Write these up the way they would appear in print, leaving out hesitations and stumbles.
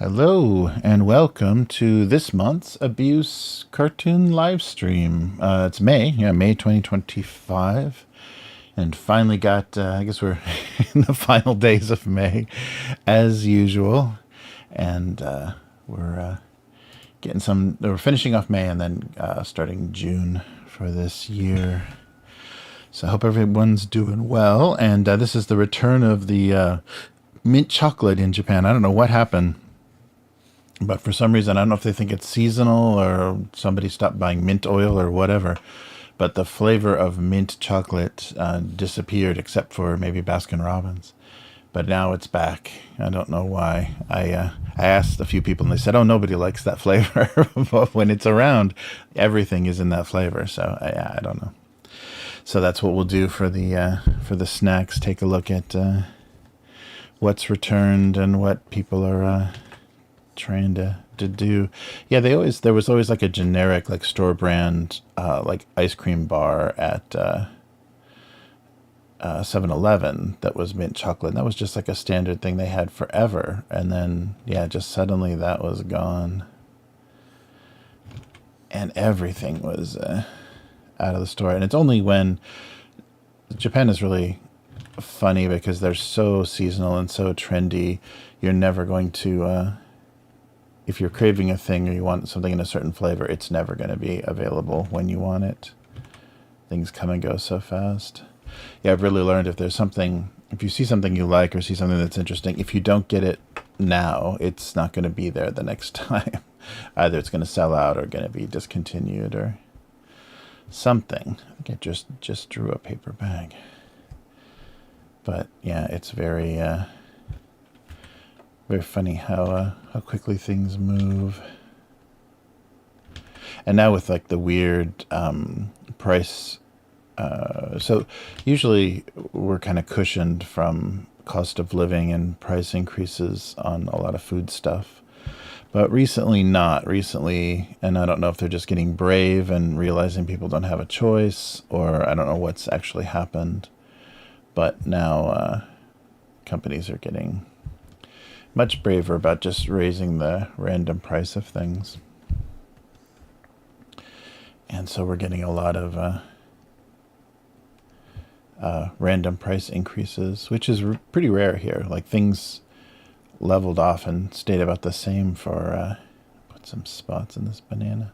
Hello and welcome to this month's Abuse Cartoon Livestream. It's May 2025, and finally got, I guess we're in the final days of May, as usual, and we're we're finishing off May and then starting June for this year. So I hope everyone's doing well, and this is the return of the mint chocolate in Japan. I don't know what happened. But for some reason, I don't know if they think it's seasonal or somebody stopped buying mint oil or whatever. But the flavor of mint chocolate disappeared, except for maybe Baskin Robbins. But now it's back. I don't know why. I asked a few people and they said, "Oh, nobody likes that flavor." But when it's around, everything is in that flavor. So I don't know. So that's what we'll do for the snacks. Take a look at what's returned and what people are trying to do. Yeah, there was always like a generic like store brand like ice cream bar at 7-Eleven that was mint chocolate. And that was just like a standard thing they had forever. And then, yeah, just suddenly that was gone. And everything was out of the store. And it's only when Japan is really funny because they're so seasonal and so trendy. You're never going to, if you're craving a thing or you want something in a certain flavor, it's never going to be available when you want it. Things come and go so fast. Yeah, I've really learned if you see something you like or see something that's interesting, if you don't get it now, it's not going to be there the next time. Either it's going to sell out or going to be discontinued or something. I think I just drew a paper bag. But yeah, it's very very funny how quickly things move. And now with like the weird price. So usually we're kind of cushioned from cost of living and price increases on a lot of food stuff. But recently not. Recently, and I don't know if they're just getting brave and realizing people don't have a choice, or I don't know what's actually happened. But now companies are getting much braver about just raising the random price of things. And so we're getting a lot of random price increases, which is pretty rare here. Like things leveled off and stayed about the same for put some spots in this banana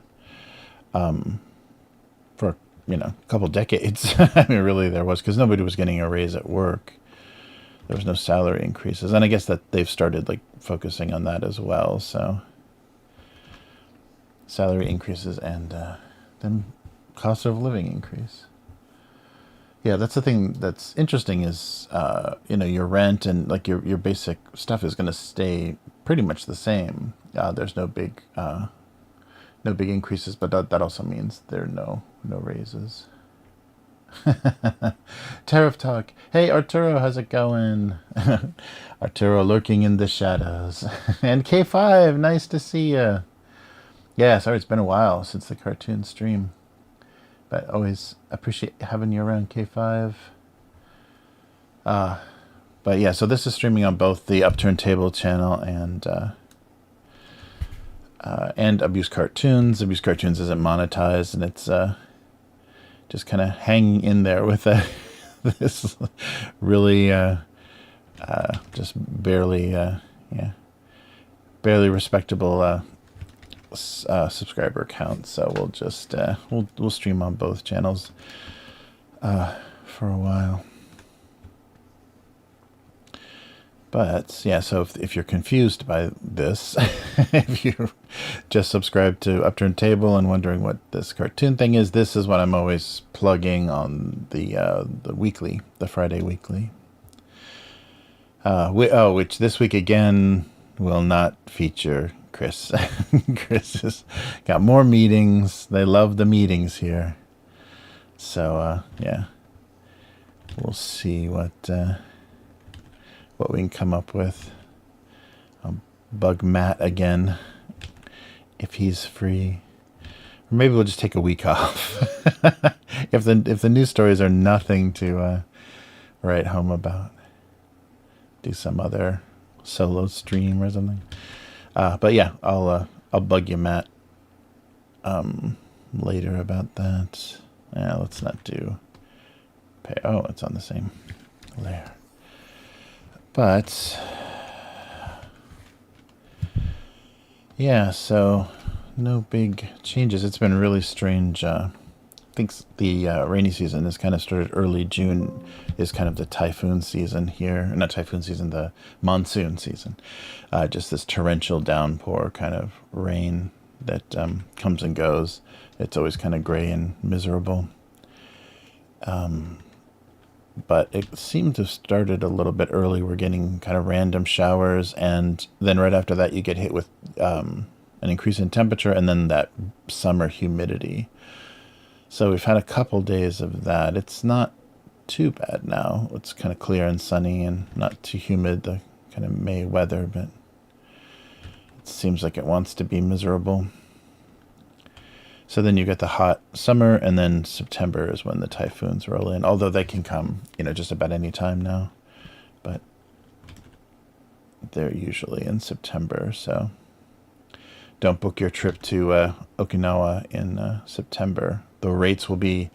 for a couple decades. I mean, really, there was, because nobody was getting a raise at work. There was no salary increases, and I guess that they've started like focusing on that as well. So salary increases and then cost of living increase. Yeah, that's the thing that's interesting is, your rent and like your basic stuff is going to stay pretty much the same. There's no big increases, but that also means there are no raises. Tariff talk. Hey, Arturo, how's it going? Arturo lurking in the shadows. And K5, nice to see you. Yeah, sorry, it's been a while since the cartoon stream. But always appreciate having you around, K5. But yeah, so this is streaming on both the Upturned Table channel and Abusecartoons. Abusecartoons isn't monetized, and it's just kind of hanging in there with this really just barely respectable subscriber count. So we'll just we'll stream on both channels for a while. But yeah, so if you're confused by this, if you just subscribe to Upturned Table and wondering what this cartoon thing is, this is what I'm always plugging on the weekly, the Friday weekly. Which this week again will not feature Chris. Chris has got more meetings. They love the meetings here. So yeah, we'll see what we can come up with. I'll bug Matt again if he's free, or maybe we'll just take a week off. if the news stories are nothing to write home about, do some other solo stream or something. But yeah, I'll bug you, Matt, later about that. Yeah, let's not do pay. Oh, it's on the same layer. But yeah, so no big changes. It's been really strange think the rainy season is kind of started early. June is kind of the typhoon season here. Not typhoon season, the monsoon season. Just this torrential downpour kind of rain that comes and goes. It's always kind of gray and miserable. But it seemed to have started a little bit early. We're getting kind of random showers, and then right after that you get hit with an increase in temperature and then that summer humidity. So we've had a couple days of that. It's not too bad now. It's kind of clear and sunny and not too humid, the kind of May weather, but it seems like it wants to be miserable. So then you get the hot summer, and then September is when the typhoons roll in, although they can come, just about any time now. But they're usually in September, so don't book your trip to Okinawa in September. The rates will be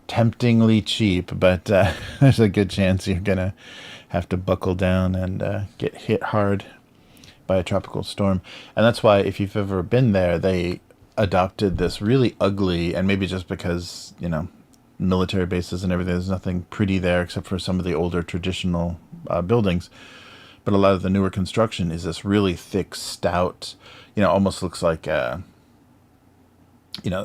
temptingly cheap, but there's a good chance you're going to have to buckle down and get hit hard by a tropical storm. And that's why, if you've ever been there, they adopted this really ugly, and maybe just because, military bases and everything, there's nothing pretty there except for some of the older traditional buildings. But a lot of the newer construction is this really thick, stout, almost looks like,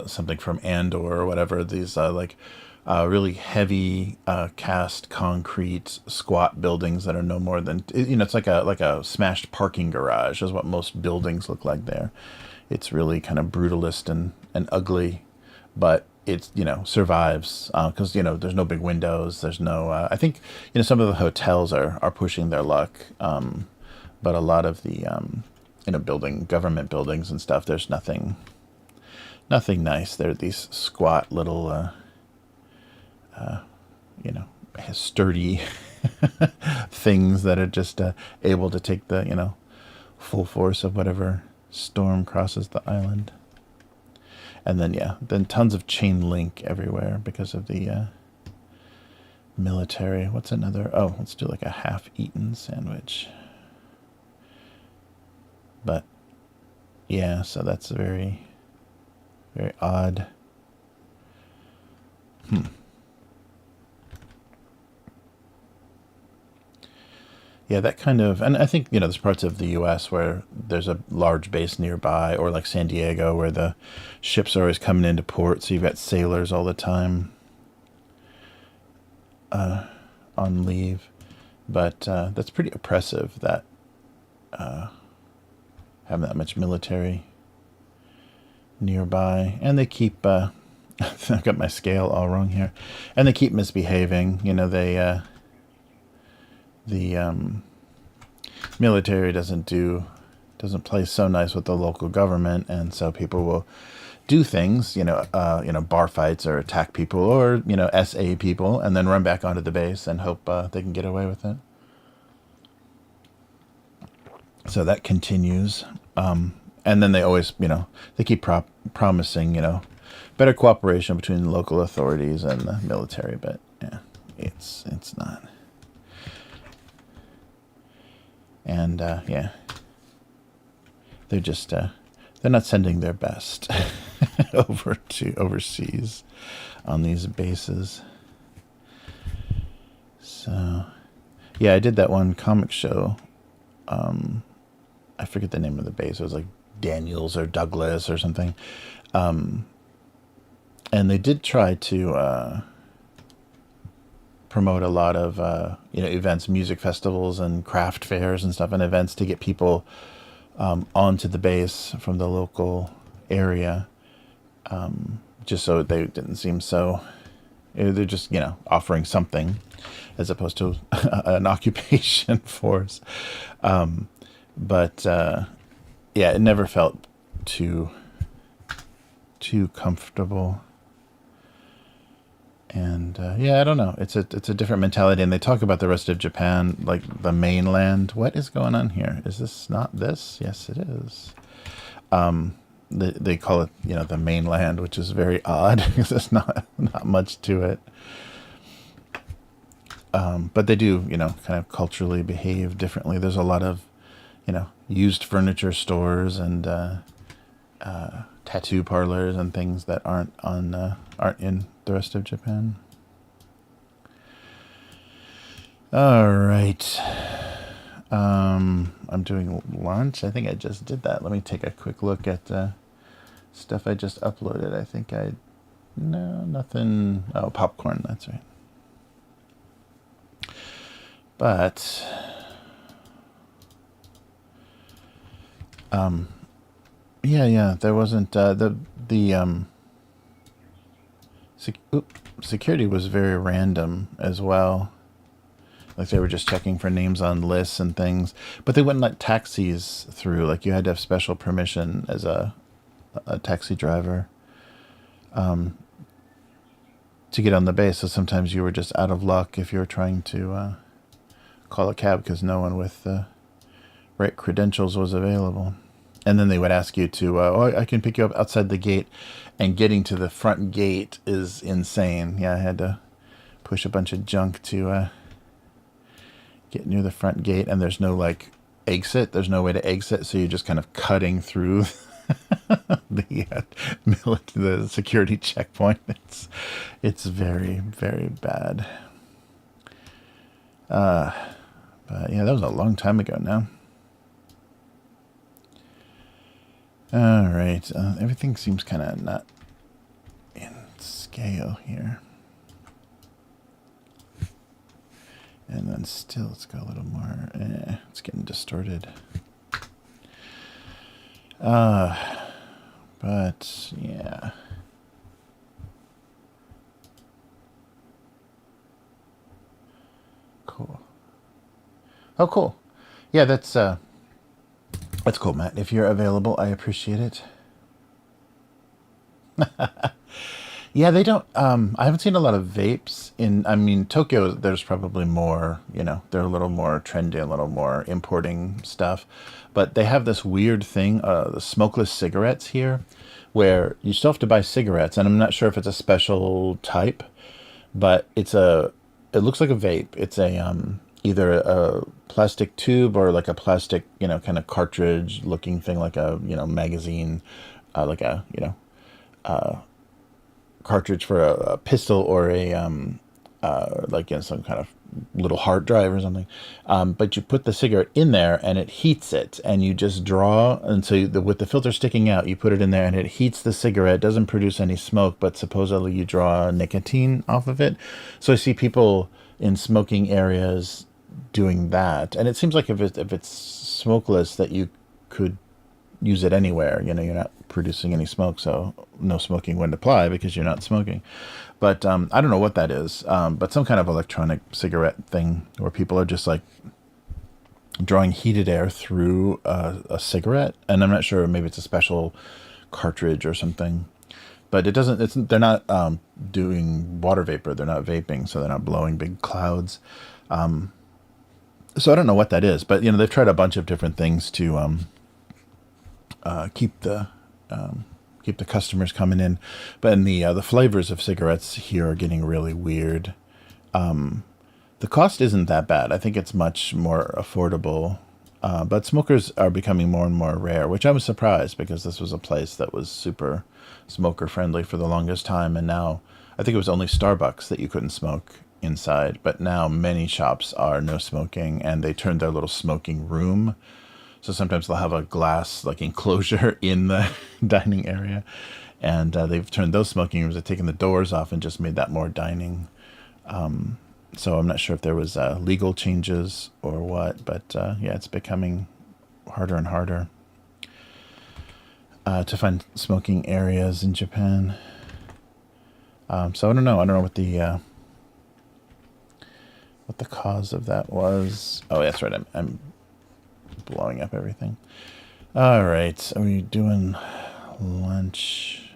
something from Andor or whatever. These really heavy cast concrete squat buildings that are no more than, it's like a smashed parking garage is what most buildings look like there. It's really kind of brutalist and ugly, but it's, survives because, there's no big windows. There's no, I think, some of the hotels are pushing their luck. But a lot of the, government buildings and stuff, there's nothing nice. They're these squat little, sturdy things that are just able to take the, full force of whatever storm crosses the island. And then tons of chain link everywhere because of the military. What's another? Oh, let's do like a half-eaten sandwich. But yeah, so that's very, very odd. Yeah, that kind of, and I think, there's parts of the U.S. where there's a large base nearby, or like San Diego, where the ships are always coming into port, so you've got sailors all the time on leave. But that's pretty oppressive, that having that much military nearby. And they keep, I've got my scale all wrong here, and they keep misbehaving. The military doesn't play so nice with the local government, and so people will do things, bar fights or attack people or, SA people, and then run back onto the base and hope they can get away with it. So that continues. And then they always, they keep promising, better cooperation between the local authorities and the military, but yeah, it's not. And yeah, they're just they're not sending their best over to overseas on these bases. So yeah, I did that one comic show. I forget the name of the base. It was like Daniels or Douglas or something. And they did try to promote a lot of events, music festivals and craft fairs and stuff, and events to get people onto the base from the local area, just so they didn't seem so, they're just offering something as opposed to an occupation force. But yeah, it never felt too comfortable. And yeah, I don't know. It's a different mentality, and they talk about the rest of Japan, like the mainland. What is going on here? Is this not this? Yes, it is. They call it, the mainland, which is very odd because there's not much to it. But they do, kind of culturally behave differently. There's a lot of, used furniture stores and tattoo parlors and things that aren't in the rest of Japan. All right. I'm doing lunch. I think I just did that. Let me take a quick look at stuff I just uploaded. I think no, nothing. Oh, popcorn. That's right. But yeah, there wasn't security was very random as well. Like they were just checking for names on lists and things, but they wouldn't let taxis through. Like you had to have special permission as a taxi driver to get on the base. So sometimes you were just out of luck if you were trying to call a cab because no one with the right credentials was available. And then they would ask you to, I can pick you up outside the gate. And getting to the front gate is insane. Yeah, I had to push a bunch of junk to get near the front gate. And there's no, like, exit. There's no way to exit. So you're just kind of cutting through the security checkpoint. It's very, very bad. But, yeah, that was a long time ago now. All right, everything seems kind of not in scale here. And then still, let's go a little more. It's getting distorted. But yeah. Cool. Oh, cool. Yeah, that's cool, Matt. If you're available, I appreciate it. Yeah, they don't. I haven't seen a lot of vapes in. I mean, Tokyo. There's probably more. You know, they're a little more trendy, a little more importing stuff. But they have this weird thing, the smokeless cigarettes here, where you still have to buy cigarettes, and I'm not sure if it's a special type, but it looks like a vape. It's either a plastic tube or like a plastic, kind of cartridge looking thing, like a, magazine, like a, cartridge for a pistol or a, like some kind of little hard drive or something. But you put the cigarette in there and it heats it, and you just draw. And so with the filter sticking out, you put it in there and it heats the cigarette. It doesn't produce any smoke, but supposedly you draw nicotine off of it. So I see people in smoking areas doing that, and it seems like if it's smokeless, that you could use it anywhere. You're not producing any smoke, so no smoking wouldn't apply because you're not smoking. But I don't know what that is, but some kind of electronic cigarette thing where people are just like drawing heated air through a cigarette, and I'm not sure, maybe it's a special cartridge or something. But they're not doing water vapor. They're not vaping, so they're not blowing big clouds. So I don't know what that is, but they've tried a bunch of different things to keep the customers coming in. But the flavors of cigarettes here are getting really weird. The cost isn't that bad. I think it's much more affordable. But smokers are becoming more and more rare, which I was surprised, because this was a place that was super smoker friendly for the longest time, and now I think it was only Starbucks that you couldn't smoke inside, but now many shops are no smoking, and they turned their little smoking room. So sometimes they'll have a glass like enclosure in the dining area, and they've turned those smoking rooms. They've taken the doors off and just made that more dining. So I'm not sure if there was legal changes or what, but yeah, it's becoming harder and harder to find smoking areas in Japan. So I don't know. I don't know what the cause of that was. Oh, that's right. I'm blowing up everything. All right. Are we doing lunch?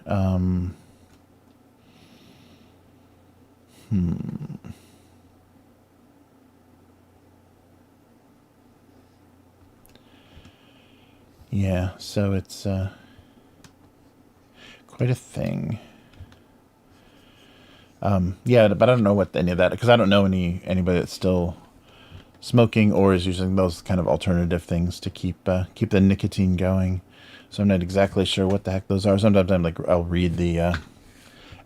Yeah, so it's quite a thing. Yeah, but I don't know what any of that, because I don't know anybody that's still smoking or is using those kind of alternative things to keep the nicotine going. So I'm not exactly sure what the heck those are. Sometimes I'll read the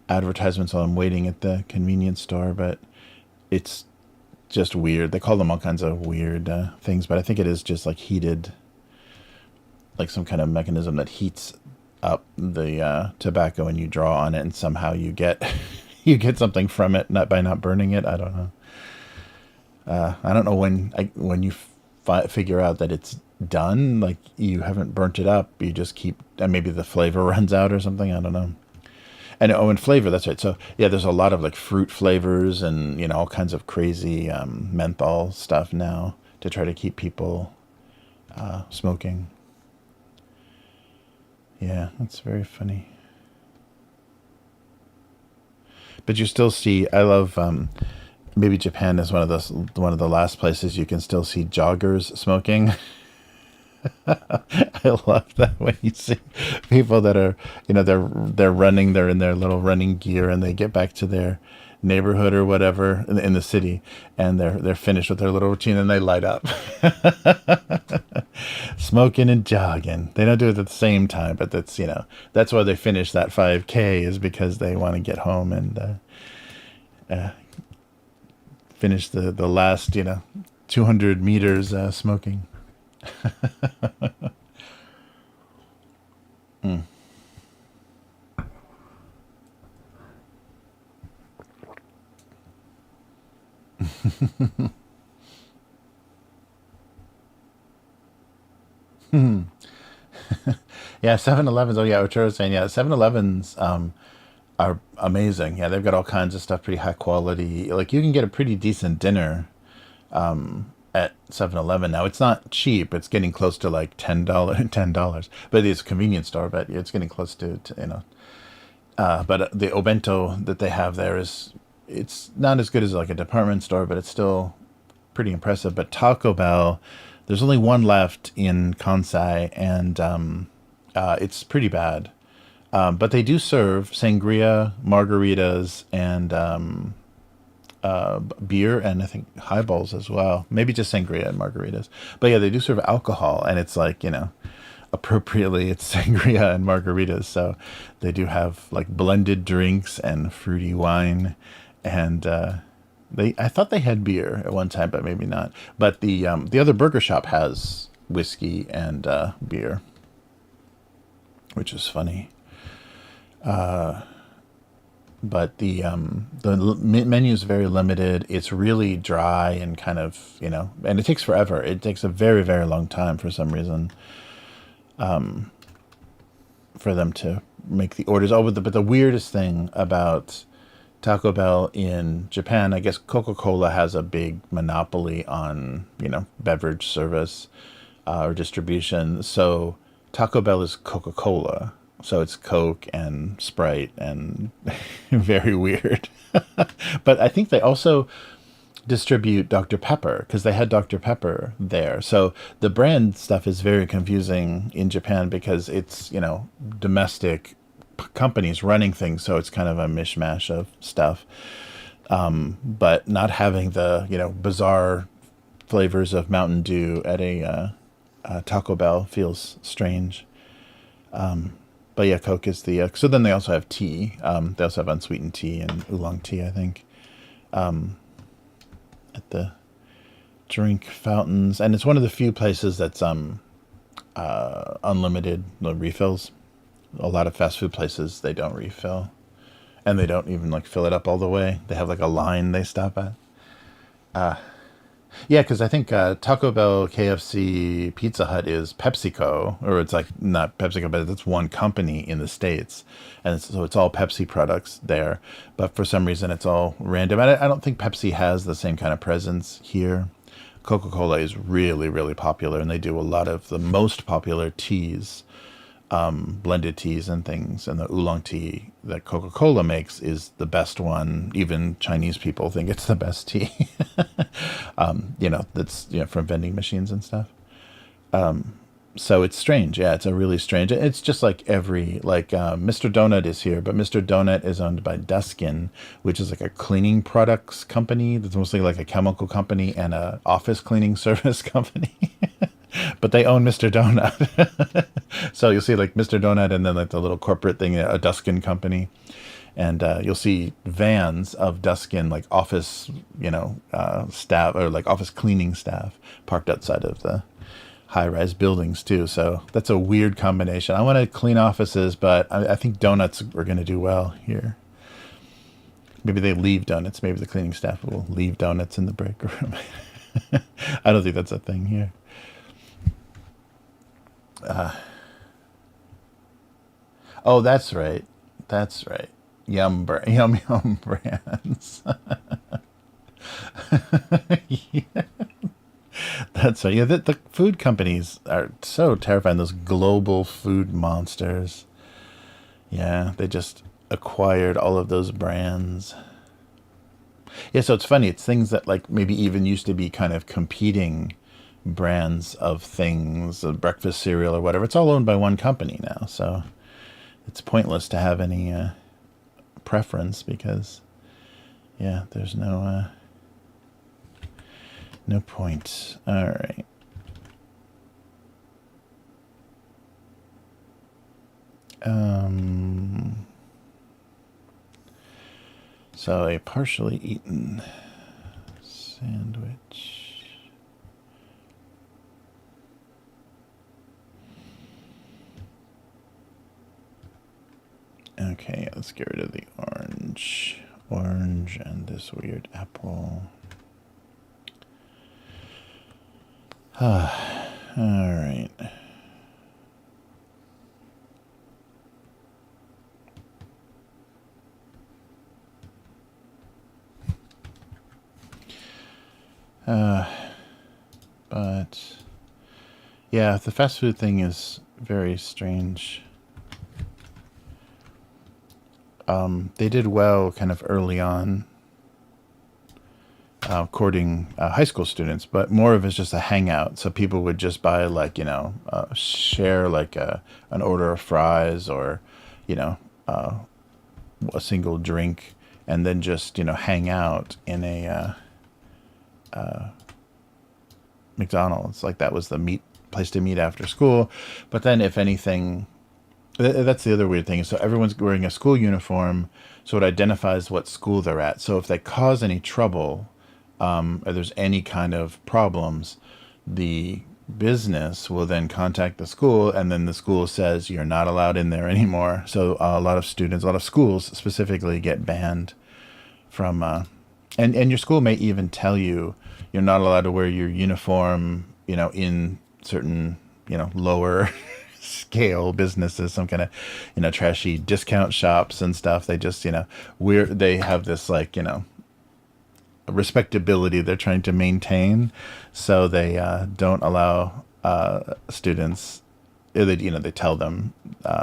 advertisements while I'm waiting at the convenience store, but it's just weird. They call them all kinds of weird things, but I think it is just like heated, like some kind of mechanism that heats up the tobacco and you draw on it, and somehow you get you get something from it, not by not burning it. I don't know. I don't know when you figure out that it's done, like you haven't burnt it up, you just keep, and maybe the flavor runs out or something. I don't know. And oh, and flavor, that's right. So yeah, there's a lot of like fruit flavors and all kinds of crazy menthol stuff now to try to keep people smoking. Yeah, that's very funny. But you still see, I love maybe Japan is one of the last places you can still see joggers smoking. I love that when you see people that are, they're running, they're in their little running gear, and they get back to their neighborhood or whatever in the city, and they're finished with their little routine, and they light up, smoking and jogging. They don't do it at the same time, but that's why they finish that 5K, is because they want to get home and finish the last 200 meters smoking. Mm. Yeah, 7-Elevens. Oh yeah, Arturo was saying, yeah, 7-Elevens are amazing. Yeah, they've got all kinds of stuff, pretty high quality. Like you can get a pretty decent dinner at 7-Eleven now. It's not cheap. It's getting close to like $10. But it's a convenience store, but it's getting close but the obento that they have there it's not as good as like a department store, but it's still pretty impressive. But Taco Bell, there's only one left in Kansai, and it's pretty bad. But they do serve sangria, margaritas, and beer, and I think highballs as well. Maybe just sangria and margaritas. But yeah, they do serve alcohol, and it's like, appropriately, it's sangria and margaritas. So they do have like blended drinks and fruity wine, and I thought they had beer at one time, but maybe not. But the other burger shop has whiskey and beer, which is funny. But the menu is very limited. It's really dry and kind of, and it takes forever. It takes a very, very long time for some reason for them to make the orders. Oh, but the weirdest thing about Taco Bell in Japan, I guess Coca-Cola has a big monopoly on, beverage service or distribution. So Taco Bell is Coca-Cola. So it's Coke and Sprite and very weird. But I think they also distribute Dr. Pepper because they had Dr. Pepper there. So the brand stuff is very confusing in Japan because it's, domestic companies running things. So it's kind of a mishmash of stuff. But not having the, bizarre flavors of Mountain Dew at a Taco Bell feels strange. But yeah, Coke is the... so then they also have tea. They also have unsweetened tea and oolong tea, I think, at the drink fountains. And it's one of the few places that's unlimited refills. A lot of fast food places, they don't refill. And they don't even fill it up all the way. They have a line they stop at. Yeah, because I think Taco Bell, KFC, Pizza Hut is PepsiCo, or it's not PepsiCo, but it's one company in the States. And so it's all Pepsi products there. But for some reason, it's all random. And I don't think Pepsi has the same kind of presence here. Coca-Cola is really, really popular, and they do a lot of the most popular teas, blended teas and things. And the oolong tea that Coca-Cola makes is the best one. Even Chinese people think it's the best tea. That's from vending machines and stuff. So it's strange. Yeah, it's a really strange. It's just Mr. Donut is here, but Mr. Donut is owned by Duskin, which is a cleaning products company. That's mostly a chemical company and a office cleaning service company. But they own Mr. Donut. So you'll see Mr. Donut and then the little corporate thing, a Duskin company. And you'll see vans of Duskin, like office, staff, or like office cleaning staff, parked outside of the high-rise buildings too. So that's a weird combination. I want to clean offices, but I think donuts are going to do well here. Maybe they leave donuts. Maybe the cleaning staff will leave donuts in the break room. I don't think that's a thing here. Oh, that's right. That's right. Yum brands. Yeah, that's right. Yeah, the food companies are so terrifying. Those global food monsters. Yeah, they just acquired all of those brands. Yeah, so it's funny. It's things that like maybe even used to be kind of competing brands of things, a breakfast cereal or whatever. It's all owned by one company now. So it's pointless to have any preference because, yeah, there's no point. All right. So a partially eaten sandwich. Okay, let's get rid of the orange. Orange and this weird apple. All right. But yeah, the fast food thing is very strange. They did well kind of early on, courting high school students, but more of it's just a hangout. So people would just buy like, share like an order of fries or, a single drink and then just, hang out in a McDonald's. Like that was the place to meet after school. But then if anything, that's the other weird thing. So everyone's wearing a school uniform, so it identifies what school they're at. So if they cause any trouble, or there's any kind of problems, the business will then contact the school, and then the school says you're not allowed in there anymore. So a lot of schools specifically get banned from, and your school may even tell you you're not allowed to wear your uniform, in certain, lower scale businesses, some kind of, trashy discount shops and stuff. They just, they have this like, respectability they're trying to maintain. So they don't allow students, they tell them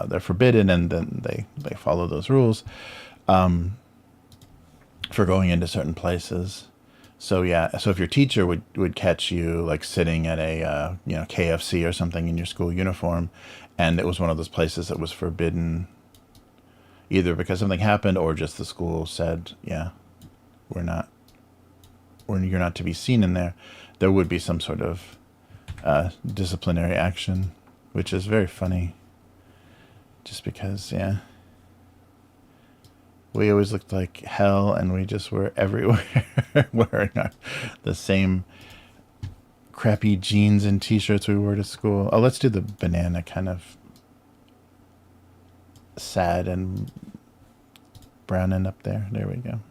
they're forbidden, and then they follow those rules for going into certain places. So yeah, so if your teacher would catch you like sitting at a KFC or something in your school uniform, and it was one of those places that was forbidden, either because something happened or just the school said, yeah, you're not to be seen in there, there would be some sort of disciplinary action, which is very funny. Just because, yeah. We always looked like hell, and we just were everywhere wearing the same crappy jeans and t-shirts we wore to school. Oh, let's do the banana kind of sad and browning up there. There we go.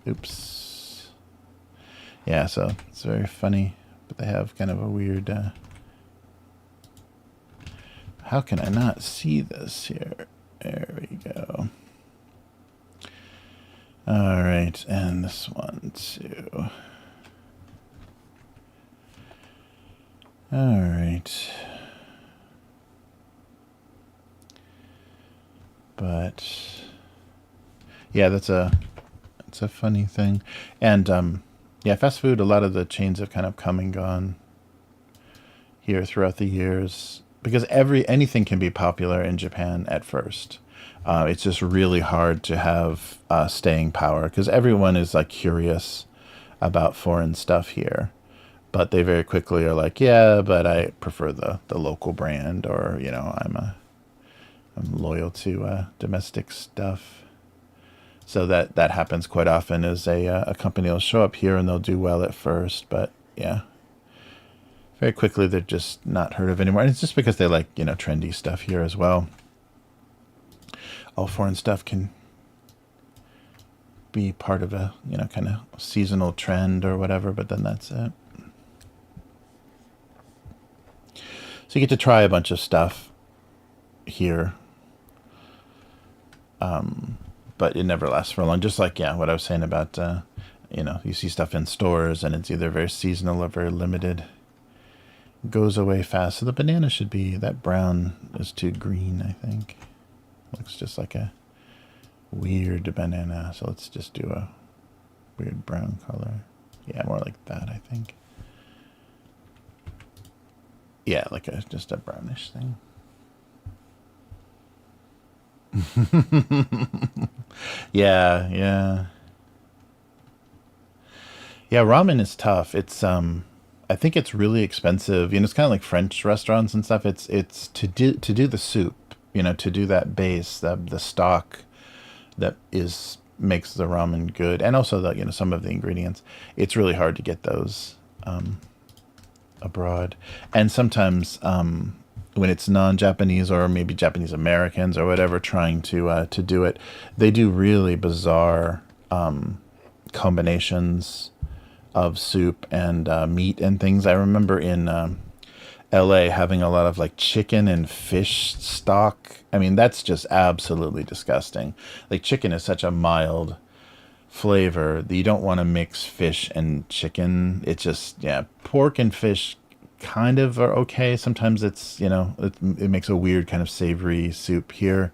Oops. Yeah, so it's very funny, but they have kind of a weird... how can I not see this here? There we go. All right, and this one too. All right. But yeah, it's a funny thing. And yeah, fast food, a lot of the chains have kind of come and gone here throughout the years, because anything can be popular in Japan at first. It's just really hard to have staying power, because everyone is like curious about foreign stuff here, but they very quickly are like, yeah, but I prefer the local brand, or I'm I'm loyal to domestic stuff. So that happens quite often. Is a company will show up here and they'll do well at first, but yeah, very quickly they're just not heard of anymore. And it's just because they like, you know, trendy stuff here as well. All foreign stuff can be part of a, you know, kind of seasonal trend or whatever, but then that's it. So you get to try a bunch of stuff here. But it never lasts for long. Just like, yeah, what I was saying about, you know, you see stuff in stores and it's either very seasonal or very limited. It goes away fast. So the banana should be, that brown is too green, I think. Looks just like a weird banana. So let's just do a weird brown color. Yeah, more like that, I think. Yeah, like just a brownish thing. Yeah, yeah. Yeah, ramen is tough. It's I think it's really expensive. You know, it's kind of like French restaurants and stuff. It's to do the soup, you know, to do that base, the stock that is makes the ramen good, and also the, you know, some of the ingredients. It's really hard to get those abroad, and sometimes when it's non-Japanese or maybe Japanese Americans or whatever trying to do it, they do really bizarre combinations of soup and meat and things. I remember in LA having a lot of like chicken and fish stock. I mean, that's just absolutely disgusting. Like chicken is such a mild flavor that you don't want to mix fish and chicken. It's just, yeah, pork and fish kind of are okay. Sometimes it's, you know, it makes a weird kind of savory soup here.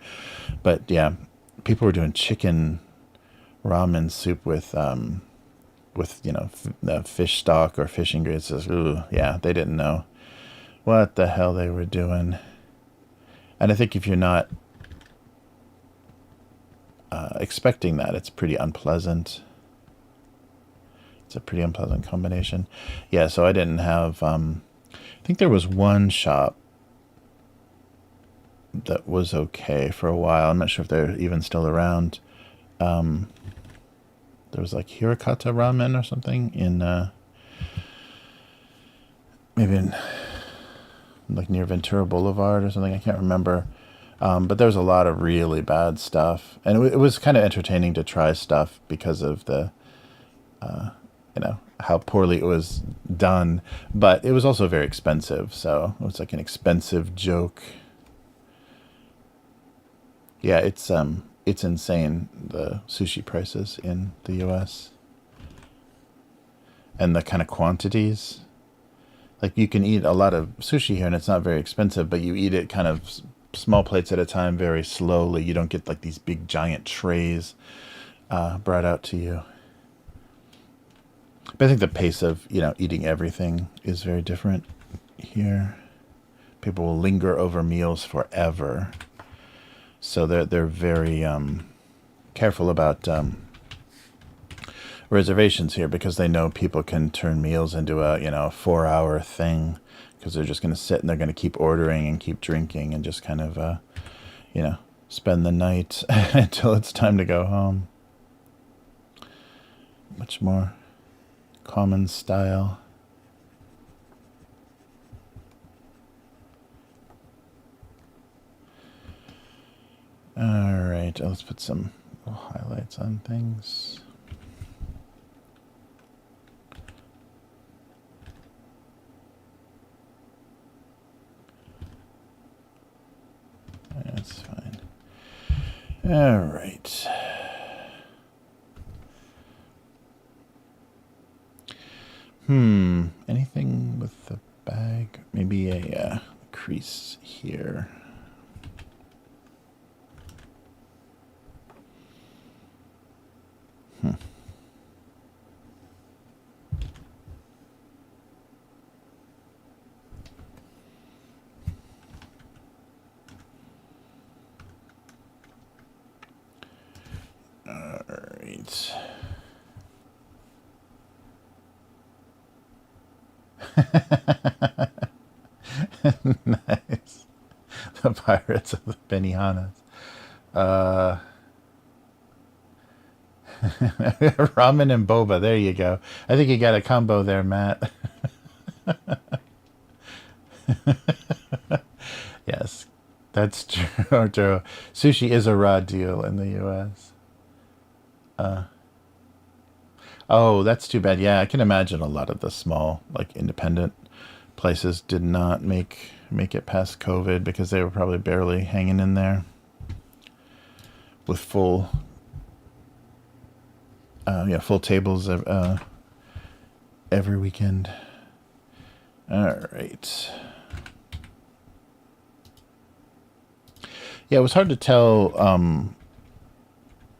But yeah, people were doing chicken ramen soup with you know, the fish stock or fish ingredients. Ooh, yeah, they didn't know what the hell they were doing. And I think if you're not expecting that, it's pretty unpleasant. It's a pretty unpleasant combination. Yeah, so I didn't have... I think there was one shop that was okay for a while. I'm not sure if they're even still around. There was like Hirakata Ramen or something in... maybe in like near Ventura Boulevard or something. I can't remember. But there was a lot of really bad stuff. And it was kind of entertaining to try stuff because of the, you know, how poorly it was done. But it was also very expensive. So it was like an expensive joke. Yeah, it's insane, the sushi prices in the US. And the kind of quantities. Like you can eat a lot of sushi here and it's not very expensive, but you eat it kind of small plates at a time, very slowly. You don't get like these big giant trays brought out to you. But I think the pace of, you know, eating everything is very different here. People will linger over meals forever. So they're very careful about reservations here because they know people can turn meals into a, you know, 4-hour thing because they're just going to sit and they're going to keep ordering and keep drinking and just kind of, you know, spend the night until it's time to go home. Much more common style. All right, let's put some highlights on things. That's fine. All right. Anything with the bag? Maybe a crease here. All right. Nice. The Pirates of the Benihanas. Uh, Ramen and boba. There you go. I think you got a combo there, Matt. Yes, that's true. True. Sushi is a raw deal in the U.S. Oh, that's too bad. Yeah, I can imagine a lot of the small, like independent places did not make it past COVID because they were probably barely hanging in there with full tables every weekend. All right. Yeah, it was hard to tell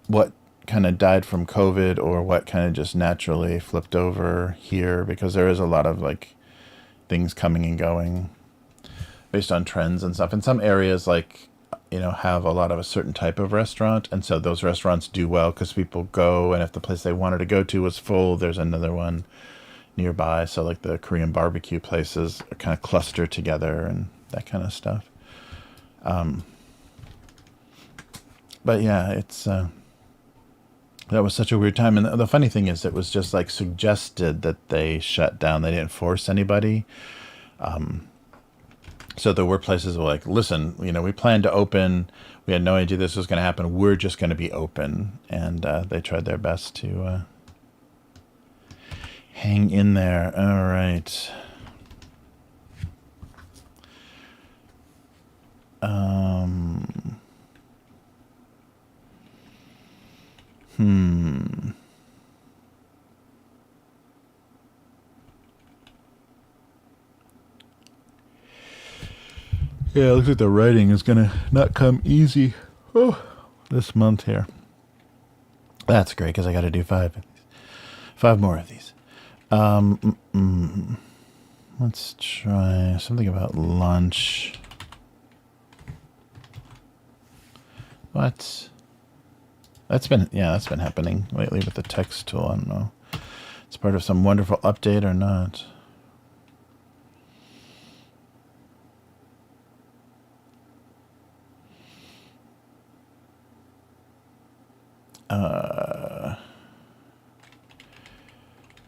what kind of died from COVID or what kind of just naturally flipped over here because there is a lot of like things coming and going based on trends and stuff. In some areas, like, have a lot of a certain type of restaurant, and so those restaurants do well because people go, and if the place they wanted to go to was full, there's another one nearby. So like the Korean barbecue places are kind of clustered together and that kind of stuff. But yeah, it's that was such a weird time. And the funny thing is, it was just like suggested that they shut down. They didn't force anybody. So there were places where like, listen, we planned to open. We had no idea this was going to happen. We're just going to be open. And they tried their best to hang in there. All right. Yeah, it looks like the writing is going to not come easy this month here. That's great because I got to do 5 of these. 5 more of these. Let's try something about lunch. What? That's been happening lately with the text tool. I don't know. It's part of some wonderful update or not.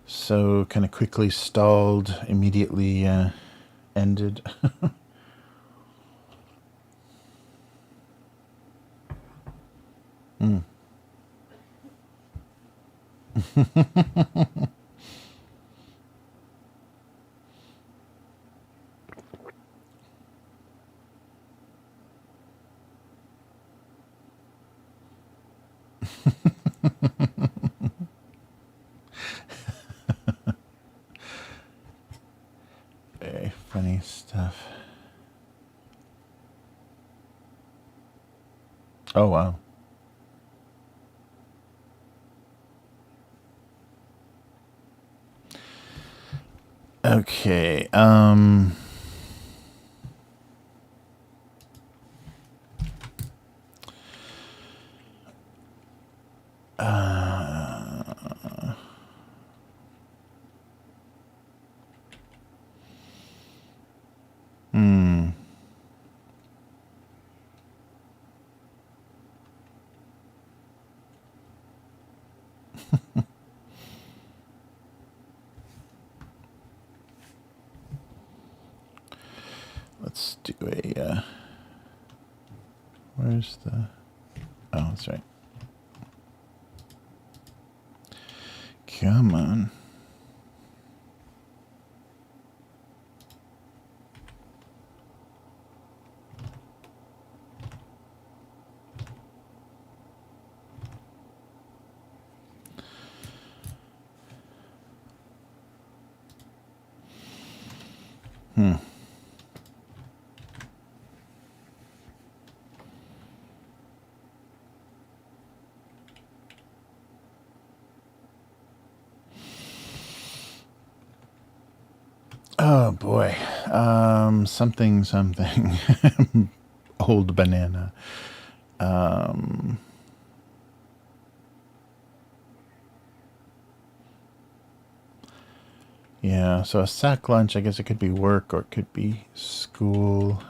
So kind of quickly stalled, immediately ended. Very funny stuff. Oh, wow. Okay. Let's do a, where's the, oh, that's right. Come on. Oh boy. Something. Old banana. Yeah, so a sack lunch, I guess it could be work or it could be school.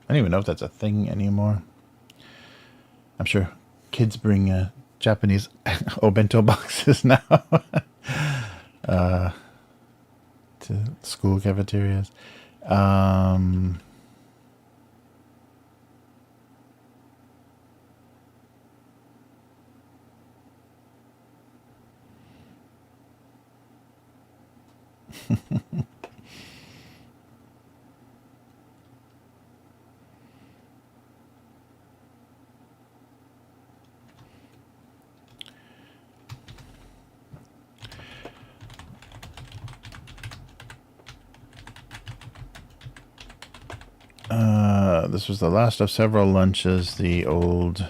I don't even know if that's a thing anymore. I'm sure kids bring Japanese obento boxes now to school cafeterias. This was the last of several lunches the old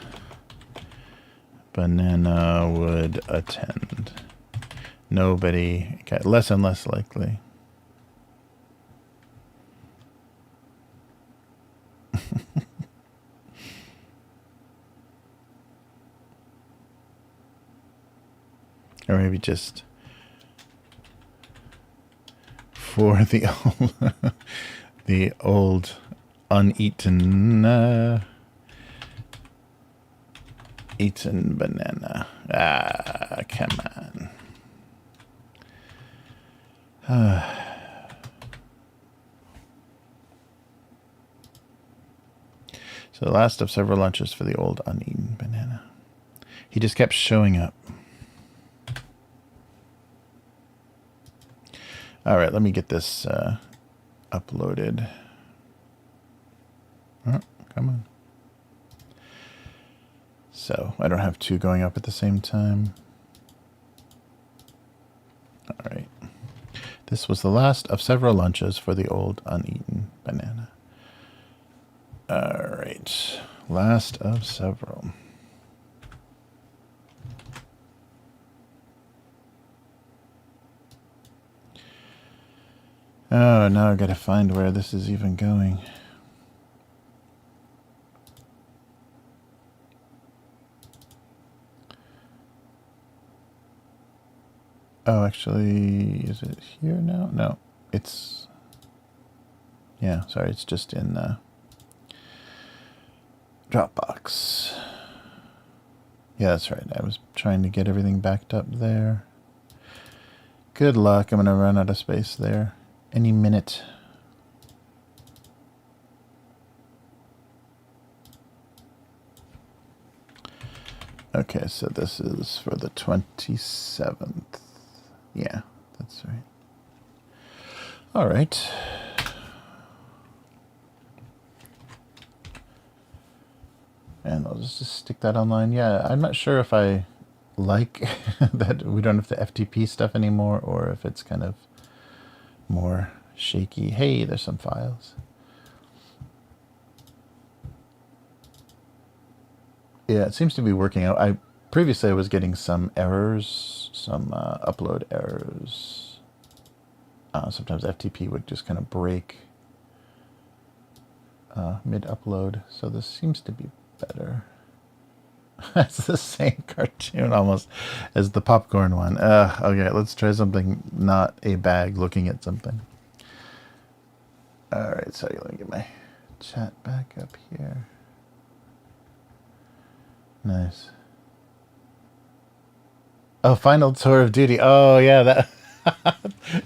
banana would attend. Nobody, less and less likely. Or maybe just for the old, the old uneaten eaten banana. Ah, come on. So the last of several lunches for the old uneaten banana. He just kept showing up. All right, let me get this uploaded. Oh, come on. So I don't have two going up at the same time. All right. This was the last of several lunches for the old uneaten banana. All right. Last of several. Oh, now I've got to find where this is even going. Oh, actually, is it here now? No, it's... Yeah, sorry, it's just in Dropbox. Yeah, that's right. I was trying to get everything backed up there. Good luck. I'm going to run out of space there any minute. Okay, so this is for the 27th. Yeah, that's right. All right. And I'll just stick that online. Yeah, I'm not sure if I like that we don't have the FTP stuff anymore, or if it's kind of more shaky. Hey, there's some files. Yeah, it seems to be working out. Previously I was getting some errors, some upload errors. Sometimes FTP would just kind of break mid-upload, so this seems to be better. It's the same cartoon almost as the popcorn one. Okay, let's try something not a bag looking at something. All right, so let me get my chat back up here. Nice. Oh, final tour of duty. Oh, yeah, that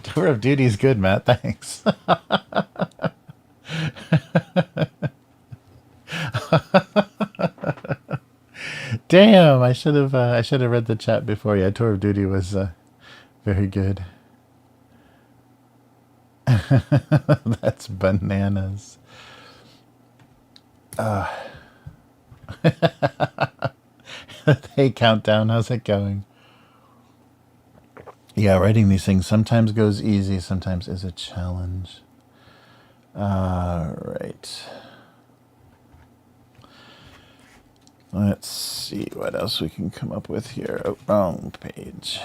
tour of duty is good, Matt. Thanks. Damn, I should have read the chat before. Yeah, tour of duty was very good. That's bananas. Hey, Countdown, how's it going? Yeah, writing these things sometimes goes easy, sometimes is a challenge. All right. Let's see what else we can come up with here. Oh, wrong page.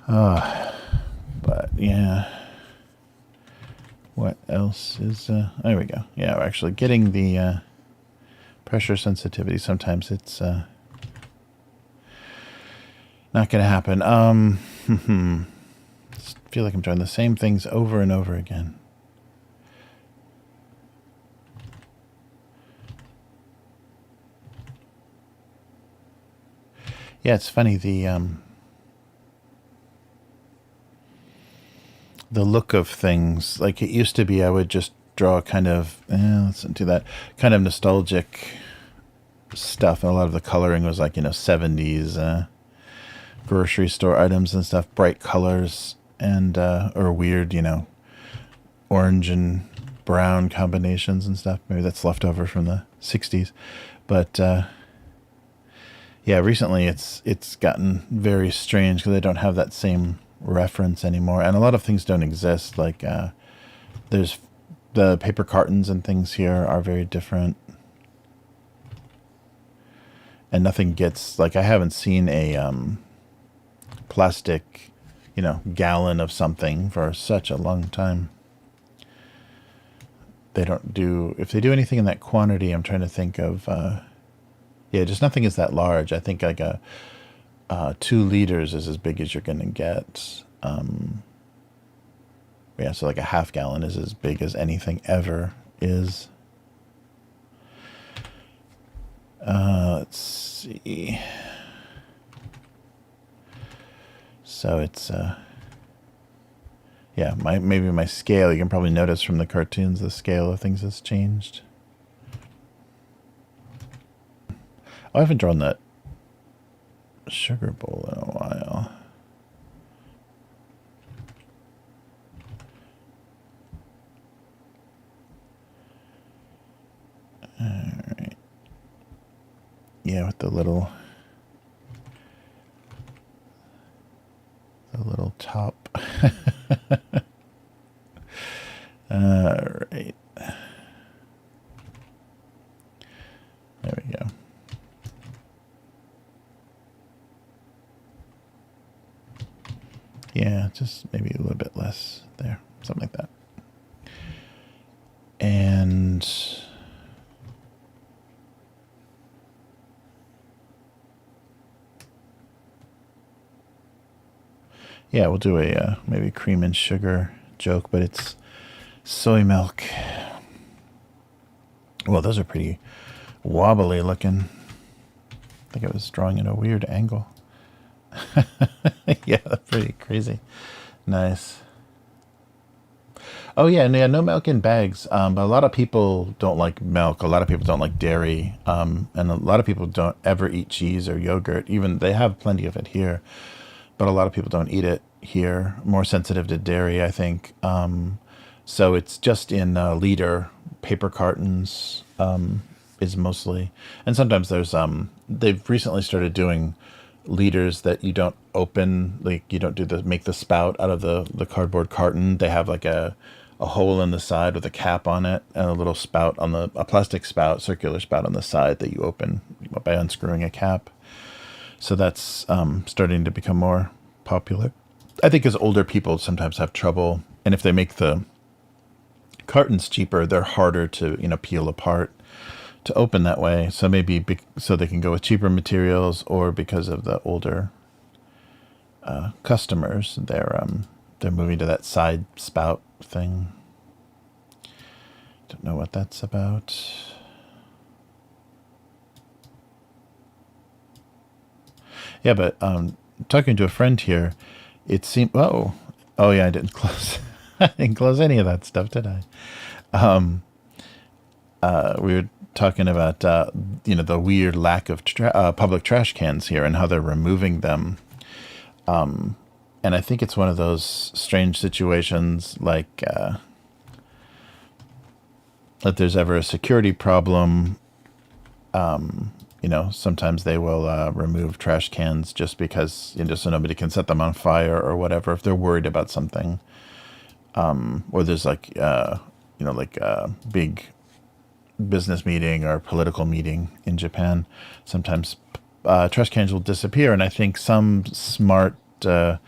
But yeah. What else is... there we go. Yeah, we're actually getting the pressure sensitivity. Sometimes it's not going to happen. feel like I'm trying the same things over and over again. Yeah, it's funny, the look of things. Like, it used to be I would just draw kind of, let's do that, kind of nostalgic stuff, and a lot of the coloring was like, 70s grocery store items and stuff, bright colors, and or weird, orange and brown combinations and stuff. Maybe that's left over from the 60s. But yeah, recently it's gotten very strange because I don't have that same reference anymore, and a lot of things don't exist. Like there's the paper cartons and things here are very different, and nothing gets, like, I haven't seen a plastic gallon of something for such a long time. They don't do, if they do anything in that quantity, I'm trying to think of yeah, just nothing is that large. I think like a 2 liters is as big as you're gonna get. Yeah, so like a half gallon is as big as anything ever is. Let's see. So it's yeah, maybe my scale, you can probably notice from the cartoons, the scale of things has changed. I haven't drawn that sugar bowl in a while. Alright. Yeah, with the little top. Alright. There we go. Yeah, just maybe a little bit less there. Something like that. And yeah, we'll do a maybe cream and sugar joke, but it's soy milk. Well, those are pretty wobbly looking. I think I was drawing at a weird angle. Yeah, that's pretty crazy. Nice. Oh yeah, and yeah, no milk in bags. But a lot of people don't like milk. A lot of people don't like dairy. And a lot of people don't ever eat cheese or yogurt. Even they have plenty of it here, but a lot of people don't eat it here. More sensitive to dairy, I think. So it's just in liter paper cartons. Is mostly, and sometimes there's they've recently started doing liters that you don't open, like you don't do make the spout out of the cardboard carton. They have like a hole in the side with a cap on it and a little spout on a plastic spout, circular spout on the side that you open by unscrewing a cap. So that's starting to become more popular, I think, because older people sometimes have trouble, and if they make the cartons cheaper, they're harder to peel apart to open that way. So maybe so they can go with cheaper materials, or because of the older customers, they're moving to that side spout thing. Don't know what that's about. Yeah, but talking to a friend here, it seemed, oh yeah, I didn't close I didn't close any of that stuff, did I? We were talking about the weird lack of public trash cans here and how they're removing them, and I think it's one of those strange situations, like if there's ever a security problem, sometimes they will remove trash cans just because, so nobody can set them on fire or whatever, if they're worried about something, or there's like a big business meeting or political meeting in Japan. Sometimes trash cans will disappear, and I think some smart, some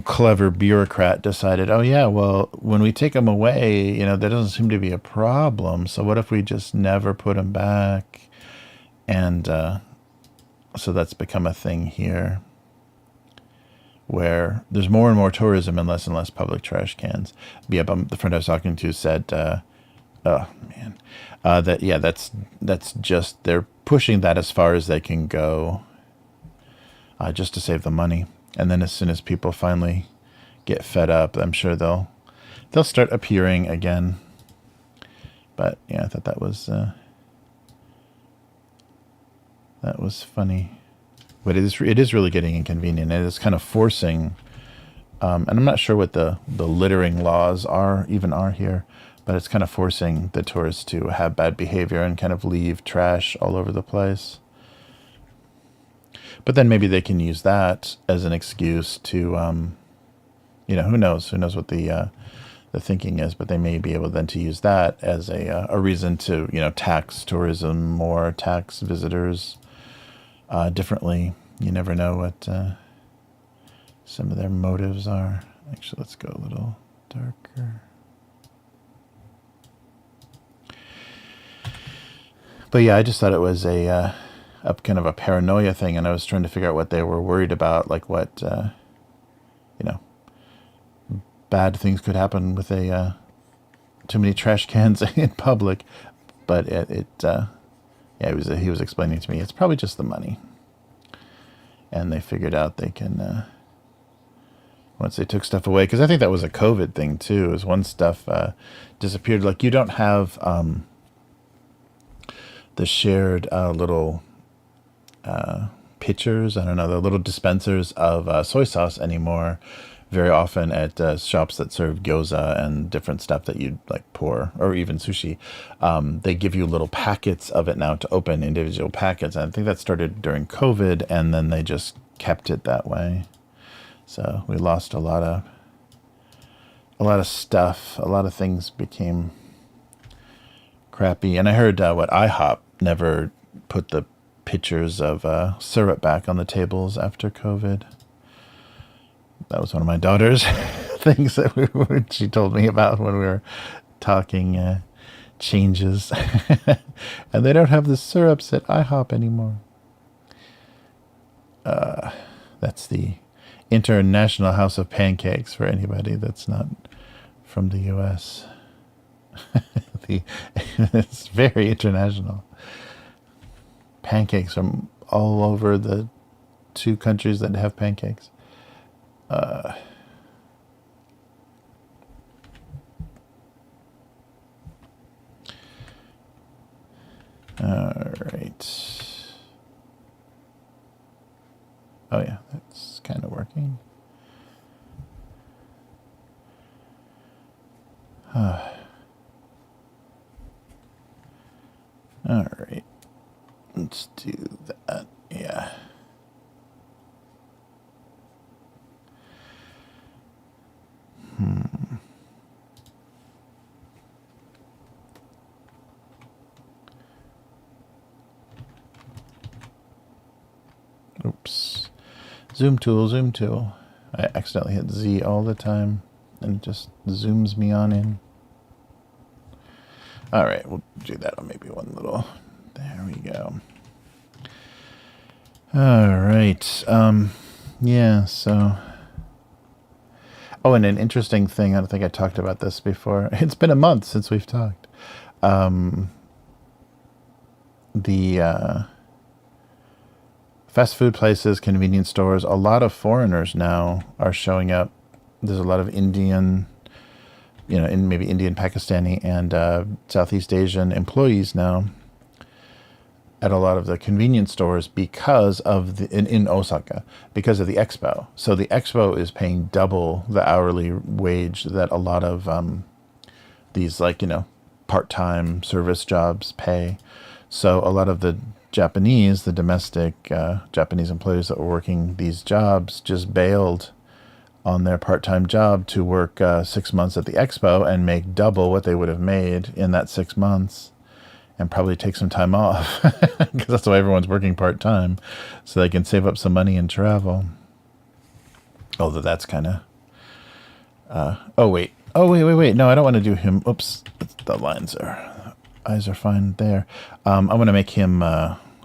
clever bureaucrat decided, oh yeah, well, when we take them away, there doesn't seem to be a problem, so what if we just never put them back? And so that's become a thing here. where there's more and more tourism and less public trash cans. But yeah, the friend I was talking to said, oh man, that yeah, that's just they're pushing that as far as they can go, just to save the money. And then as soon as people finally get fed up, I'm sure they'll start appearing again. But yeah, I thought that was funny. But it is really getting inconvenient. It is kind of forcing, and I'm not sure what the littering laws are here, but it's kind of forcing the tourists to have bad behavior and kind of leave trash all over the place. But then maybe they can use that as an excuse to, who knows what the thinking is, but they may be able then to use that as a reason to, tax tourism more, tax visitors differently. You never know what some of their motives are. Actually, let's go a little darker. But yeah, I just thought it was a kind of a paranoia thing, and I was trying to figure out what they were worried about, like what bad things could happen with too many trash cans in public. But he was explaining to me it's probably just the money, and they figured out they can once they took stuff away, because I think that was a COVID thing too, is once stuff disappeared, like you don't have the shared little pitchers, I don't know, the little dispensers of soy sauce anymore very often at shops that serve gyoza and different stuff that you'd like pour, or even sushi. They give you little packets of it now to open individual packets. I think that started during COVID, and then they just kept it that way. So we lost a lot of stuff. A lot of things became crappy. And I heard IHOP never put the pitchers of syrup back on the tables after COVID. That was one of my daughter's things that she told me about when we were talking changes. And they don't have the syrups at IHOP anymore. That's the International House of Pancakes for anybody that's not from the U.S. It's very international. Pancakes from all over the 2 countries that have pancakes. All right. Oh yeah, that's kind of working. All right. Let's do that. Yeah. Oops. Zoom tool. I accidentally hit Z all the time, and it just zooms me on in. All right, we'll do that on maybe one little. There we go. All right. Yeah, so. Oh, and an interesting thing, I don't think I talked about this before. It's been a month since we've talked. The fast food places, convenience stores, a lot of foreigners now are showing up. There's a lot of Indian, maybe Indian, Pakistani, and Southeast Asian employees now at a lot of the convenience stores because of in Osaka, because of the expo. So the expo is paying double the hourly wage that a lot of these part-time service jobs pay. So a lot of the domestic Japanese employees that were working these jobs just bailed on their part-time job to work 6 months at the expo and make double what they would have made in that 6 months, and probably take some time off, because that's why everyone's working part-time, so they can save up some money and travel. Although that's kind of... Oh, wait. No, I don't want to do him. Oops. The eyes are fine there. I want to make him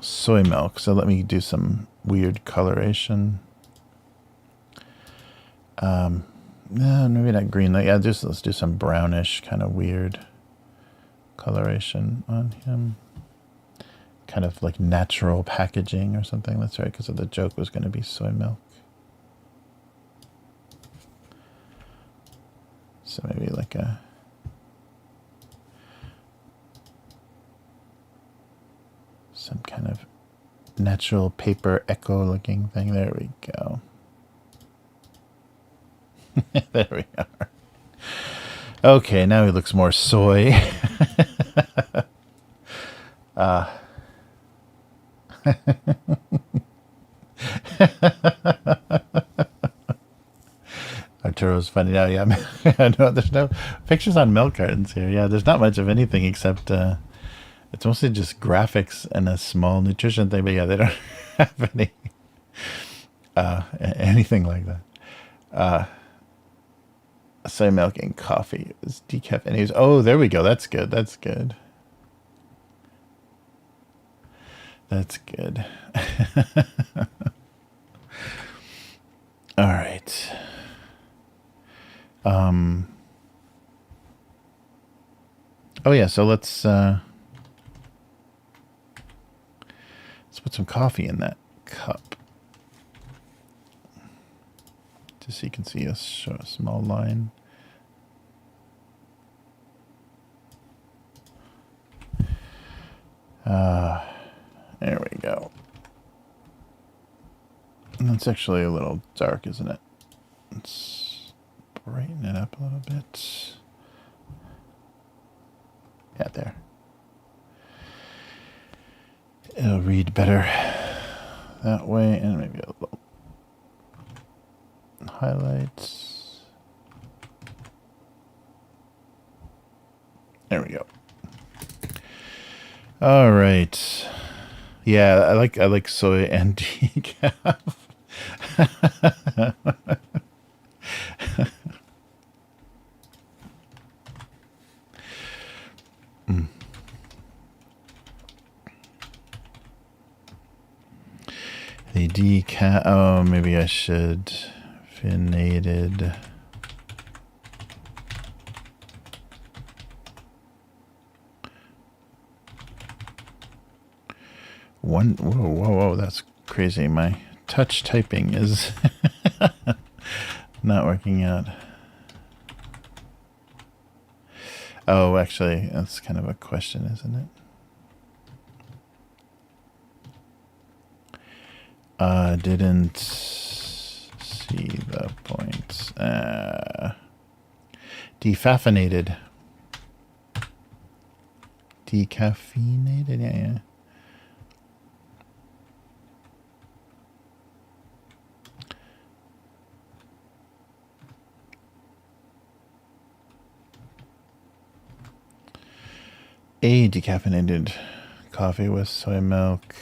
soy milk, so let me do some weird coloration. No, maybe not green. Like, yeah, let's do some brownish kind of weird coloration on him. Kind of like natural packaging or something. That's right, because the joke was going to be soy milk. So maybe like a... some kind of natural paper echo looking thing. There we go. There we are. Okay, now he looks more soy. Arturo's funny now. Yeah, no, there's no pictures on milk cartons here. Yeah, there's not much of anything except it's mostly just graphics and a small nutrition thing. But yeah, they don't have any anything like that. Soy milk and coffee is decaffeinated. Oh, there we go. That's good. That's good. That's good. All right. Oh yeah, so let's put some coffee in that cup. Just so you can see a small line. There we go. And that's actually a little dark, isn't it? Let's brighten it up a little bit. Yeah, there. It'll read better that way, and maybe a little highlights. There we go. All right. Yeah, I like soy and decaf. The decaf. Oh, maybe I should finated. Whoa, that's crazy. My touch typing is not working out. Oh, actually, that's kind of a question, isn't it? Didn't see the points. Decaffeinated. Decaffeinated? Yeah. A decaffeinated coffee with soy milk.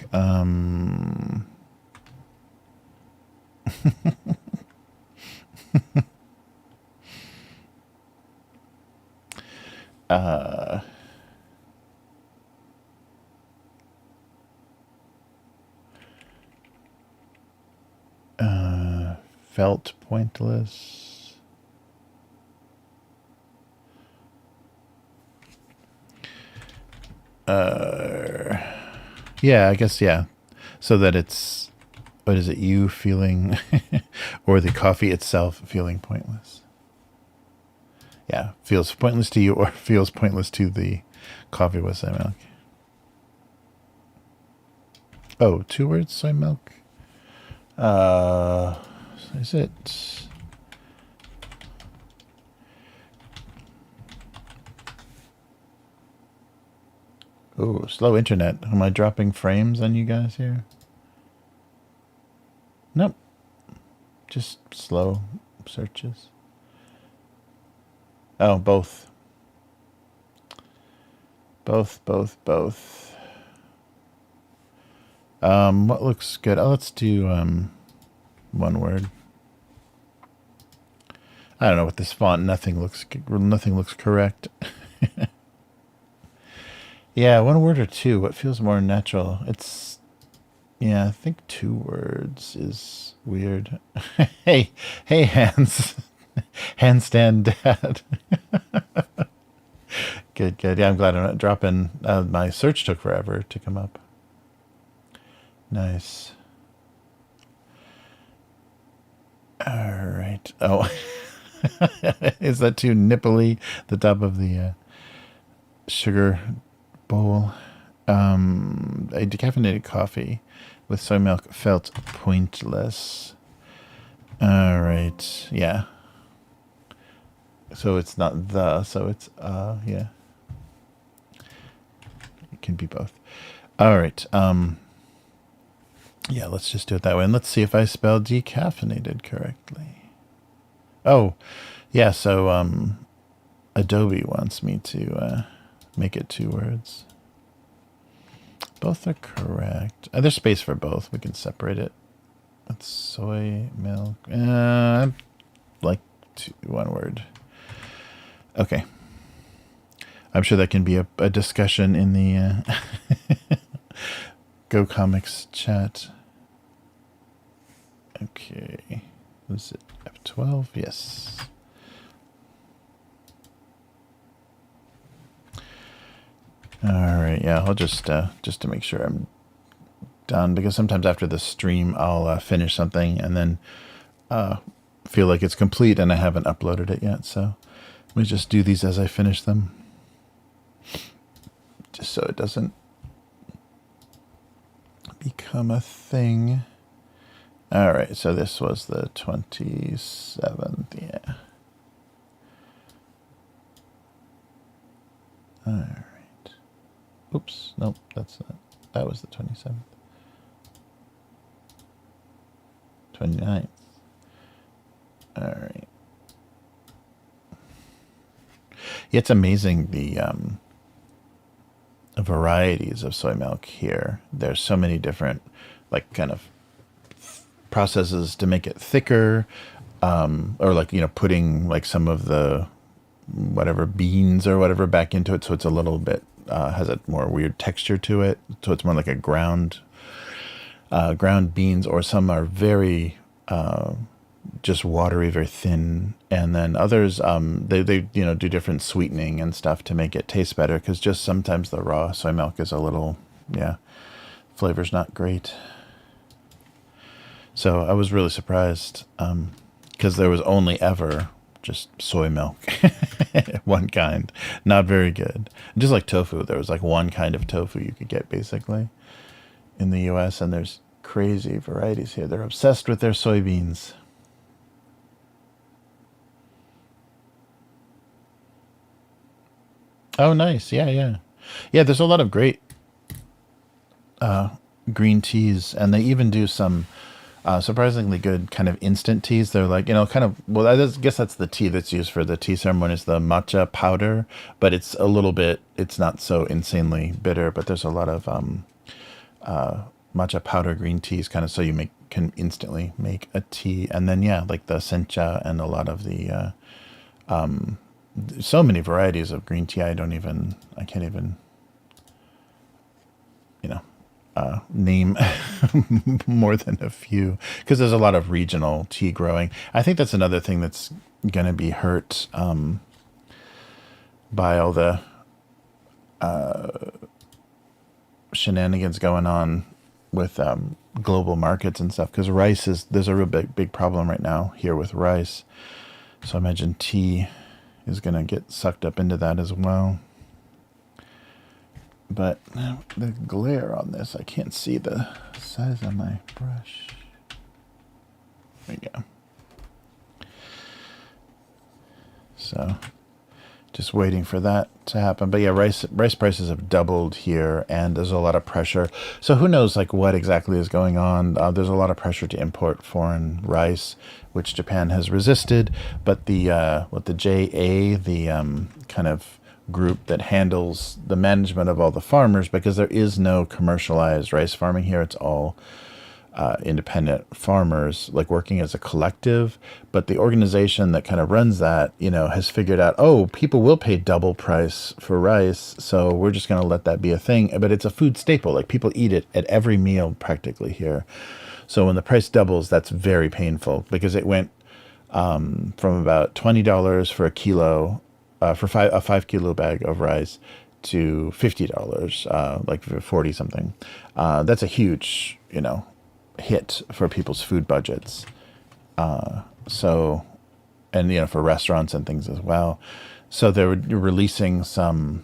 Felt pointless. Yeah, I guess, yeah. So that it's, what is it, you feeling, or the coffee itself feeling pointless? Yeah, feels pointless to you or feels pointless to the coffee with soy milk. Oh, 2 words, soy milk? Is it? Oh, slow internet. Am I dropping frames on you guys here? Nope. Just slow searches. Oh, both. Both. What looks good? Oh, let's do 1 word. I don't know with this font. Nothing looks correct. Yeah, 1 word or 2. What feels more natural? It's Yeah, I think 2 words is weird. Hey, hey, hands. Handstand dad. Good, good. Yeah, I'm glad I'm not dropping. My search took forever to come up. Nice. All right. Oh, is that too nipply? The top of the sugar bowl. A decaffeinated coffee with soy milk felt pointless. All right. Yeah. So it's not the, so it's yeah. It can be both. All right. Yeah, let's just do it that way. And let's see if I spelled decaffeinated correctly. Oh, yeah, so Adobe wants me to make it 2 words. Both are correct. There's space for both. We can separate it. That's soy milk. Like 1 word. Okay. I'm sure that can be a discussion in the Go Comics chat. Okay. Was it F12? Yes. All right. Yeah, I'll just to make sure I'm done, because sometimes after the stream I'll finish something and then feel like it's complete and I haven't uploaded it yet. So let me just do these as I finish them, just so it doesn't become a thing. All right, so this was the 27th, yeah. All right. Oops, nope, that's not. That was the 27th. 29th. All right. Yeah, it's amazing the varieties of soy milk here. There's so many different, like, kind of processes to make it thicker, or like, you know, putting like some of the whatever beans or whatever back into it, so it's a little bit has a more weird texture to it, so it's more like a ground beans, or some are very just watery, very thin, and then others they you know, do different sweetening and stuff to make it taste better, because just sometimes the raw soy milk is a little, yeah, flavor's not great. So I was really surprised, because there was only ever just soy milk, one kind, not very good. Just like tofu, there was like one kind of tofu you could get basically in the US, and there's crazy varieties here. They're obsessed with their soybeans. Oh, nice. Yeah, yeah. Yeah, there's a lot of great green teas, and they even do some surprisingly good kind of instant teas. They're like, you know, kind of, well, I guess that's the tea that's used for the tea ceremony, is the matcha powder, but it's a little bit, it's not so insanely bitter, but there's a lot of matcha powder green teas, kind of, so you can instantly make a tea. And then, yeah, like the sencha and a lot of the so many varieties of green tea. I can't even, you know, name more than a few, because there's a lot of regional tea growing. I think that's another thing that's going to be hurt by all the shenanigans going on with global markets and stuff, because there's a real big problem right now here with rice. So I imagine tea is going to get sucked up into that as well. But the glare on this, I can't see the size of my brush. There we go. So just waiting for that to happen. But yeah, rice prices have doubled here, and there's a lot of pressure. So who knows like what exactly is going on. There's a lot of pressure to import foreign rice, which Japan has resisted. But the JA, the kind of group that handles the management of all the farmers, because there is no commercialized rice farming here. It's all independent farmers, like working as a collective. But the organization that kind of runs that, has figured out, oh, people will pay double price for rice, so we're just going to let that be a thing. But it's a food staple. Like, people eat it at every meal practically here. So when the price doubles, that's very painful, because it went from about $20 for a kilo, for a 5 kilo bag of rice, to $50, like for 40 something. That's a huge, hit for people's food budgets. So, and for restaurants and things as well. So they were releasing some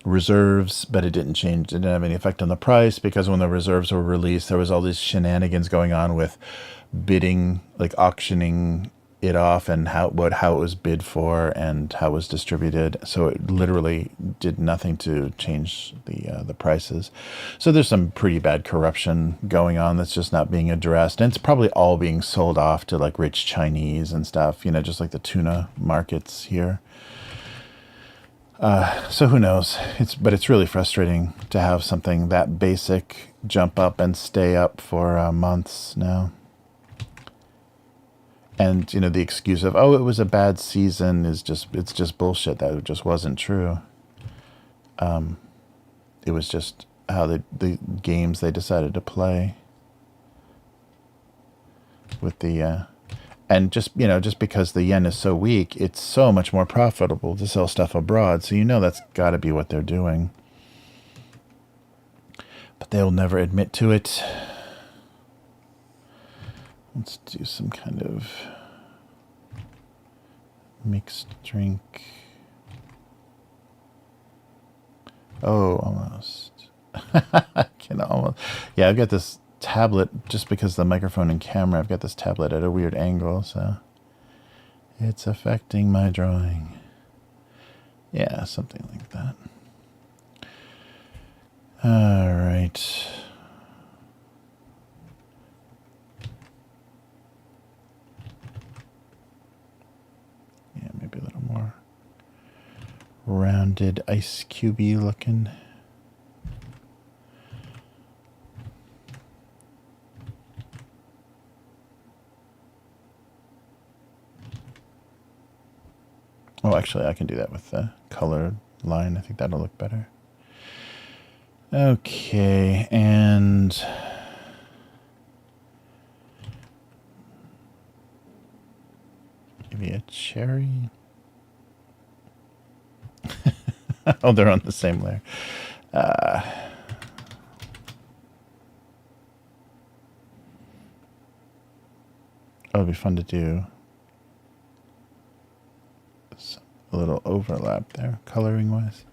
reserves, but it didn't change. It didn't have any effect on the price, because when the reserves were released, there was all these shenanigans going on with bidding, like auctioning it off, and how it was bid for and how it was distributed. So it literally did nothing to change the prices. So there's some pretty bad corruption going on that's just not being addressed, and it's probably all being sold off to like rich Chinese and stuff, just like the tuna markets here. So who knows? But it's really frustrating to have something that basic jump up and stay up for months now. And, the excuse of, oh, it was a bad season it's just bullshit. That just wasn't true. It was just how the games they decided to play with the, and just because the yen is so weak, it's so much more profitable to sell stuff abroad. So, that's got to be what they're doing. But they'll never admit to it. Let's do some kind of mixed drink. Oh, almost. I can almost. Yeah, I've got this tablet, just because the microphone and camera, I've got this tablet at a weird angle, so it's affecting my drawing. Yeah, something like that. All right. Yeah, maybe a little more rounded, ice cubey looking. Oh, actually, I can do that with the colored line. I think that'll look better. Okay, and maybe a cherry. Oh, they're on the same layer. It'll be fun to do a little overlap there, coloring wise.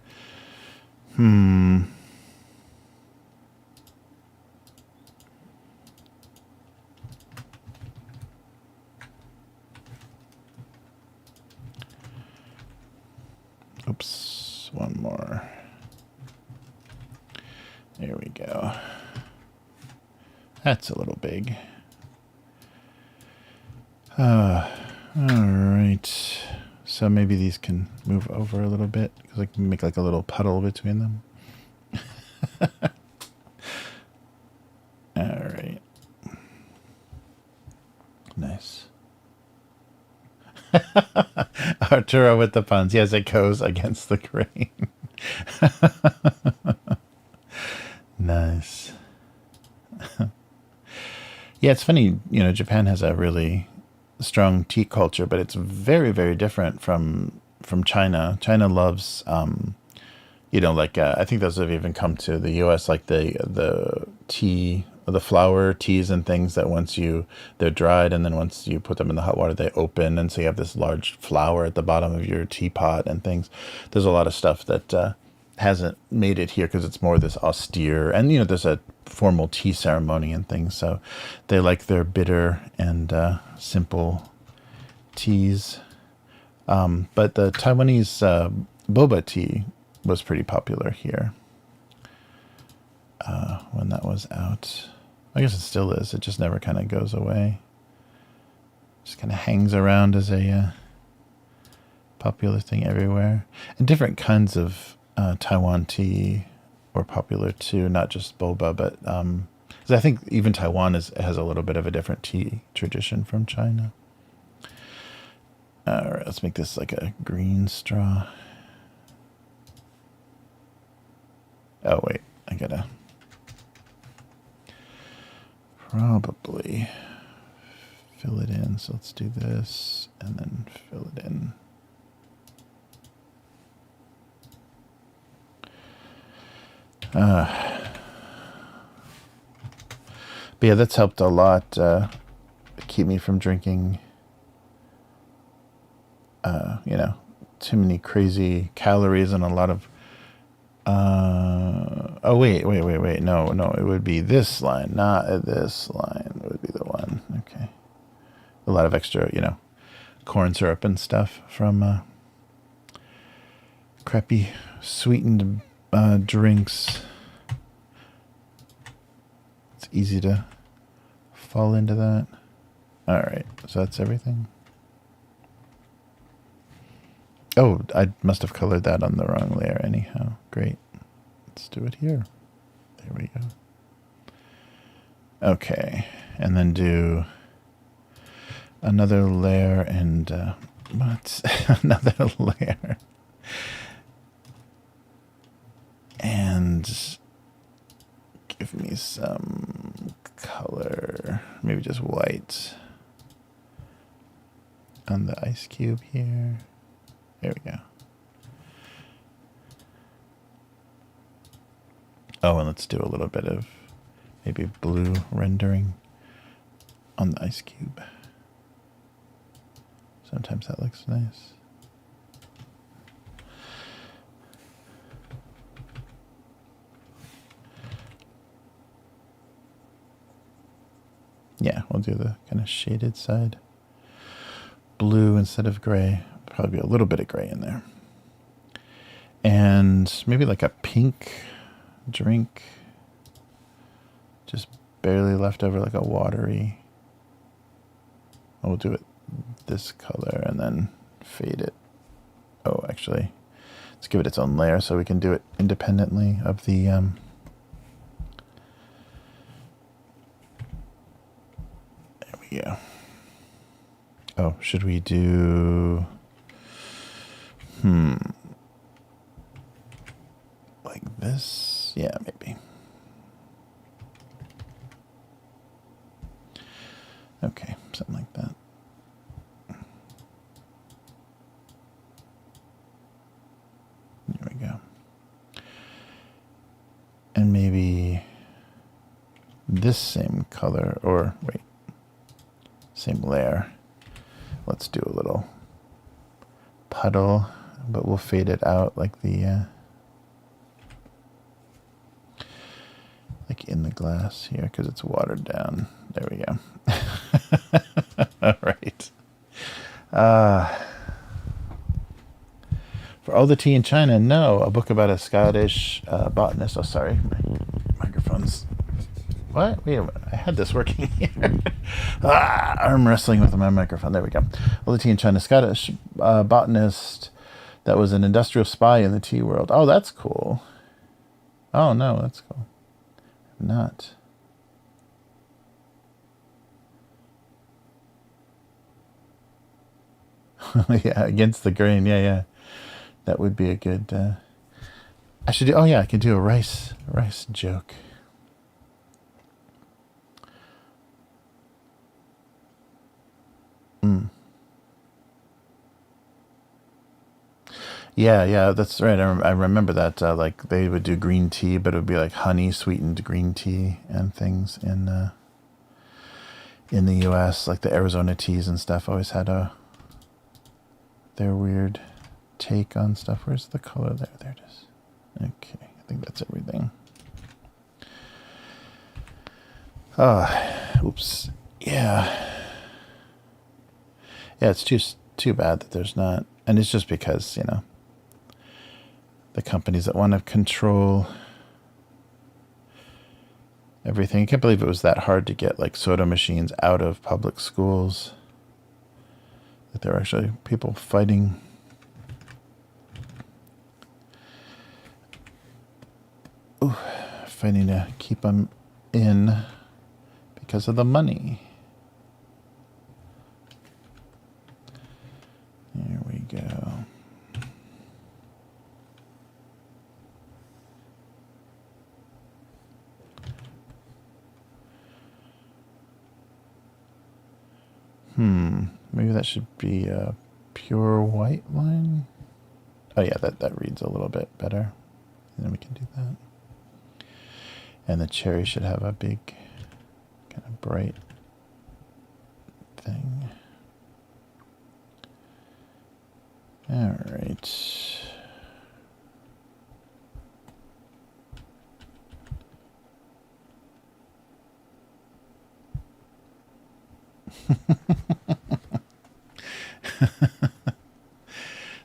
Oops, one more. There we go. That's a little big. All right. So maybe these can move over a little bit, because I can make like a little puddle between them. All right. Nice. Arturo with the puns. Yes, it goes against the grain. Nice. Yeah, it's funny, Japan has a really strong tea culture, but it's very, very different from China. China loves, like I think those have even come to the U.S., like the tea, the flower teas and things that they're dried, and then once you put them in the hot water, they open, and so you have this large flower at the bottom of your teapot and things. There's a lot of stuff that hasn't made it here, because it's more this austere, and there's a formal tea ceremony and things, so they like their bitter and simple teas. But the Taiwanese boba tea was pretty popular here when that was out. I guess it still is. It just never kind of goes away. Just kind of hangs around as a popular thing everywhere. And different kinds of Taiwan tea were popular too, not just boba, but I think even Taiwan has a little bit of a different tea tradition from China. All right, let's make this like a green straw. Oh, wait, I gotta probably fill it in. So let's do this and then fill it in. But yeah, that's helped a lot keep me from drinking, you know, too many crazy calories and a lot of... oh, wait. No, it would be this line, not this line. It would be the one. Okay. A lot of extra, you know, corn syrup and stuff from crappy sweetened drinks. It's easy to fall into that. All right, so that's everything. Oh, I must have colored that on the wrong layer anyhow. Great. Let's do it here. There we go. Okay, and then do another layer and what? Another layer. And give me some color, maybe just white on the ice cube here. There we go. Oh, and let's do a little bit of maybe blue rendering on the ice cube. Sometimes that looks nice. Yeah, we'll do the kind of shaded side. Blue instead of gray. Probably a little bit of gray in there. And maybe like a pink drink. Just barely left over, like a watery. We'll do it this color and then fade it. Oh, actually, let's give it its own layer so we can do it independently of the... There we go. Oh, should we do... like this? Yeah, maybe. Okay, something like that. There we go. And maybe this same color, or wait, same layer. Let's do a little puddle, but we'll fade it out like the like in the glass here because it's watered down. There we go. All right. For All the Tea in China, no, a book about a Scottish botanist. Oh, sorry, my microphone's... What? Wait a minute. I had this working here. Arm wrestling with my microphone. There we go. All the Tea in China, Scottish botanist that was an industrial spy in the tea world. Oh, that's cool. Oh, no, that's cool. Not. Yeah, against the grain. Yeah. That would be a good... I should do... Oh, yeah, I could do a rice joke. Yeah, that's right. I remember that. Like they would do green tea, but it would be like honey sweetened green tea and things in the U.S. Like the Arizona teas and stuff always had their weird take on stuff. Where's the color there? There it is. Okay, I think that's everything. Oops. Yeah, it's too bad that there's not, and it's just because, you know, the companies that want to control everything. I can't believe it was that hard to get like soda machines out of public schools. That there were actually people fighting. Fighting to keep them in. because of the money. There we go. Maybe that should be a pure white line. Oh yeah, that reads a little bit better. And then we can do that. And the cherry should have a big kind of bright thing. All right.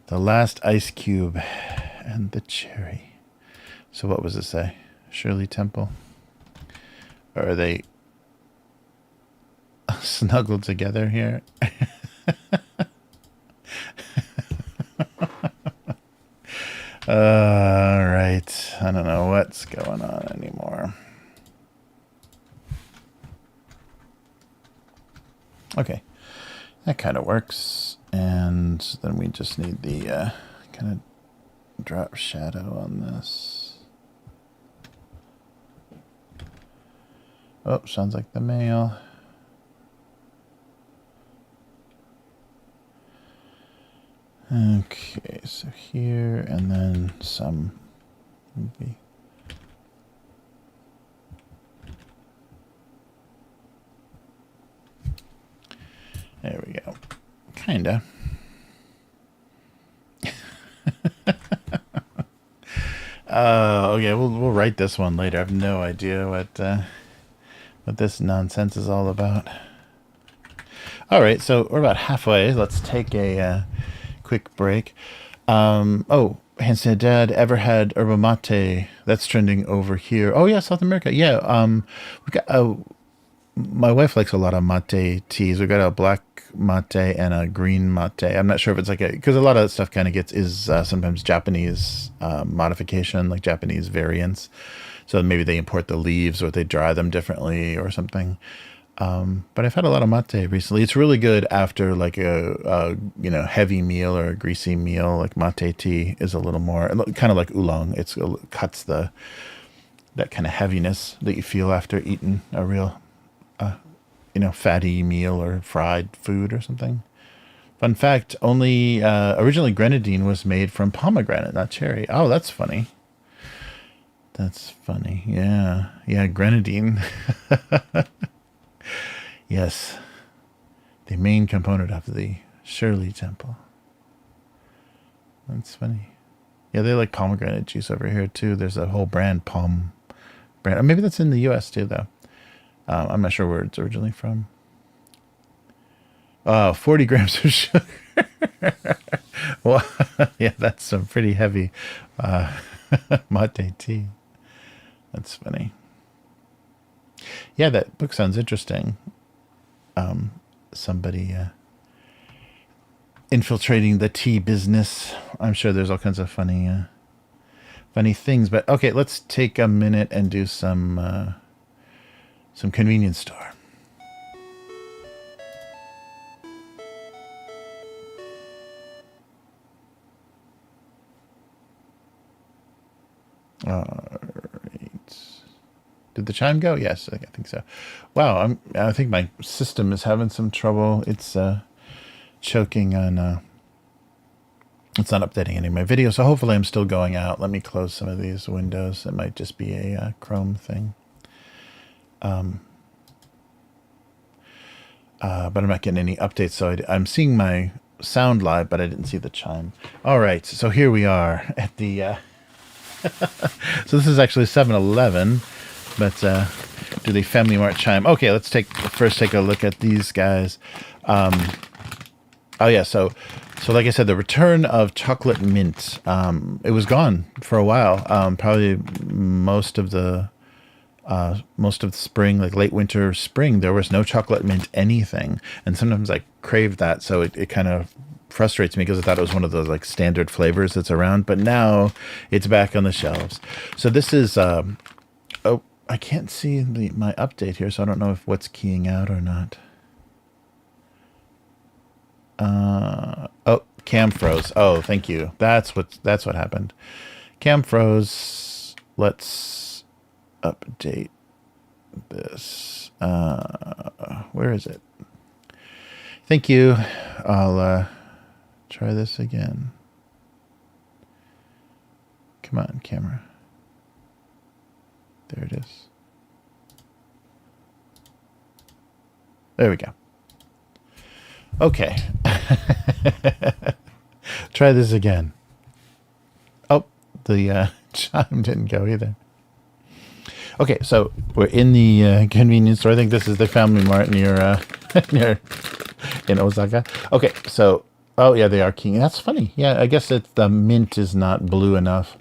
The last ice cube and the cherry. So what was it say? Shirley Temple? Or are they snuggled together here? Right. I don't know what's going on anymore. Okay. That kind of works. And then we just need the kind of drop shadow on this. Oh, sounds like the mail. Okay, so here and then some maybe. There we go. Kinda. Okay, we'll write this one later. I have no idea what this nonsense is all about. All right, so we're about halfway. Let's take a quick break. Oh, Hanson Dad ever had yerba mate? That's trending over here. Oh yeah, South America. Yeah. We got my wife likes a lot of mate teas. We got a black mate and a green mate. I'm not sure if it's like because a lot of that stuff kind of is sometimes Japanese modification, like Japanese variants. So maybe they import the leaves or they dry them differently or something. But I've had a lot of mate recently. It's really good after like a heavy meal or a greasy meal. Like mate tea is a little more kind of like oolong. It cuts that kind of heaviness that you feel after eating a real fatty meal or fried food or something. Fun fact: originally grenadine was made from pomegranate, not cherry. Oh, that's funny. That's funny. Yeah, grenadine. Yes, the main component of the Shirley Temple. That's funny. Yeah, they like pomegranate juice over here too. There's a whole brand, Palm brand. Or maybe that's in the U.S. too, though. I'm not sure where it's originally from. 40 grams of sugar. Well, yeah, that's some pretty heavy mate tea. That's funny. Yeah, that book sounds interesting. Somebody infiltrating the tea business. I'm sure there's all kinds of funny things. But okay, let's take a minute and do some convenience store. All right. Did the chime go? Yes, I think so. Wow, I think my system is having some trouble. It's choking on. It's not updating any of my videos, so hopefully I'm still going out. Let me close some of these windows. It might just be a Chrome thing. But I'm not getting any updates, so I'm seeing my sound live, but I didn't see the chime. All right, so here we are at the. So this is actually 7-Eleven, but do the Family Mart chime? Okay, let's first take a look at these guys. Oh yeah, so like I said, the return of chocolate mint. It was gone for a while. Probably most of the spring, like late winter, spring, there was no chocolate mint anything, and sometimes I craved that, so it kind of frustrates me because I thought it was one of those like standard flavors that's around, but now it's back on the shelves. So this is I can't see my update here, so I don't know if what's keying out or not. Oh, cam froze. Oh, thank you. That's what happened. Cam froze. Let's update this. Where is it? Thank you. I'll try this again. Come on, camera. There it is. There we go. Okay. Try this again. Oh, the chime didn't go either. Okay, so we're in the convenience store. I think this is the Family Mart near in Osaka. Okay, so oh yeah, they are keying. That's funny. Yeah, I guess it's the mint is not blue enough,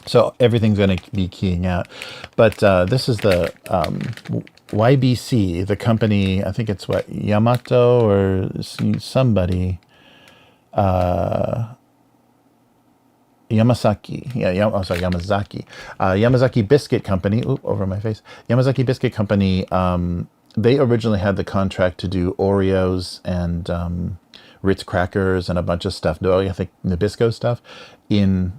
so everything's going to be keying out. But this is the YBC, the company. I think it's what, Yamato or somebody. Yamasaki, Yamazaki. Yamazaki Biscuit Company. Oop, over my face. Yamazaki Biscuit Company. They originally had the contract to do Oreos and Ritz crackers and a bunch of stuff. No, I think Nabisco stuff in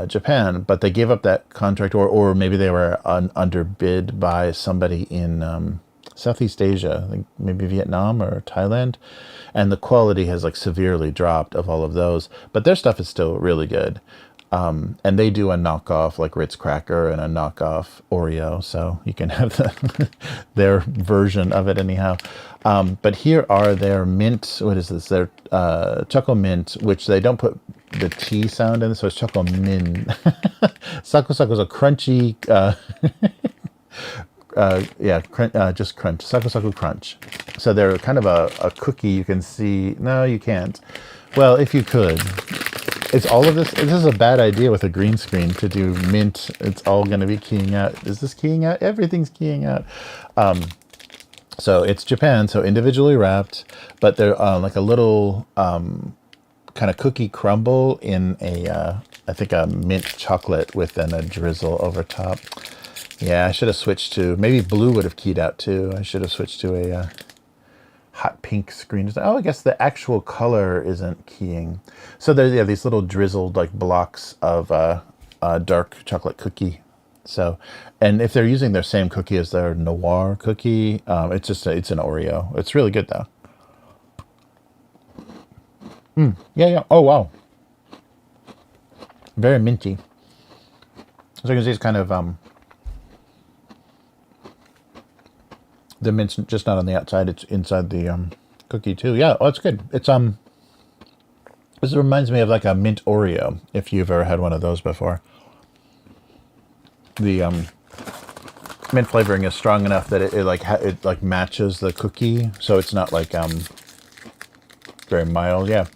Japan, but they gave up that contract, or maybe they were underbid by somebody in Southeast Asia, I think maybe Vietnam or Thailand, and the quality has like severely dropped of all of those, but their stuff is still really good. And they do a knockoff like Ritz cracker and a knockoff Oreo, so you can have their version of it anyhow. But here are their mint. What is this? Their choco mint, which they don't put the T sound in, so it's choco mint. Saku Saku is a crunchy. Just crunch. Saku Saku crunch. So they're kind of a cookie. You can see. No, you can't. Well, if you could. It's all of this. This is a bad idea with a green screen to do mint. It's all going to be keying out. Is this keying out? Everything's keying out. So it's Japan, so individually wrapped, but they're like a little kind of cookie crumble in a, I think a mint chocolate with then a drizzle over top. Yeah, I should have switched to, maybe blue would have keyed out too. I should have switched to a hot pink screen. Oh, I guess the actual color isn't keying. So there's these little drizzled like blocks of dark chocolate cookie. So, and if they're using their same cookie as their noir cookie, it's an Oreo. It's really good though. Yeah. Oh wow, very minty. So you can see it's kind of the mint's just not on the outside, it's inside the cookie too. Yeah, oh, it's good. It's this reminds me of like a mint Oreo, if you've ever had one of those before. The mint flavoring is strong enough that it like matches the cookie, so it's not like very mild. Yeah,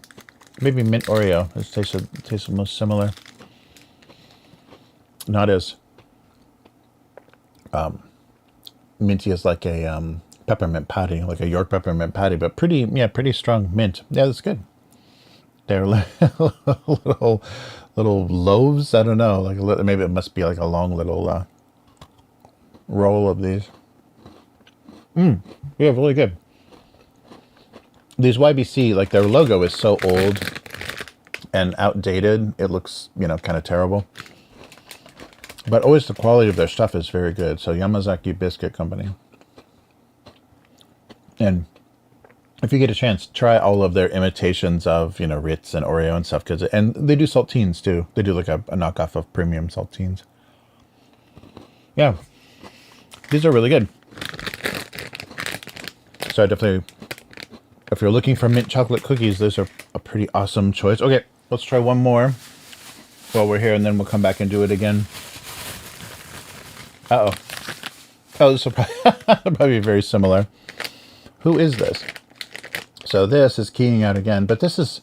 maybe mint Oreo. It tastes the most similar. Not as minty as like a peppermint patty, like a York peppermint patty, but pretty strong mint. Yeah, that's good. They're little loaves. I don't know, like maybe it must be like a long little roll of these. Yeah, really good. These YBC, like their logo is so old and outdated, it looks kind of terrible. But always the quality of their stuff is very good. So Yamazaki Biscuit Company. And if you get a chance, try all of their imitations of, Ritz and Oreo and stuff. And they do saltines too. They do like a knockoff of premium saltines. Yeah. These are really good. So I definitely, if you're looking for mint chocolate cookies, those are a pretty awesome choice. Okay, let's try one more while we're here, and then we'll come back and do it again. Uh-oh. Oh, this will probably be very similar. Who is this? So this is keying out again, but this is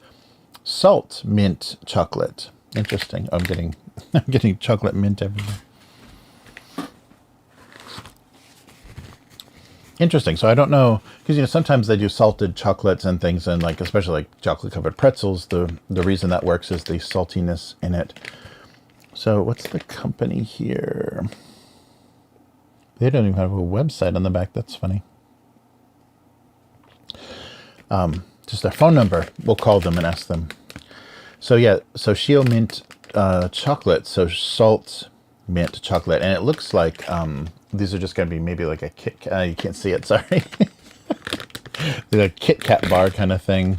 salt mint chocolate. Interesting. I'm getting chocolate mint everywhere. Interesting. So I don't know, because sometimes they do salted chocolates and things, and like especially like chocolate covered pretzels. The reason that works is the saltiness in it. So what's the company here? They don't even have a website on the back. That's funny. Just their phone number. We'll call them and ask them. So yeah, so Shio mint chocolate. So salt mint chocolate, and it looks like these are just gonna be maybe like a Kit Kat. You can't see it. Sorry, like a Kit Kat bar kind of thing.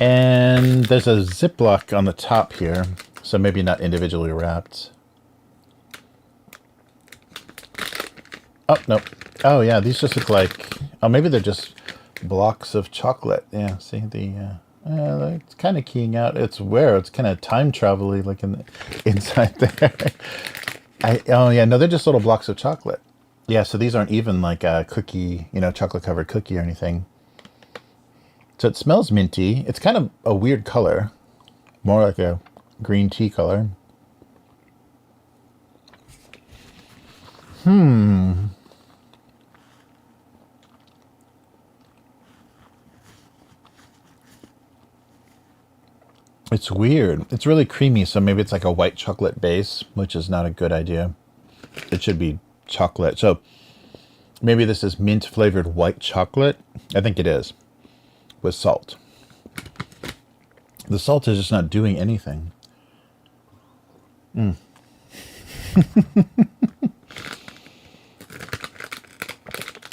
And there's a Ziploc on the top here, so maybe not individually wrapped. Oh, no. Oh, yeah, these just look like... Oh, maybe they're just blocks of chocolate. Yeah, see, it's kind of keying out. It's where it's kind of time travel-y, like inside there. Oh, yeah, no, they're just little blocks of chocolate. Yeah, so these aren't even like a cookie, chocolate-covered cookie or anything. So it smells minty. It's kind of a weird color. More like a green tea color. It's weird. It's really creamy, so maybe it's like a white chocolate base, which is not a good idea. It should be chocolate. So maybe this is mint flavored white chocolate. I think it is. With salt. The salt is just not doing anything.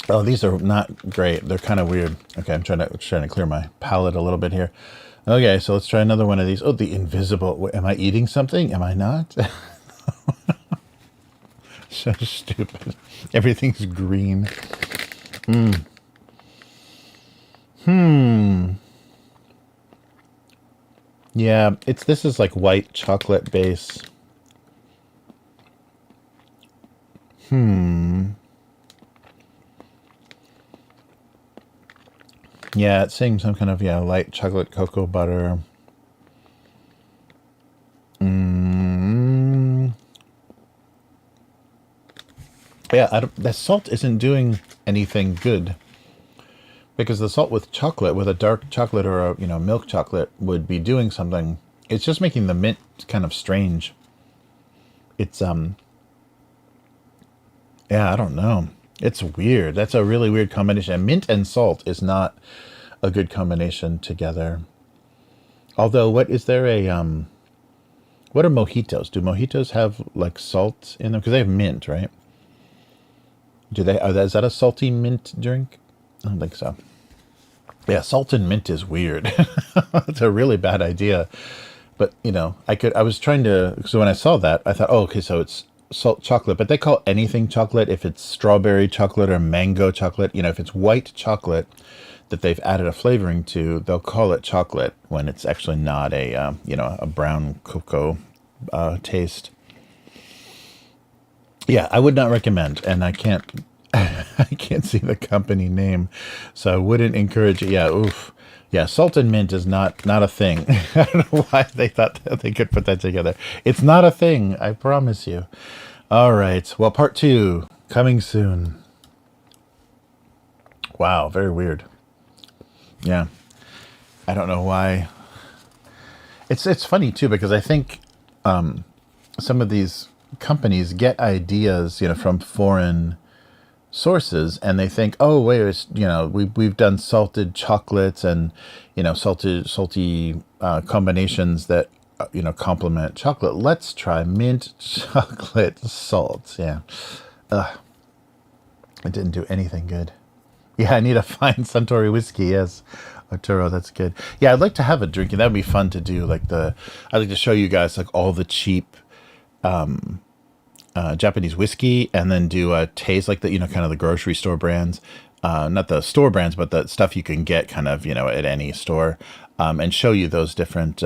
Oh, these are not great. They're kind of weird. Okay, I'm trying to clear my palate a little bit here. Okay, so let's try another one of these. Oh, the invisible. Am I eating something? Am I not? So stupid. Everything's green. Yeah, this is like white chocolate base. Yeah, it's saying some kind of light chocolate cocoa butter. Yeah, the salt isn't doing anything good. Because the salt with chocolate, with a dark chocolate or a milk chocolate, would be doing something. It's just making the mint kind of strange. It's yeah, I don't know. It's weird. That's a really weird combination. And mint and salt is not a good combination together. Although, what is there a what are mojitos? Do mojitos have like salt in them? Because they have mint, right? Do they? Is that a salty mint drink? I don't think so. Yeah, salt and mint is weird. It's a really bad idea. But I was trying to. So when I saw that, I thought, oh, okay, so it's salt chocolate. But they call anything chocolate if it's strawberry chocolate or mango chocolate. If it's white chocolate that they've added a flavoring to, they'll call it chocolate when it's actually not a a brown cocoa taste. Yeah, I would not recommend, and I can't I can't see the company name, so I wouldn't encourage it. Yeah, oof. Yeah, salt and mint is not a thing. I don't know why they thought that they could put that together. It's not a thing, I promise you. All right, well, part 2 coming soon. Wow, very weird. Yeah, I don't know why. It's funny too, because I think some of these companies get ideas, from foreign sources, and they think, oh wait, it's, we've done salted chocolates and salty combinations that complement chocolate. Let's try mint chocolate salt. Yeah, it didn't do anything good. Yeah, I need a fine Suntory whiskey. Yes, Arturo, that's good. Yeah, I'd like to have a drink, and that'd be fun to do. I'd like to show you guys like all the cheap Japanese whiskey, and then do a taste like the kind of the grocery store brands, not the store brands, but the stuff you can get kind of at any store, and show you those different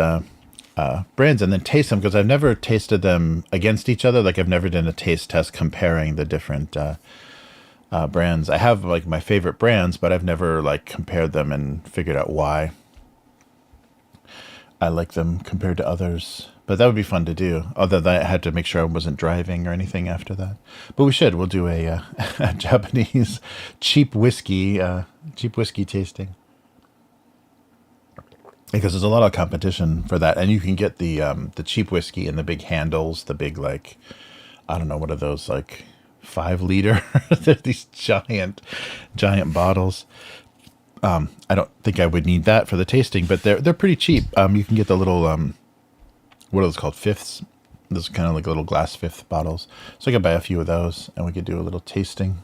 brands, and then taste them, because I've never tasted them against each other. Like I've never done a taste test comparing the different brands. I have like my favorite brands, but I've never like compared them and figured out why I like them compared to others. But that would be fun to do. Although I had to make sure I wasn't driving or anything after that. But we should. We'll do a Japanese cheap whiskey tasting, because there's a lot of competition for that, and you can get the cheap whiskey in the big handles, the big, like, I don't know, what are those, like 5 liter. They're these giant bottles. I don't think I would need that for the tasting, but they're pretty cheap. You can get the little what are those called? Fifths. Those are kind of like little glass fifth bottles. So I could buy a few of those, and we could do a little tasting.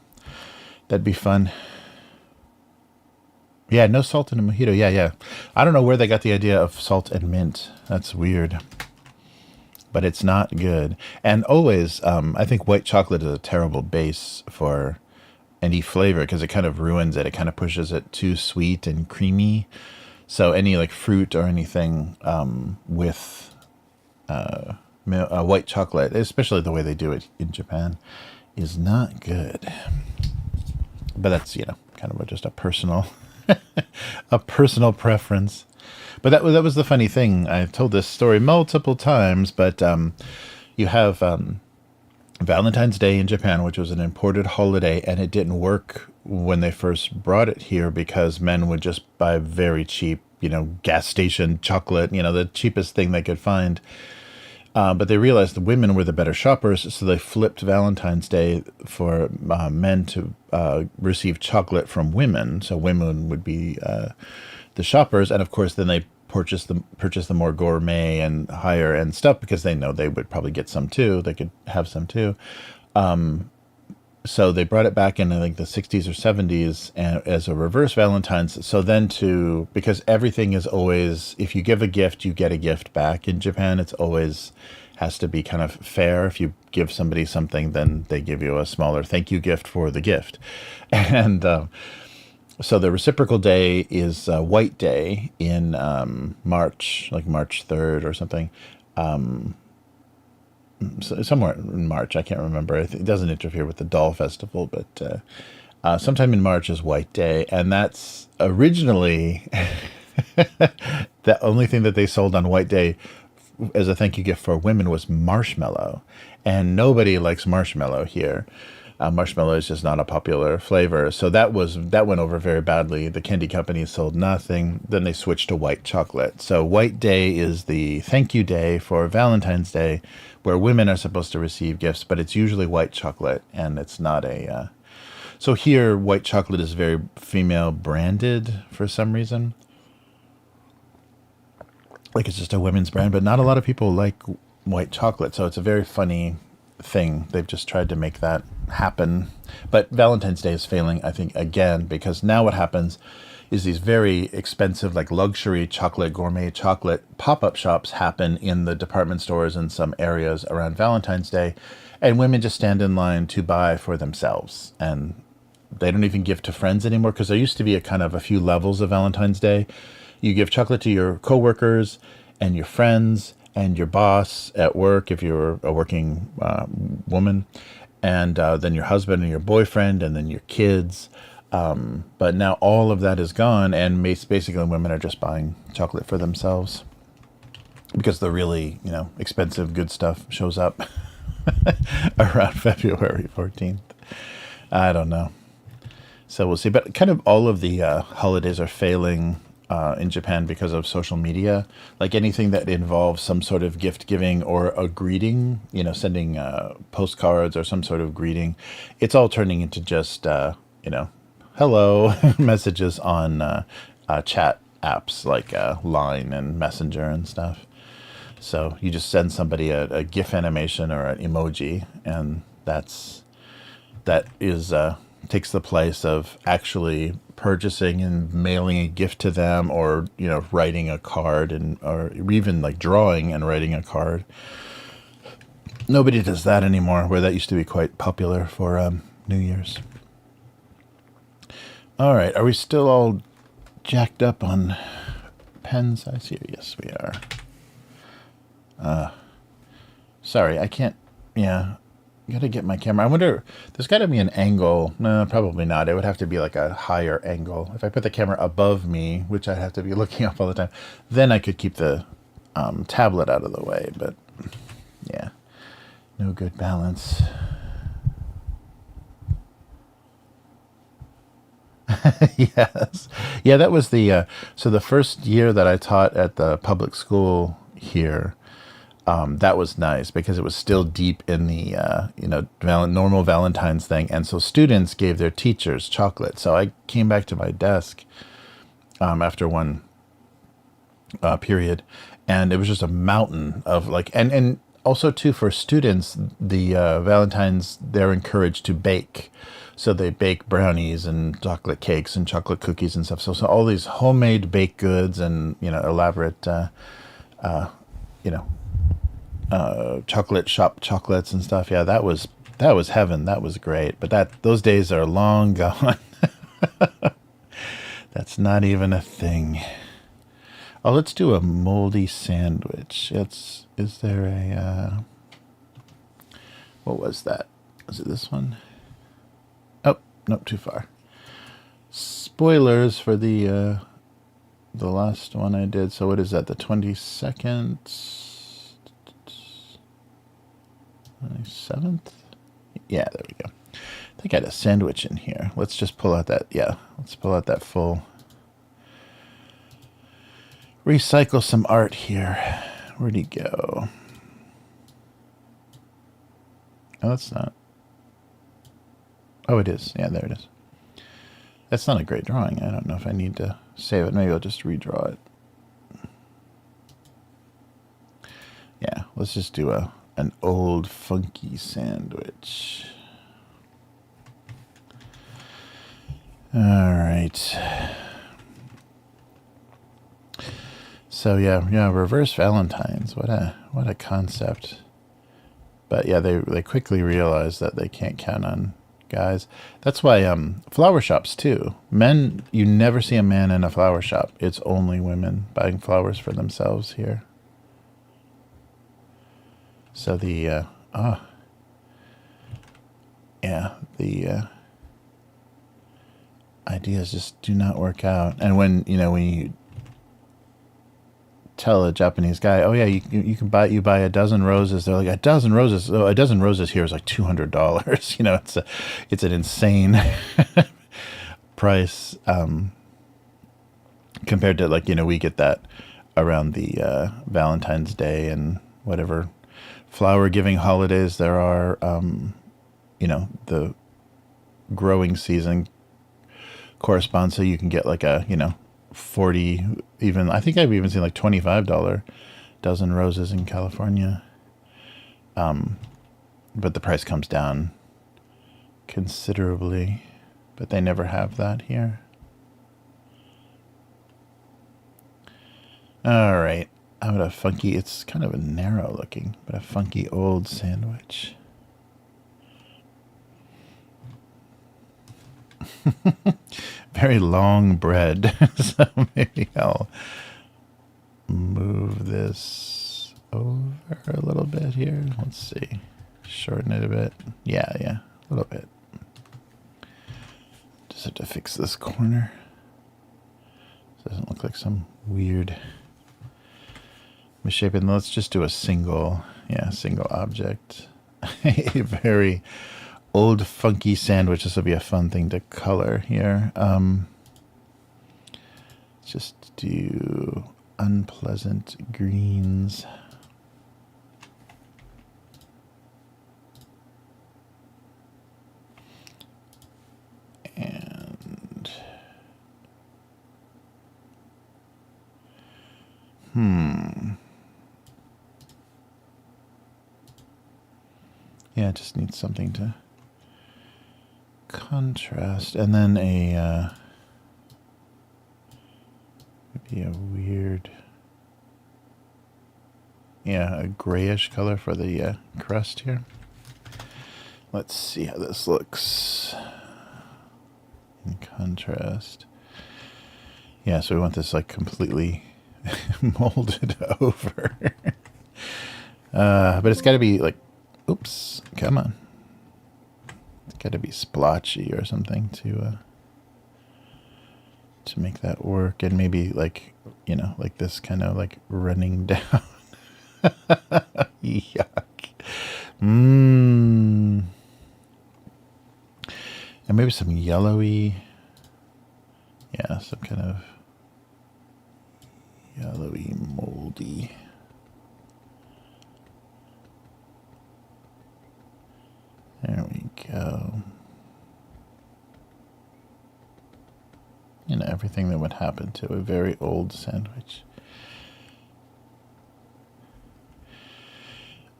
That'd be fun. Yeah, no salt in a mojito. Yeah. I don't know where they got the idea of salt and mint. That's weird. But it's not good. And always, I think white chocolate is a terrible base for any flavor because it kind of ruins it. It kind of pushes it too sweet and creamy. So any like fruit or anything with white chocolate, especially the way they do it in Japan, is not good. But that's, kind of just a personal preference. But that was the funny thing. I've told this story multiple times, but you have Valentine's Day in Japan, which was an imported holiday, and it didn't work when they first brought it here because men would just buy very cheap, gas station chocolate, the cheapest thing they could find. But they realized the women were the better shoppers, so they flipped Valentine's Day for men to receive chocolate from women. So women would be the shoppers, and of course then they purchase the more gourmet and higher end stuff because they know they would probably get some too. They could have some too. So they brought it back in, I think, the 60s or 70s and as a reverse Valentine's. So then because everything is always, if you give a gift, you get a gift back in Japan. It's always has to be kind of fair. If you give somebody something, then they give you a smaller thank you gift for the gift. And so the reciprocal day is White Day in March, like March 3rd or something. Somewhere in March, I can't remember. It doesn't interfere with the Doll Festival, but sometime in March is White Day, and that's originally the only thing that they sold on White Day as a thank you gift for women was marshmallow, and nobody likes marshmallow here. Marshmallow is just not a popular flavor, so that went over very badly. The candy companies sold nothing. Then they switched to white chocolate. So White Day is the thank you day for Valentine's Day, where women are supposed to receive gifts, but it's usually white chocolate, and it's not a. So here, white chocolate is very female branded for some reason. Like it's just a women's brand, but not a lot of people like white chocolate, so it's a very funny thing. They've just tried to make that happen. But Valentine's Day is failing, I think, again, because now what happens is these very expensive, like luxury chocolate, gourmet chocolate pop-up shops happen in the department stores in some areas around Valentine's Day, and women just stand in line to buy for themselves. And they don't even give to friends anymore, because there used to be a few levels of Valentine's Day. You give chocolate to your coworkers and your friends and your boss at work, if you're a working woman, and then your husband and your boyfriend, and then your kids. But now all of that is gone, and basically women are just buying chocolate for themselves because the really, expensive good stuff shows up around February 14th. I don't know. So we'll see. But kind of all of the holidays are failing in Japan because of social media. Like anything that involves some sort of gift giving or a greeting, sending postcards or some sort of greeting, it's all turning into just, hello messages on chat apps like Line and Messenger and stuff. So you just send somebody a GIF animation or an emoji, and that takes the place of actually purchasing and mailing a gift to them, or writing a card, or even like drawing and writing a card. Nobody does that anymore, where that used to be quite popular for New Year's. All right, are we still all jacked up on pen size here? Yes, we are. Sorry, I can't. Yeah, gotta get my camera. I wonder, there's got to be an angle. No, probably not. It would have to be like a higher angle. If I put the camera above me, which I'd have to be looking up all the time, then I could keep the tablet out of the way. But yeah, no good balance. Yes. Yeah, that was so the first year that I taught at the public school here, That was nice because it was still deep in the normal Valentine's thing, and so students gave their teachers chocolate. So I came back to my desk after one period, and it was just a mountain of like, and also too for students, the Valentines, they're encouraged to bake. So they bake brownies and chocolate cakes and chocolate cookies and stuff. So all these homemade baked goods and elaborate chocolate shop chocolates and stuff. Yeah, that was heaven. That was great. But those days are long gone. That's not even a thing. Oh, let's do a moldy sandwich. Is there a what was that? Was it this one? Oh, nope, too far. Spoilers for the last one I did. So what is that? The 22nd, 27th? Yeah, there we go. I think I had a sandwich in here. Let's just pull out that. Yeah, let's pull out that full. Recycle some art here. Where'd he go? Oh, that's not. Oh, it is. Yeah, there it is. That's not a great drawing. I don't know if I need to save it. Maybe I'll just redraw it. Yeah, let's just do an old funky sandwich. All right. So yeah, reverse Valentines. What a concept. But yeah, they quickly realize that they can't count on guys. That's why flower shops too. Men, you never see a man in a flower shop. It's only women buying flowers for themselves here. So the ideas just do not work out. And when you tell a Japanese guy, oh yeah, you can buy a dozen roses, they're like, a dozen roses? Oh, a dozen roses here is like $200. It's an insane price compared to we get that around the Valentine's Day and whatever flower giving holidays there are. The growing season corresponds, so you can get like a 40, even I think I've even seen like $25 dozen roses in California. But the price comes down considerably, but they never have that here. All right, how about a funky, it's kind of a narrow looking, but a funky old sandwich. Very long bread. So maybe I'll move this over a little bit here. Let's see. Shorten it a bit. Yeah, a little bit. Just have to fix this corner. Doesn't look like some weird misshapen. Let's just do a single object. A very old funky sandwich. This will be a fun thing to color here. Just do unpleasant greens. And yeah, it just needs something to contrast, and then maybe a weird, a grayish color for the crust here. Let's see how this looks in contrast. Yeah, so we want this like completely molded over. But it's got to be like, oops, come on. It's got to be splotchy or something to make that work. And maybe like, like this kind of like running down. Yuck. And maybe some yellowy, some kind of yellowy, moldy. everything that would happen to a very old sandwich.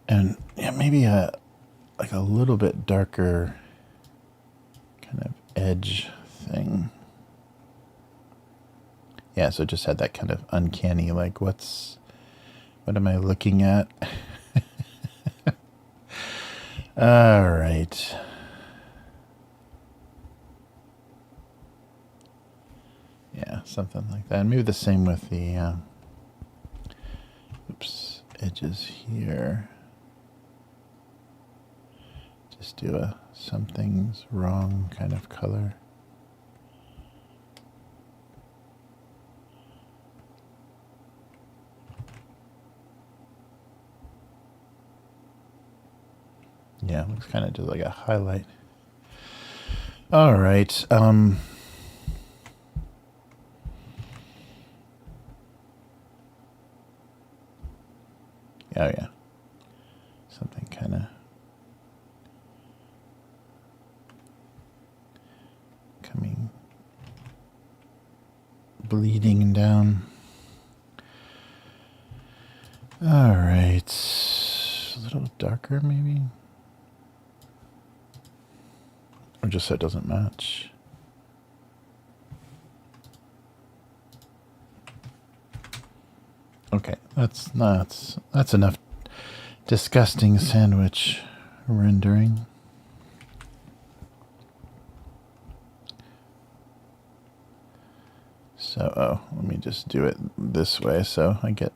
And yeah, maybe like a little bit darker kind of edge thing. Yeah, so it just had that kind of uncanny, like, what am I looking at? All right. Yeah, something like that. And maybe the same with the edges here. Just do a something's wrong kind of color. Yeah, looks kind of just like a highlight. All right. Oh yeah. Something kind of coming, bleeding down. All right. A little darker, maybe? Or just so it doesn't match. Okay, that's enough disgusting sandwich rendering. So, let me just do it this way so I get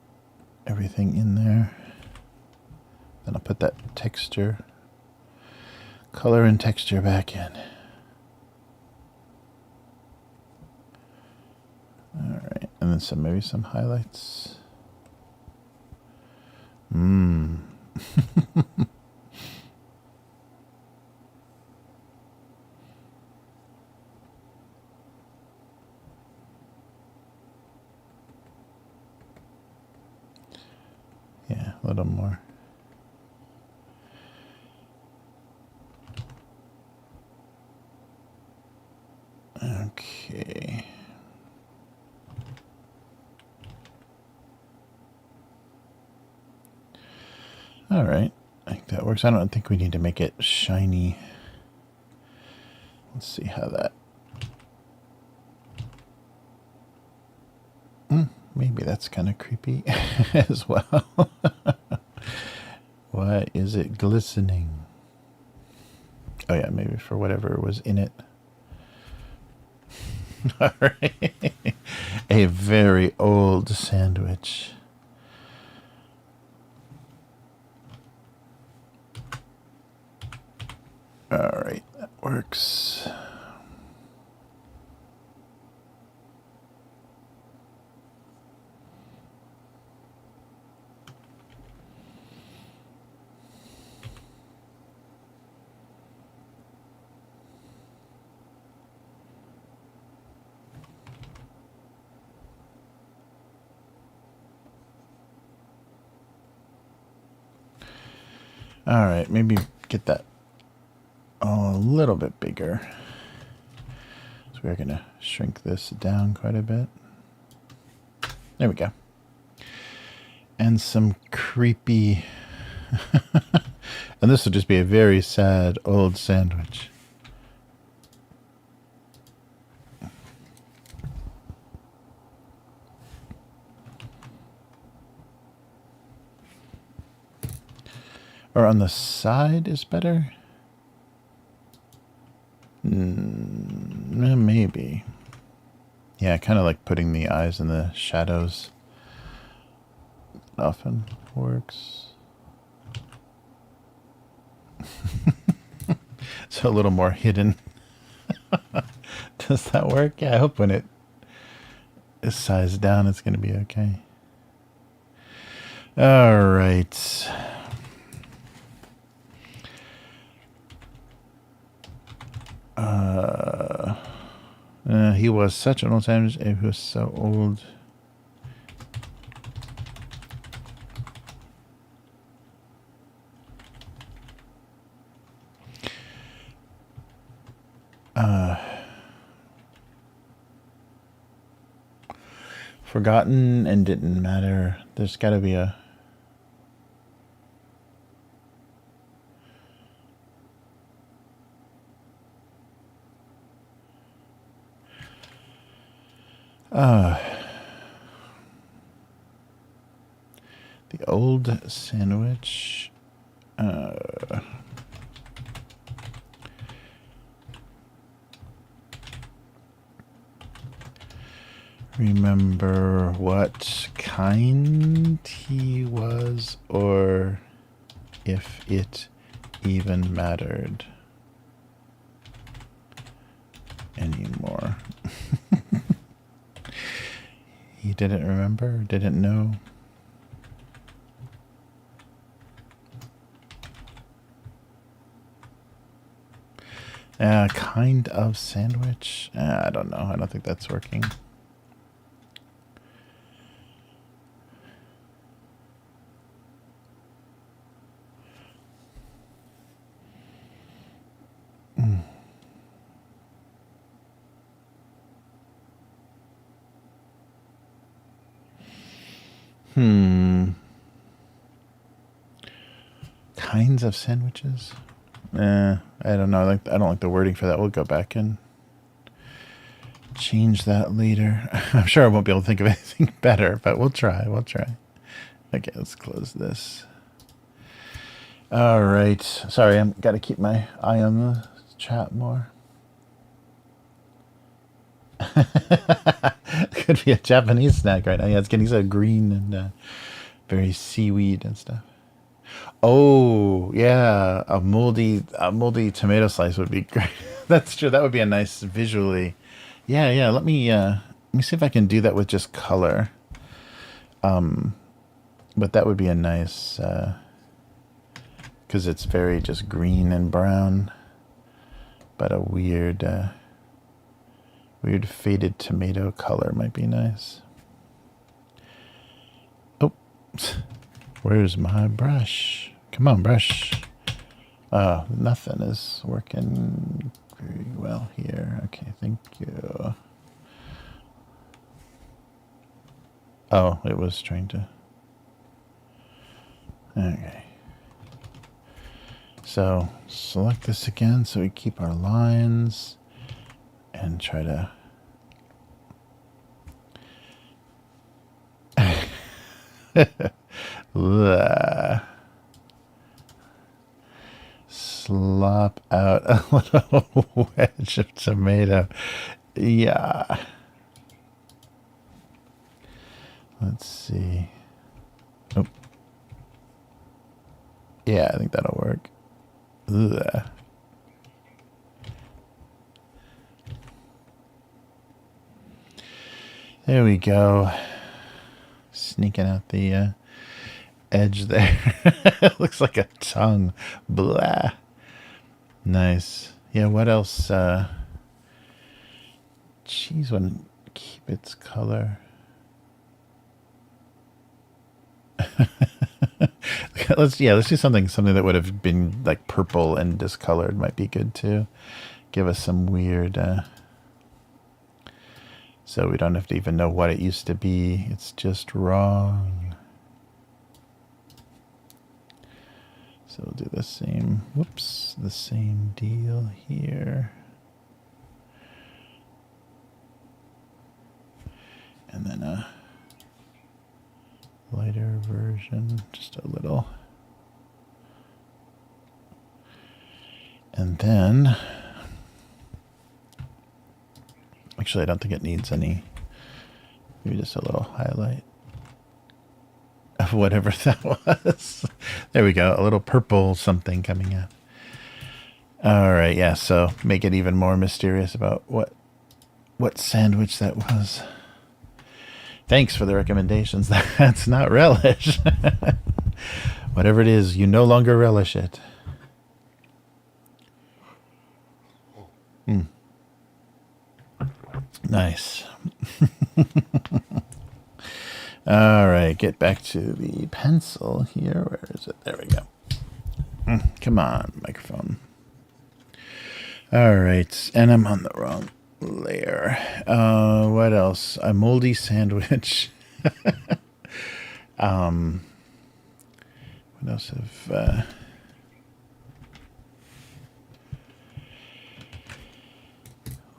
everything in there. Then I'll put that texture, color and texture back in. All right, and then maybe some highlights. Yeah, a little more. Okay. All right, I think that works. I don't think we need to make it shiny. Let's see how that... maybe that's kind of creepy as well. Why is it glistening? Oh yeah, maybe for whatever was in it. All right. A very old sandwich. All right, that works. All right, maybe get that a little bit bigger. So we're going to shrink this down quite a bit. There we go. And some creepy... and this will just be a very sad old sandwich. Or on the side is better? Maybe. Yeah, kind of like putting the eyes in the shadows. Often works. So a little more hidden. Does that work? Yeah, I hope when it is sized down, it's going to be okay. All right. He was such an old sandwich. He was so old. Forgotten and didn't matter. There's got to be a... the old sandwich. Remember what kind he was, or if it even mattered anymore. He didn't remember, didn't know. Kind of sandwich? I don't know. I don't think that's working. Kinds of sandwiches? I don't know. I don't like the wording for that. We'll go back and change that later. I'm sure I won't be able to think of anything better, but we'll try. We'll try. Okay, let's close this. All right. Sorry, I've got to keep my eye on the chat more. Could be a Japanese snack right now. Yeah, it's getting so green and very seaweed and stuff. Oh, yeah, a moldy tomato slice would be great. That's true. That would be a nice visually. Yeah. Let me see if I can do that with just color. But that would be a nice, because it's very just green and brown, but a weird faded tomato color might be nice. Oh, where's my brush? Come on, brush. Nothing is working very well here. Okay, thank you. Oh, it was trying to... Okay. So, select this again so we keep our lines and try to... slop out a little wedge of tomato. Yeah. Let's see. Oh. Yeah, I think that'll work. Ugh. There we go. Sneaking out the edge there. Looks like a tongue. Blah. Nice. Yeah, what else? Cheese wouldn't keep its color. let's do something that would have been like purple and discolored might be good too. Give us some weird so we don't have to even know what it used to be. It's just wrong. So we'll do the same, the same deal here. And then a lighter version, just a little. And then, actually I don't think it needs any, maybe just a little highlight of whatever that was. There we go, a little purple something coming out. All right, yeah, so make it even more mysterious about what sandwich that was. Thanks for the recommendations. That's not relish. Whatever it is, you no longer relish it. Nice. All right, get back to the pencil here. Where is it? There we go. Come on, microphone. All right, and I'm on the wrong layer. What else? A moldy sandwich. What else have...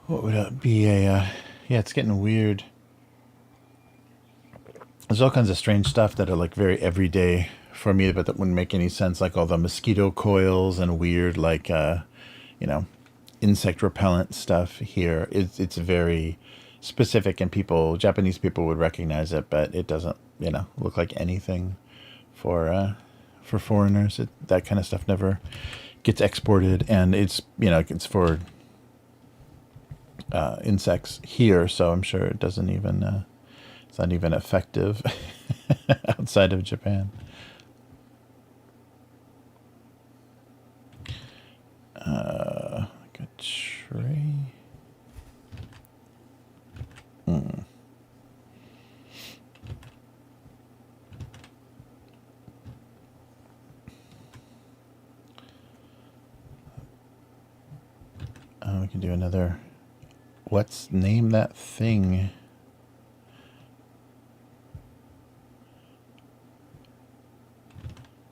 what would it be? Yeah, it's getting weird. There's all kinds of strange stuff that are like very everyday for me, but that wouldn't make any sense. Like all the mosquito coils and weird, like, insect repellent stuff here. It's very specific, and Japanese people would recognize it, but it doesn't, look like anything for foreigners. That kind of stuff never gets exported, and it's for insects here, so I'm sure it doesn't even it's not even effective outside of Japan. Like a tray. We can do another. Name that thing?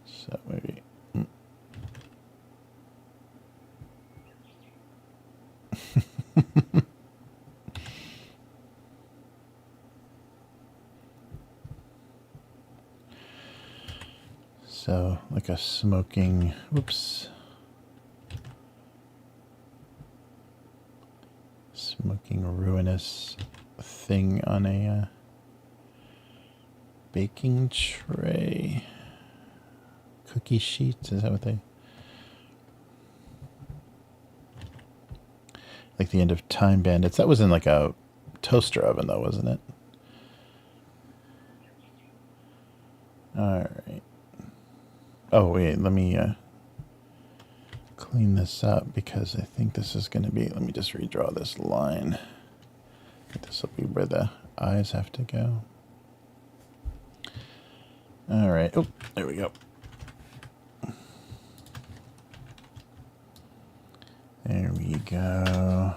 So maybe. So like a smoking. Whoops. Smoking ruinous thing on a baking tray. Cookie sheets, is that what they... Like the End of Time Bandits. That was in like a toaster oven though, wasn't it? Alright. Oh wait, let me clean this up, because I think this is going to be... Let me just redraw this line. This will be where the eyes have to go. Alright. Oh, there we go. There we go.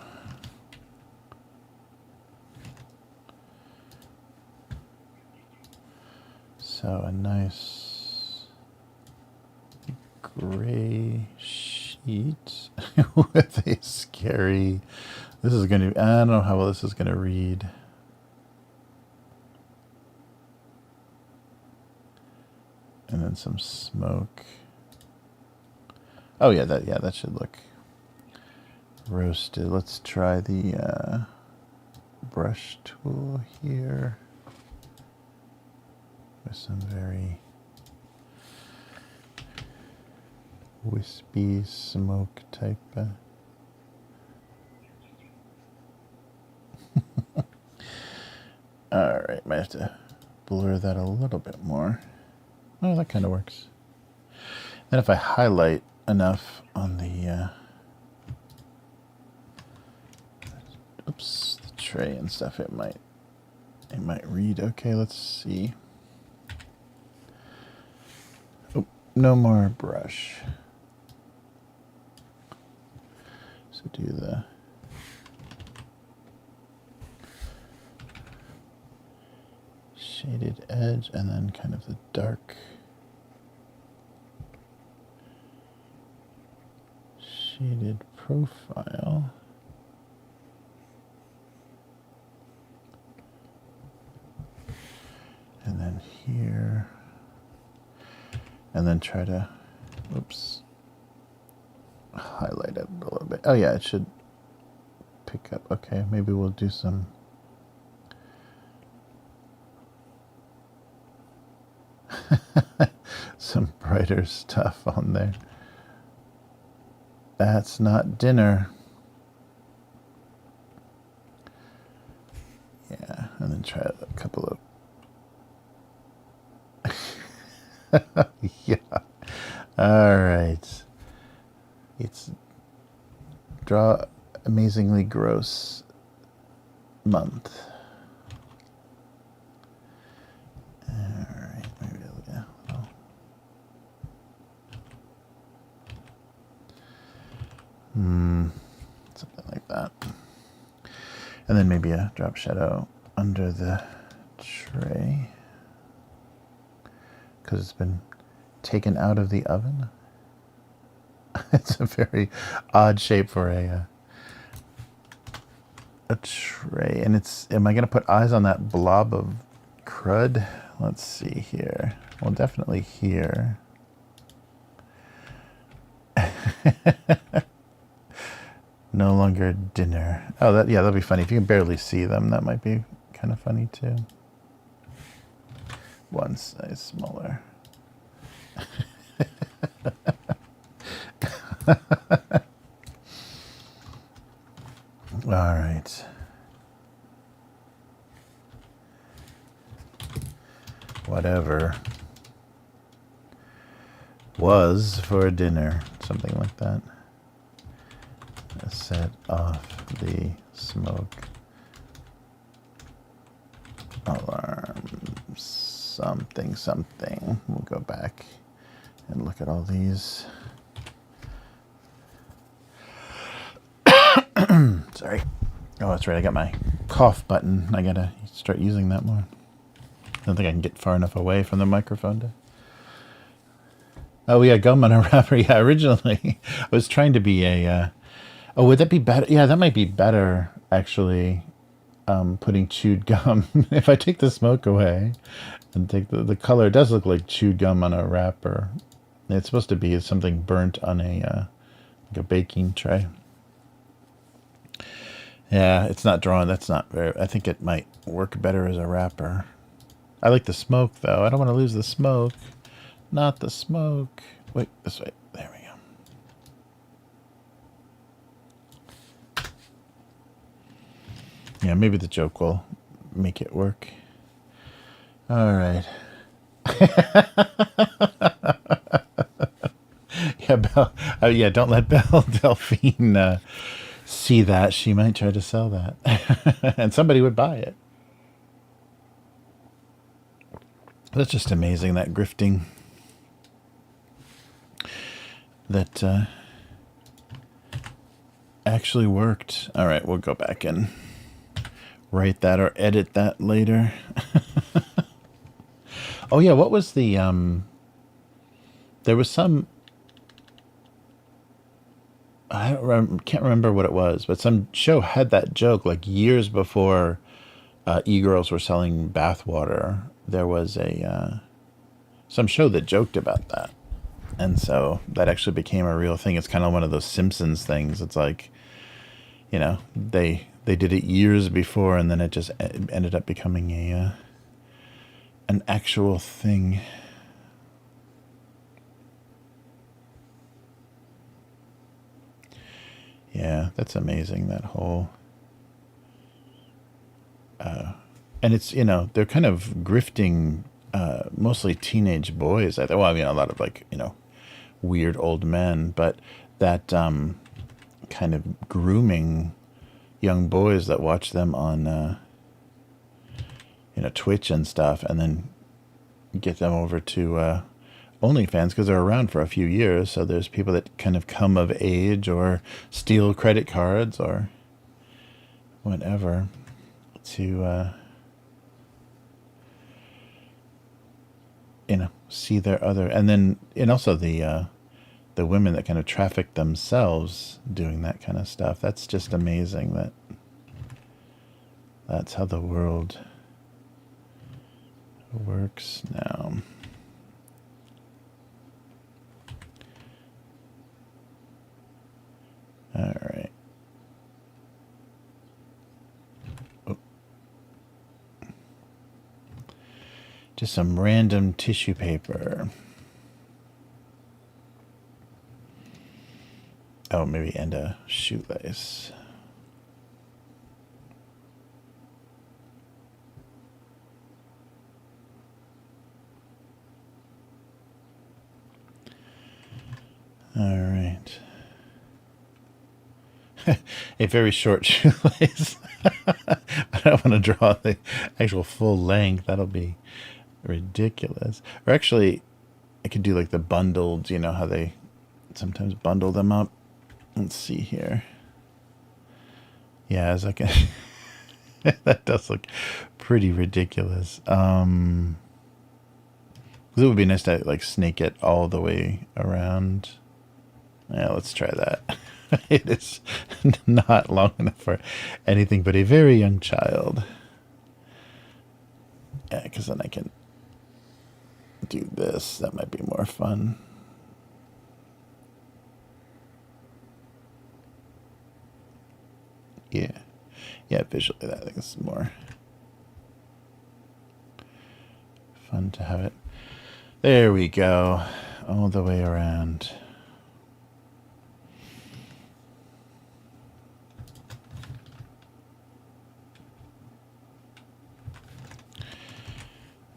So a nice gray sheet with a scary... This is going to... I don't know how well this is going to read. And then some smoke. Oh yeah, that should look roasted. Let's try the brush tool here with some very wispy smoke type. All right, might have to blur that a little bit more. Oh, that kind of works. Then if I highlight enough on the oops, the tray and stuff, it might read. Okay, let's see. Oh, no more brush. So do the shaded edge and then kind of the dark shaded profile. And then here, and then try to, oops, highlight it a little bit. Oh yeah, it should pick up. Okay, maybe we'll do some some brighter stuff on there. That's not dinner. Yeah, and then try a couple of yeah. All right. It's draw amazingly gross month. All right. Maybe yeah. Something like that. And then maybe a drop shadow under the tray, because it's been taken out of the oven. It's a very odd shape for a tray. And it's, am I going to put eyes on that blob of crud? Let's see here. Well, definitely here. No longer dinner. Oh, that, yeah, that'll be funny. If you can barely see them, that might be kind of funny too. One size smaller. All right. Whatever was for dinner, something like that. Set off the smoke alarm. Something, something. We'll go back and look at all these. Sorry. Oh, that's right. I got my cough button. I gotta start using that more. I don't think I can get far enough away from the microphone to... Oh, yeah, gum on a wrapper. Yeah, originally I was trying to be a... Oh, would that be better? Yeah, that might be better, actually, putting chewed gum. If I take the smoke away and take the color, it does look like chewed gum on a wrapper. It's supposed to be something burnt on a, like a baking tray. Yeah, it's not drawn. That's not very... I think it might work better as a wrapper. I like the smoke, though. I don't want to lose the smoke. Not the smoke. Wait, this way. There we go. Yeah, maybe the joke will make it work. All right. Yeah, Belle. Oh, yeah, don't let Belle Delphine see that. She might try to sell that. And somebody would buy it. That's just amazing, that grifting. That actually worked. All right, we'll go back and write that or edit that later. Oh yeah, what was the there was some, can't remember what it was, but some show had that joke like years before e-girls were selling bathwater. There was a some show that joked about that. And so that actually became a real thing. It's kind of one of those Simpsons things. It's like, you know, they did it years before, and then it just ended up becoming a an actual thing. Yeah, that's amazing, that whole... and it's, you know, they're kind of grifting mostly teenage boys. Well, I mean, a lot of, like, you know, weird old men, but that kind of grooming young boys that watch them on, you know, Twitch and stuff, and then get them over to OnlyFans, because they're around for a few years. So there's people that kind of come of age or steal credit cards or whatever to, you know, see their other, and then, and also the women that kind of traffic themselves doing that kind of stuff. That's just amazing that that's how the world works now. All right. Oh. Just some random tissue paper. Oh, maybe, and a shoelace. All right. A very short shoelace. I don't want to draw the actual full length. That'll be ridiculous. Or actually, I could do like the bundled, you know how they sometimes bundle them up. Let's see here. Yeah, as like a That does look pretty ridiculous. 'Cause it would be nice to like snake it all the way around. Yeah, let's try that. It is not long enough for anything but a very young child. Yeah, because then I can do this. That might be more fun. Yeah. Yeah, visually that I think is more fun to have it. There we go. All the way around.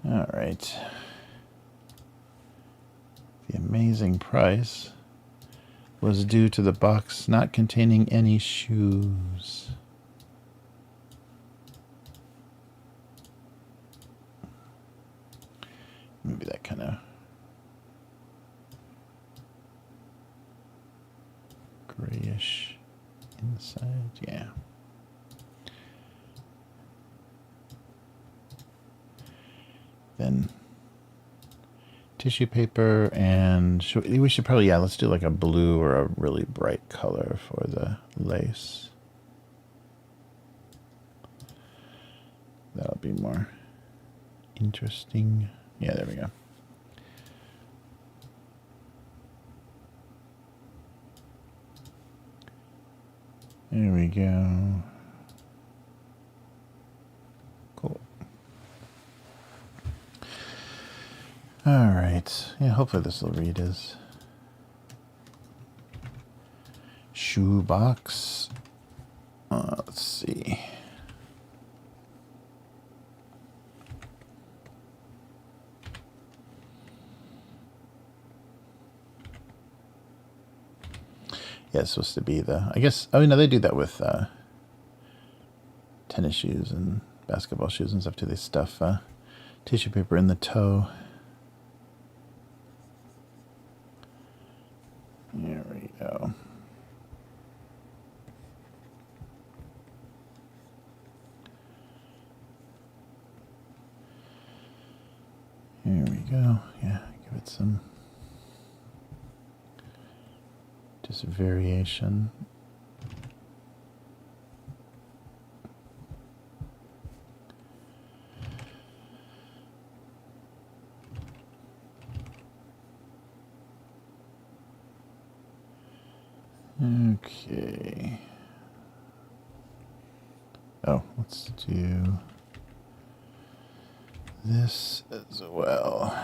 All right. The amazing price was due to the box not containing any shoes. Maybe that kind of grayish inside. Yeah. Then tissue paper, and we should probably, yeah, let's do like a blue or a really bright color for the lace. That'll be more interesting. Yeah, there we go. There we go. Cool. All right. Yeah, hopefully this will read as shoebox. Let's see. Yeah, it's supposed to be the, I guess, oh, no, they do that with tennis shoes and basketball shoes and stuff too. They stuff tissue paper in the toe. There we go. Here we go. Yeah, give it some just variation. Okay. Oh, let's do this as well.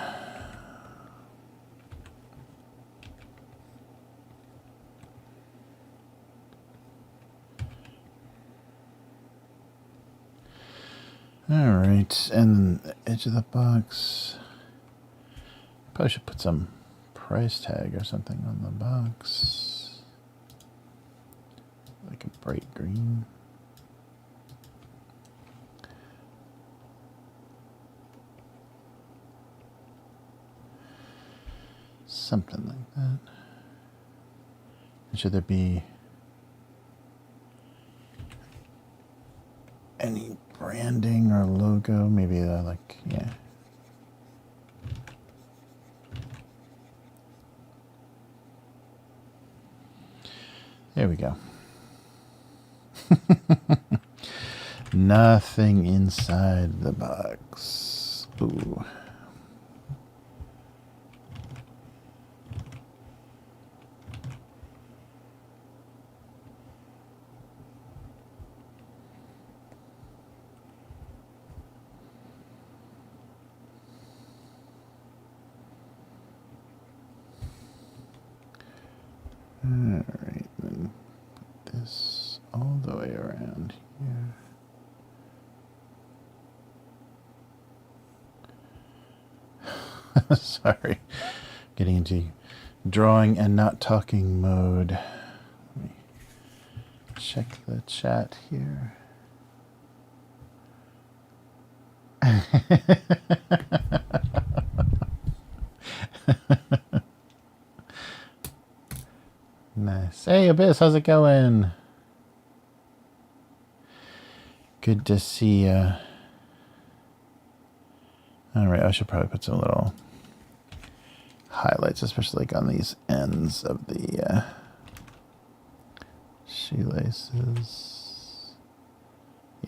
All right, and the edge of the box. Probably should put some price tag or something on the box. Like a bright green. Something like that. And should there be any branding or logo? Maybe like, yeah. There we go. Nothing inside the box. Ooh. All right, then put this all the way around here. Sorry, getting into drawing and not talking mode. Let me check the chat here. Nice. Hey, Abyss, how's it going? Good to see. All right, I should probably put some little highlights, especially like on these ends of the shoelaces.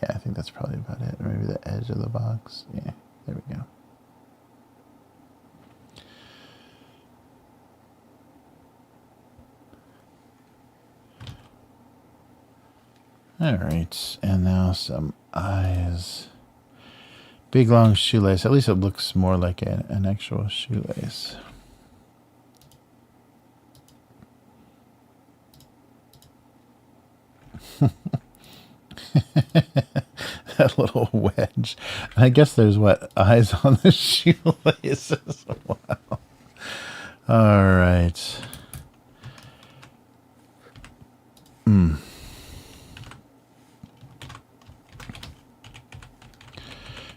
Yeah, I think that's probably about it. Or maybe the edge of the box. Yeah, there we go. All right, and now some eyes. Big long shoelace. At least it looks more like an actual shoelace. That little wedge. I guess there's what? Eyes on the shoelaces. Wow. All right.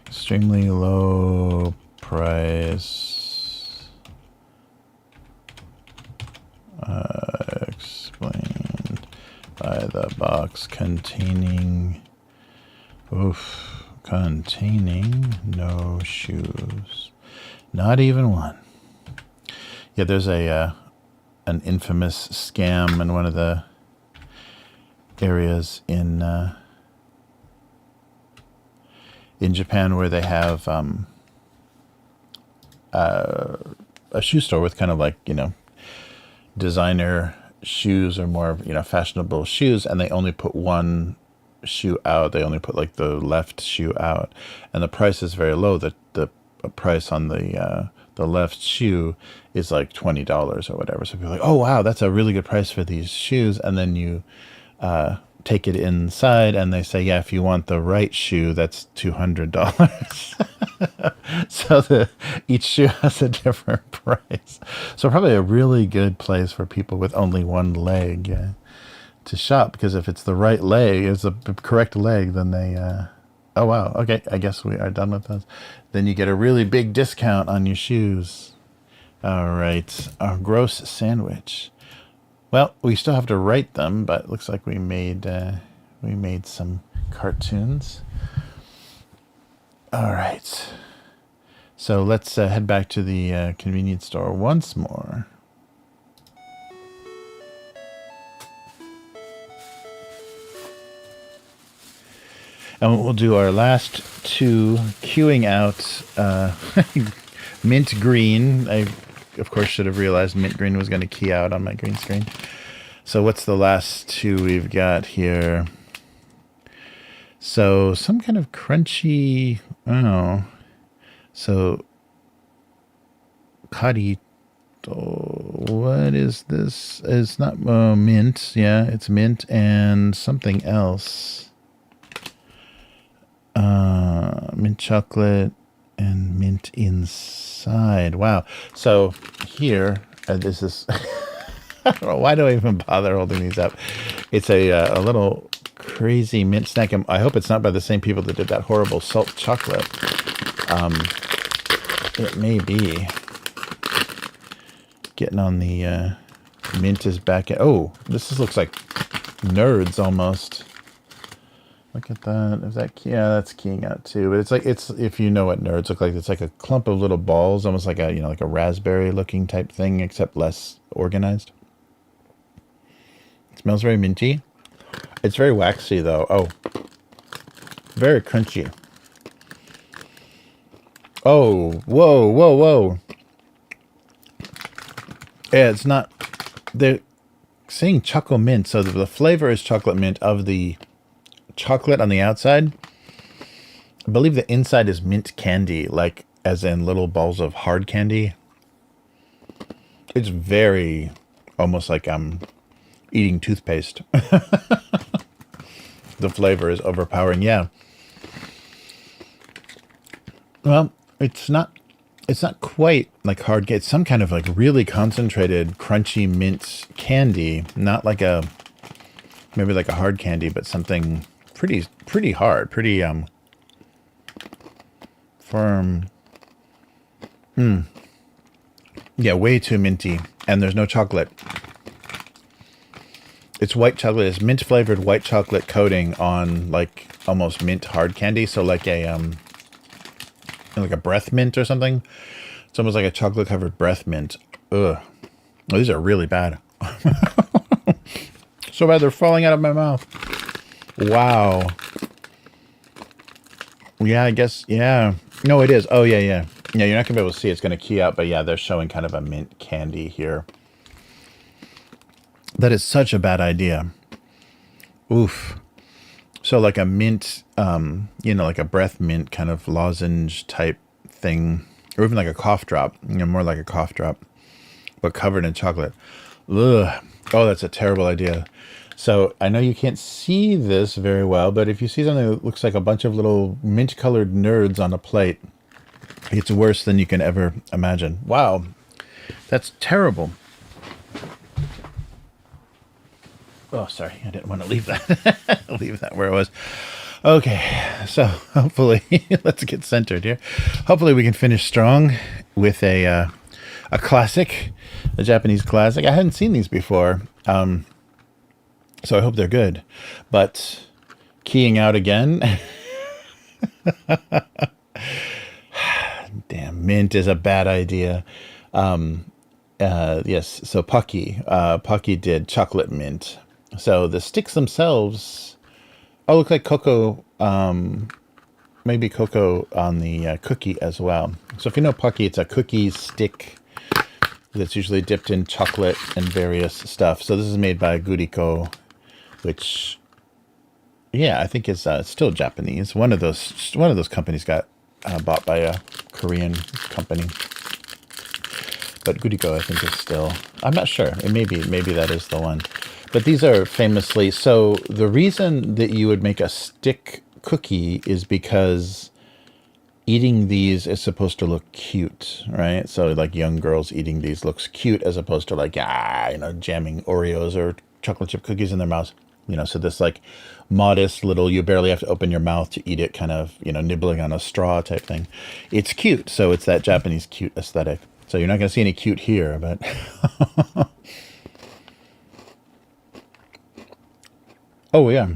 Extremely low price. Explained by the box containing no shoes. Not even one. Yeah, there's an infamous scam in one of the areas in Japan where they have a shoe store with kind of like, designer shoes or more, fashionable shoes, and they only put one shoe out. They only put like the left shoe out, and the price is very low. The price on the left shoe is like $20 or whatever. So people are like, oh wow, that's a really good price for these shoes. And then you take it inside and they say, yeah, if you want the right shoe, that's $200. So each shoe has a different price. So probably a really good place for people with only one leg to shop, because if it's the right leg, it's the correct leg, then they oh wow, okay, I guess we are done with those. Then you get a really big discount on your shoes. All right, our gross sandwich. Well, we still have to write them, but it looks like we made some cartoons. All right. So let's head back to the convenience store once more. And we'll do our last two, queuing out mint green. I, of course, should have realized mint green was going to key out on my green screen. So what's the last two we've got here? So some kind of crunchy, oh, so karito, what is this? It's not mint, yeah, it's mint and something else. Mint chocolate and mint inside. Wow. So here, this is, I don't know, why do I even bother holding these up? It's a little crazy mint snack. I hope it's not by the same people that did that horrible salt chocolate. It may be. Getting on the mint is back. Oh, this looks like Nerds almost. Look at that. Is that, yeah, that's keying out too. But it's like, if you know what Nerds look like, it's like a clump of little balls, almost like a, like a raspberry looking type thing, except less organized. It smells very minty. It's very waxy though. Oh, very crunchy. Oh, whoa, whoa, whoa. Yeah, it's not, they're saying chocolate mint. So the flavor is chocolate mint of the chocolate on the outside. I believe the inside is mint candy, like as in little balls of hard candy. It's very, almost like I'm eating toothpaste. The flavor is overpowering. Yeah. Well, it's not quite like hard candy. It's some kind of like really concentrated, crunchy mint candy. Not like maybe like a hard candy, but something pretty hard, pretty firm. Yeah, way too minty, and there's no chocolate. It's white chocolate. It's mint flavored white chocolate coating on like almost mint hard candy. So like a breath mint or something. It's almost like a chocolate covered breath mint. Ugh. Oh, these are really bad. So bad they're falling out of my mouth. Wow. Yeah, I guess. Yeah. No, it is. Oh, yeah, yeah. Yeah, you're not going to be able to see. It's going to key out. But yeah, they're showing kind of a mint candy here. That is such a bad idea. Oof. So like a mint, like a breath mint kind of lozenge type thing. Or even like a cough drop. More like a cough drop. But covered in chocolate. Ugh. Oh, that's a terrible idea. So I know you can't see this very well, but if you see something that looks like a bunch of little mint-colored nerds on a plate, it's worse than you can ever imagine. Wow, that's terrible. Oh, sorry, I didn't want to leave that. Leave that where it was. Okay, so hopefully, let's get centered here. Hopefully we can finish strong with a classic, a Japanese classic. I hadn't seen these before. So I hope they're good. But keying out again. Damn, mint is a bad idea. Yes, so Pucky did chocolate mint. So the sticks themselves, look like cocoa, maybe cocoa on the cookie as well. So if you know Pucky, it's a cookie stick that's usually dipped in chocolate and various stuff. So this is made by Guriko, which, yeah, I think is still Japanese. One of those companies got bought by a Korean company, but Guriko I think is still. I'm not sure. Maybe that is the one. But these are famously. So the reason that you would make a stick cookie is because eating these is supposed to look cute, right? So like young girls eating these looks cute as opposed to like jamming Oreos or chocolate chip cookies in their mouths. So this like modest little, you barely have to open your mouth to eat it, kind of, nibbling on a straw type thing. It's cute. So it's that Japanese cute aesthetic. So you're not going to see any cute here, but oh yeah.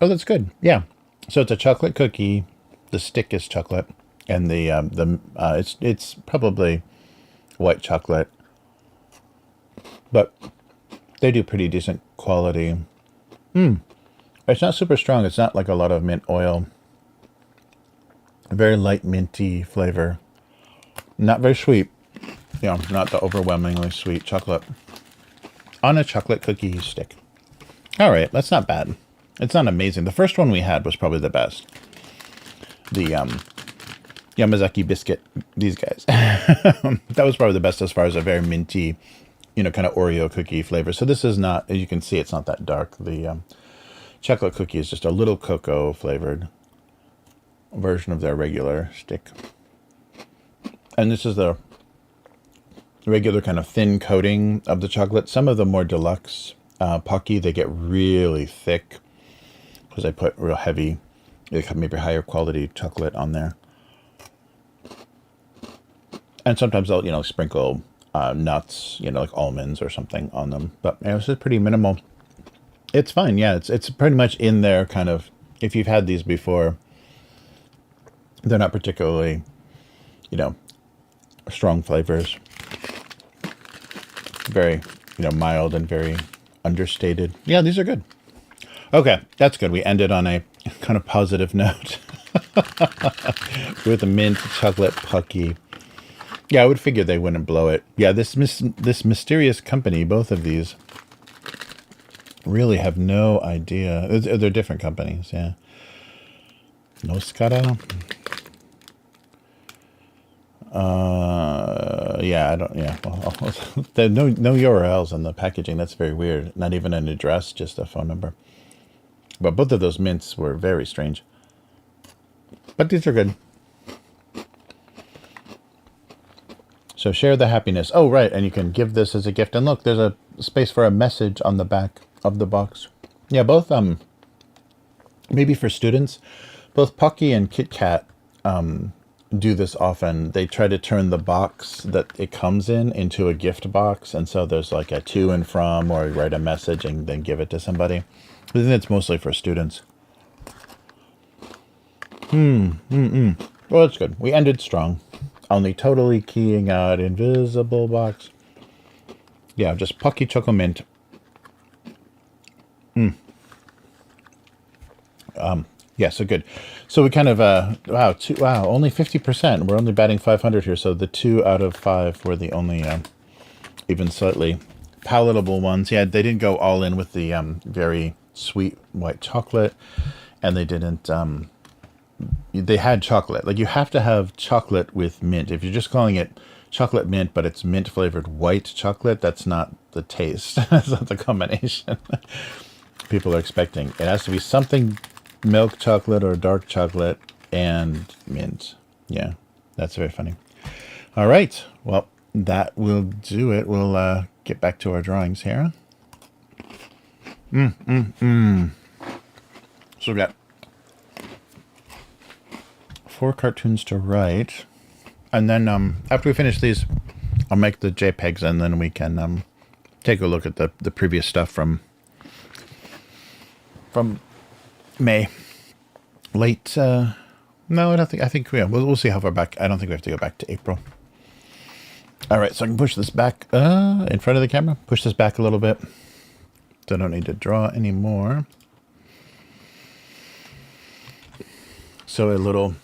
Oh, that's good. Yeah. So it's a chocolate cookie. The stick is chocolate, and it's probably white chocolate, but they do pretty decent quality. It's not super strong. It's not like a lot of mint oil. A very light minty flavor. Not very sweet. Not the overwhelmingly sweet chocolate. On a chocolate cookie stick. All right, that's not bad. It's not amazing. The first one we had was probably the best. The Yamazaki biscuit, these guys. That was probably the best as far as a very minty, kind of Oreo cookie flavor. So this is not, as you can see, it's not that dark. The chocolate cookie is just a little cocoa flavored version of their regular stick. And this is the regular kind of thin coating of the chocolate. Some of the more deluxe Pocky, they get really thick because I put real heavy, maybe higher quality chocolate on there. And sometimes I'll, sprinkle nuts, like almonds or something on them. But this is pretty minimal. It's fine. Yeah, it's pretty much in there kind of, if you've had these before, they're not particularly, strong flavors. Very, mild and very understated. Yeah, these are good. Okay, that's good. We ended on a kind of positive note with a mint chocolate Pucky. Yeah, I would figure they wouldn't blow it. Yeah, this mysterious company, both of these, really have no idea. They're different companies, yeah. Noskara? Yeah, I don't, yeah. Well, there are no URLs on the packaging. That's very weird. Not even an address, just a phone number. But both of those mints were very strange. But these are good. So share the happiness. Oh, right. And you can give this as a gift. And look, there's a space for a message on the back of the box. Yeah, both, maybe for students, both Pocky and Kit Kat, do this often. They try to turn the box that it comes in into a gift box, and so there's like a to and from, or write a message and then give it to somebody. I think it's mostly for students. Well, that's good. We ended strong. Only totally keying out invisible box. Yeah, just Pucky Choco Mint. Yeah, so good. So we kind of, wow, only 50%. We're only batting 500 here, so the 2 out of 5 were the only even slightly palatable ones. Yeah, they didn't go all in with the very sweet white chocolate, and they didn't, they had chocolate. Like, you have to have chocolate with mint. If you're just calling it chocolate mint, but it's mint flavored white chocolate, that's not the taste. That's not the combination people are expecting. It has to be something milk chocolate or dark chocolate and mint. Yeah, that's very funny. All right, well, that will do it. We'll get back to our drawings here. So we've got 4 cartoons to write, and then after we finish these, I'll make the JPEGs, and then we can take a look at the previous stuff from May. Late, no, I don't think, yeah, we'll see how far back. I don't think we have to go back to April. All right, so I can push this back in front of the camera, push this back a little bit, so I don't need to draw anymore. So a little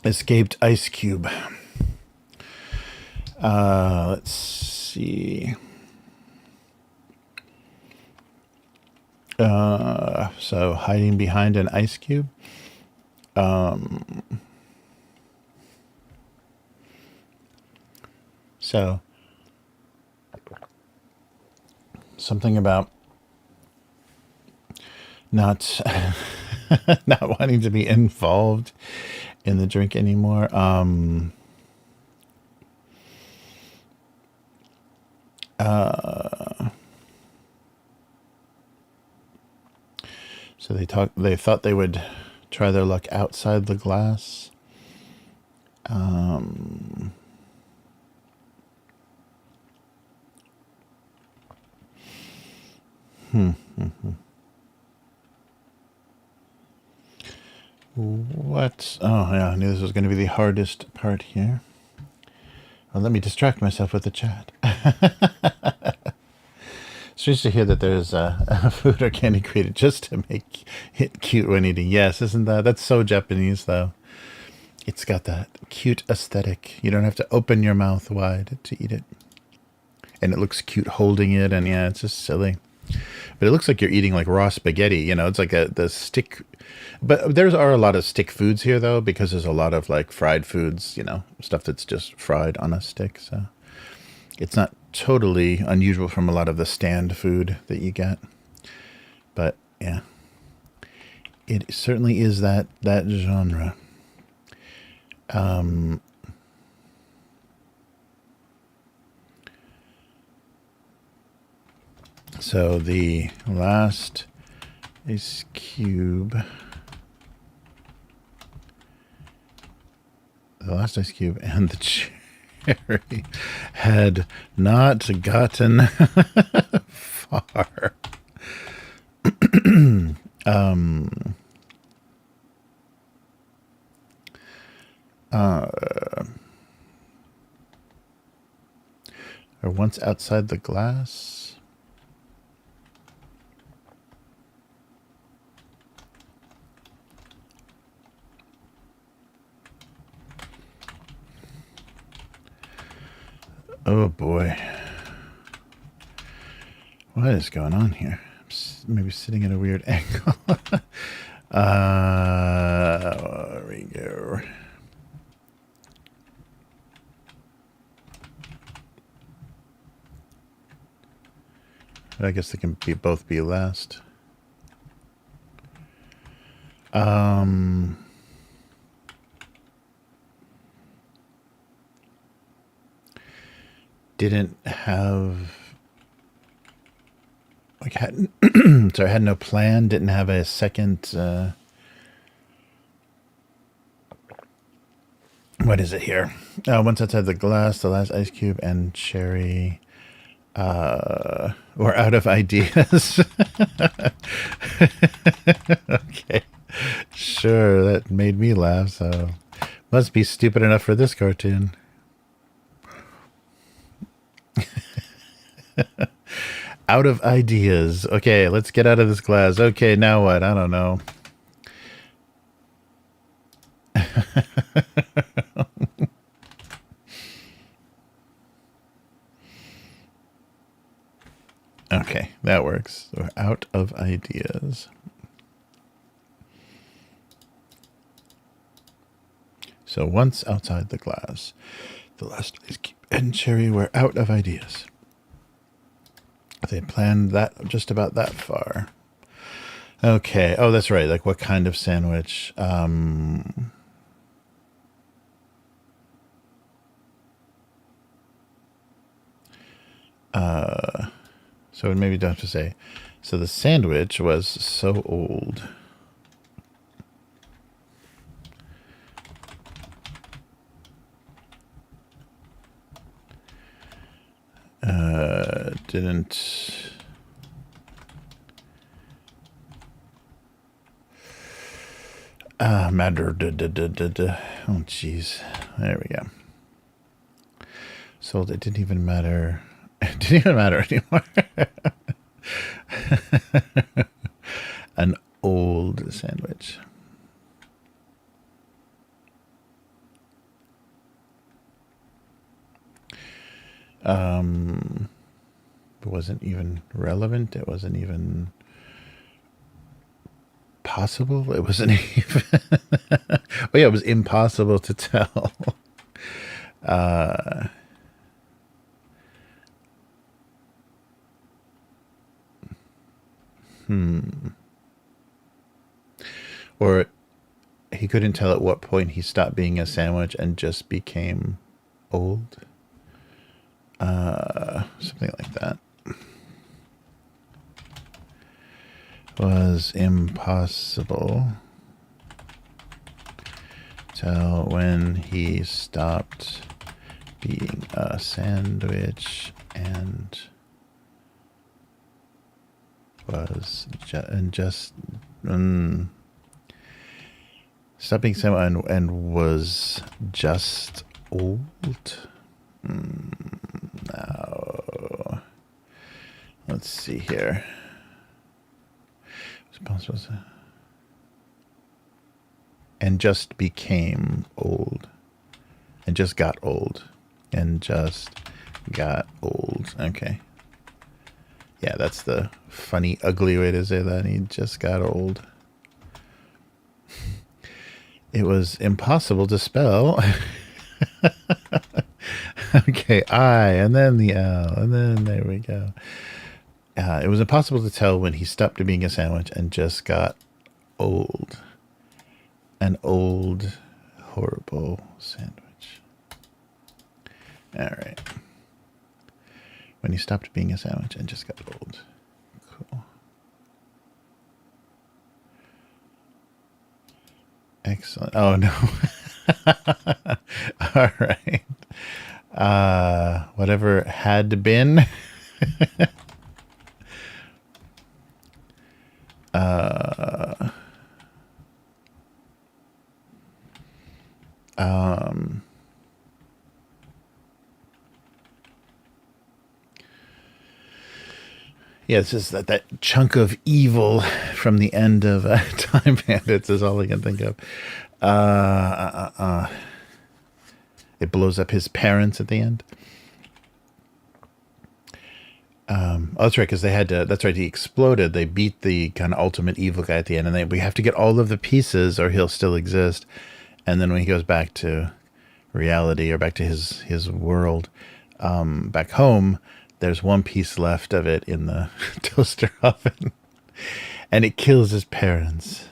escaped ice cube. Let's see. So hiding behind an ice cube. So something about not not wanting to be involved in the drink anymore. So they thought they would try their luck outside the glass. What? Oh, yeah, I knew this was going to be the hardest part here. Well, let me distract myself with the chat. Strange to hear that there's a food or candy created just to make it cute when eating. Yes, isn't that's so Japanese, though. It's got that cute aesthetic. You don't have to open your mouth wide to eat it. And it looks cute holding it, and yeah, it's just silly. But it looks like you're eating like raw spaghetti, you know, it's like the stick. But there are a lot of stick foods here, though, because there's a lot of like fried foods, you know, stuff that's just fried on a stick. So it's not totally unusual from a lot of the stand food that you get. But yeah, it certainly is that genre. So the last ice cube. The last ice cube and the cherry had not gotten far. Or once outside the glass. Oh boy. What is going on here? I'm maybe sitting at a weird angle. There we go. I guess they can both be last. Didn't have, like, had sorry, had no plan. Didn't have a second What is it here? Once outside the glass, the last ice cube and cherry we're out of ideas. Okay. Sure, that made me laugh, so must be stupid enough for this cartoon. Out of ideas. Okay, let's get out of this glass. Okay, now what? I don't know. Okay, that works. We're out of ideas. So once outside the glass, the last ice cube and cherry were out of ideas. They planned that just about that far. Okay. Oh, that's right. Like what kind of sandwich? So maybe don't have to say. So the sandwich was so old. Didn't matter. Oh, jeez. There we go. Sold. It didn't even matter. It didn't even matter anymore. An old sandwich. It wasn't even relevant. It wasn't even possible. It wasn't even. Oh yeah, it was impossible to tell. Or he couldn't tell at what point he stopped being a sandwich and just became old. Something like that. Was impossible. Tell when he stopped being a sandwich and was stop being sandwich and was just old. No. Let's see here. And just became old. And just got old. And just got old. Okay. Yeah, that's the funny, ugly way to say that. He just got old. It was impossible to spell. Okay, I, and then the L, and then there we go. It was impossible to tell when he stopped being a sandwich and just got old. An old, horrible sandwich. All right. When he stopped being a sandwich and just got old. Cool. Excellent. Oh, no. All right. Whatever had been. Yeah, it's just that chunk of evil from the end of Time Bandits is all I can think of. It blows up his parents at the end. Oh, that's right, because they had to. That's right, he exploded. They beat the kind of ultimate evil guy at the end, and we have to get all of the pieces, or he'll still exist. And then when he goes back to reality or back to his world, back home, there's one piece left of it in the toaster oven, and it kills his parents.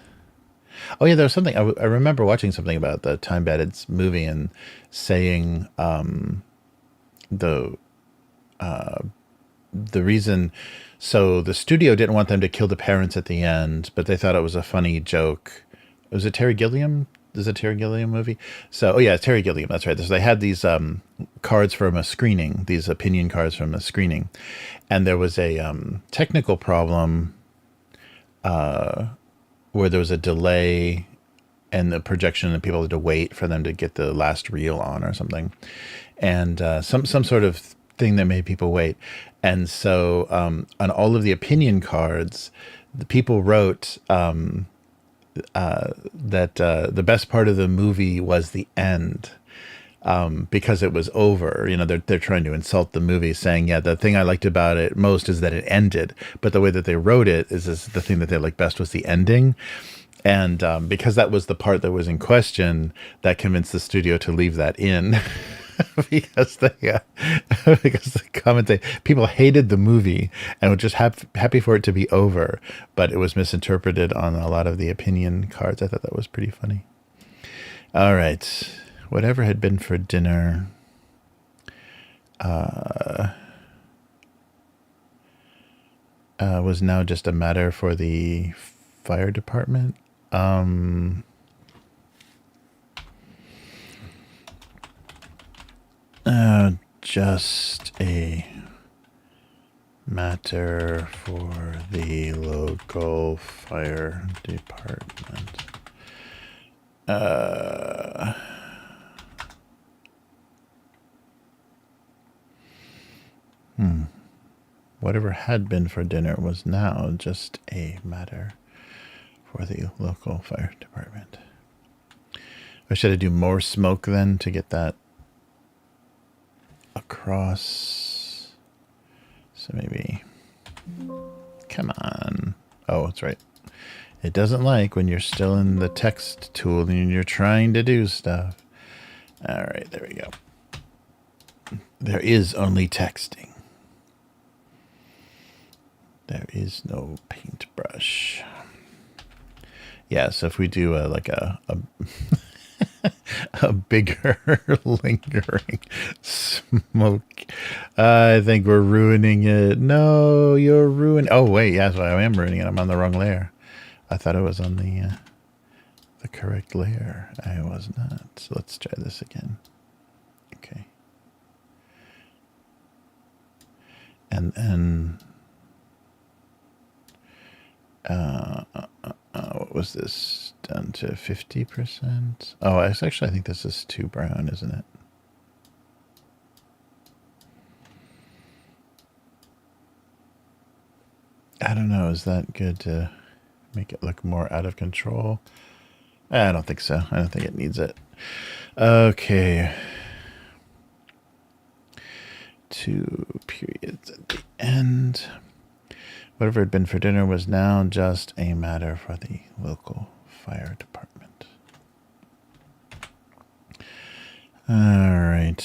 Oh yeah, there was something I remember watching something about the Time Bandits movie and saying the reason. So the studio didn't want them to kill the parents at the end, but they thought it was a funny joke. Was it Terry Gilliam is a Terry Gilliam movie. So, oh yeah, Terry Gilliam. That's right. So they had these cards from a screening, these opinion cards from a screening, and there was a technical problem where there was a delay and the projection, and people had to wait for them to get the last reel on or something, and some sort of thing that made people wait. And so on all of the opinion cards, the people wrote that the best part of the movie was the end. Because it was over, they're trying to insult the movie, saying, yeah, the thing I liked about it most is that it ended. But the way that they wrote it is the thing that they liked best was the ending. And because that was the part that was in question, that convinced the studio to leave that in. because the commentate people hated the movie and were just happy for it to be over, but it was misinterpreted on a lot of the opinion cards. I thought that was pretty funny. All right. Whatever had been for dinner was now just a matter for the fire department. Just a matter for the local fire department. Whatever had been for dinner was now just a matter for the local fire department. Or should I do more smoke then to get that across? So maybe, come on. Oh, that's right. It doesn't like when you're still in the text tool and you're trying to do stuff. All right, there we go. There is only texting. There is no paintbrush. Yeah, so if we do like a bigger lingering smoke, I think we're ruining it. No, you're ruining. Oh wait, yeah, so I am ruining it. I'm on the wrong layer. I thought I was on the correct layer. I was not. So let's try this again. Okay. And then what was this? Down to 50%? Oh, I think this is too brown, isn't it? I don't know. Is that good to make it look more out of control? I don't think so. I don't think it needs it. Okay. 2 periods at the end. Whatever had been for dinner was now just a matter for the local fire department. All right.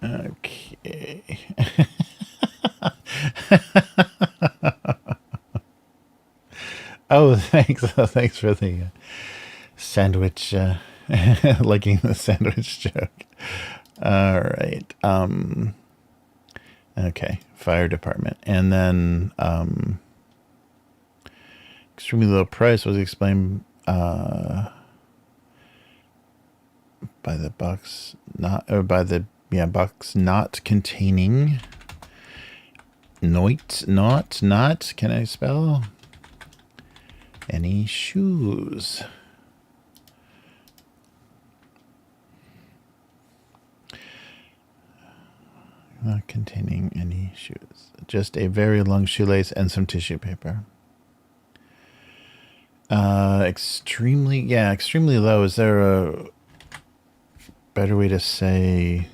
Okay. Oh, thanks. Thanks for the sandwich, liking the sandwich joke. All right. Okay. Fire department. And then extremely low price was explained by the box box not containing not can I spell any shoes. Not containing any shoes. Just a very long shoelace and some tissue paper. Extremely low. Is there a better way to say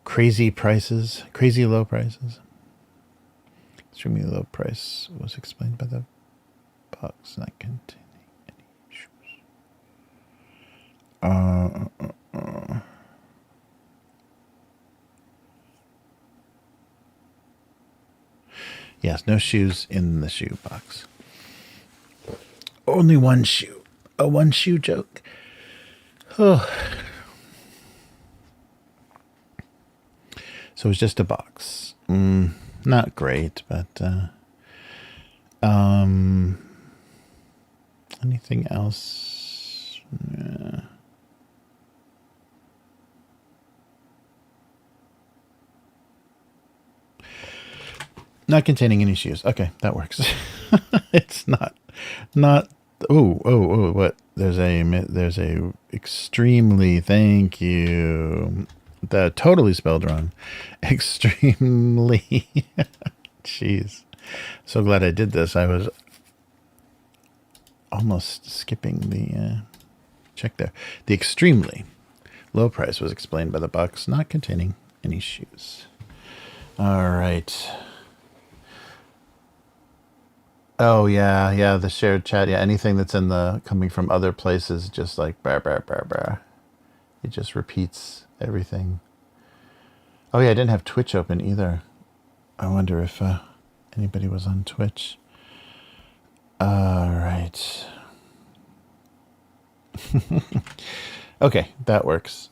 crazy prices? Crazy low prices? Extremely low price was explained by the box not containing any shoes. Yes, no shoes in the shoe box. Only one shoe. A one shoe joke. Oh. So it's just a box. Not not great, but anything else? Yeah. Not containing any shoes. Okay, that works. It's not. Oh, what? There's a extremely, thank you. That totally spelled wrong. Extremely. Jeez. So glad I did this. I was almost skipping the check there. The extremely low price was explained by the box, not containing any shoes. All right. Oh yeah, the shared chat. Yeah, anything that's in the coming from other places, just like brr brr brr brr. It just repeats everything. Oh yeah, I didn't have Twitch open either. I wonder if anybody was on Twitch. All right. Okay, that works.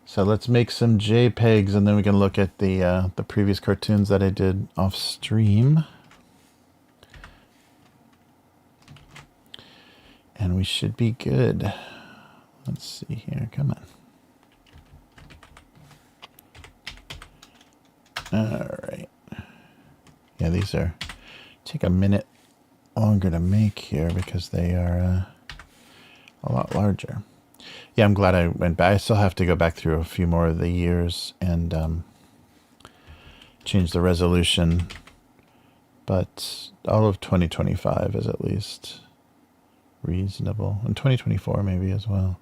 So let's make some JPEGs, and then we can look at the previous cartoons that I did off stream. And we should be good. Let's see here. Come on. All right. Yeah, these are take a minute longer to make here because they are a lot larger. Yeah, I'm glad I went back. I still have to go back through a few more of the years and change the resolution. But all of 2025 is at least reasonable. And 2024 maybe as well.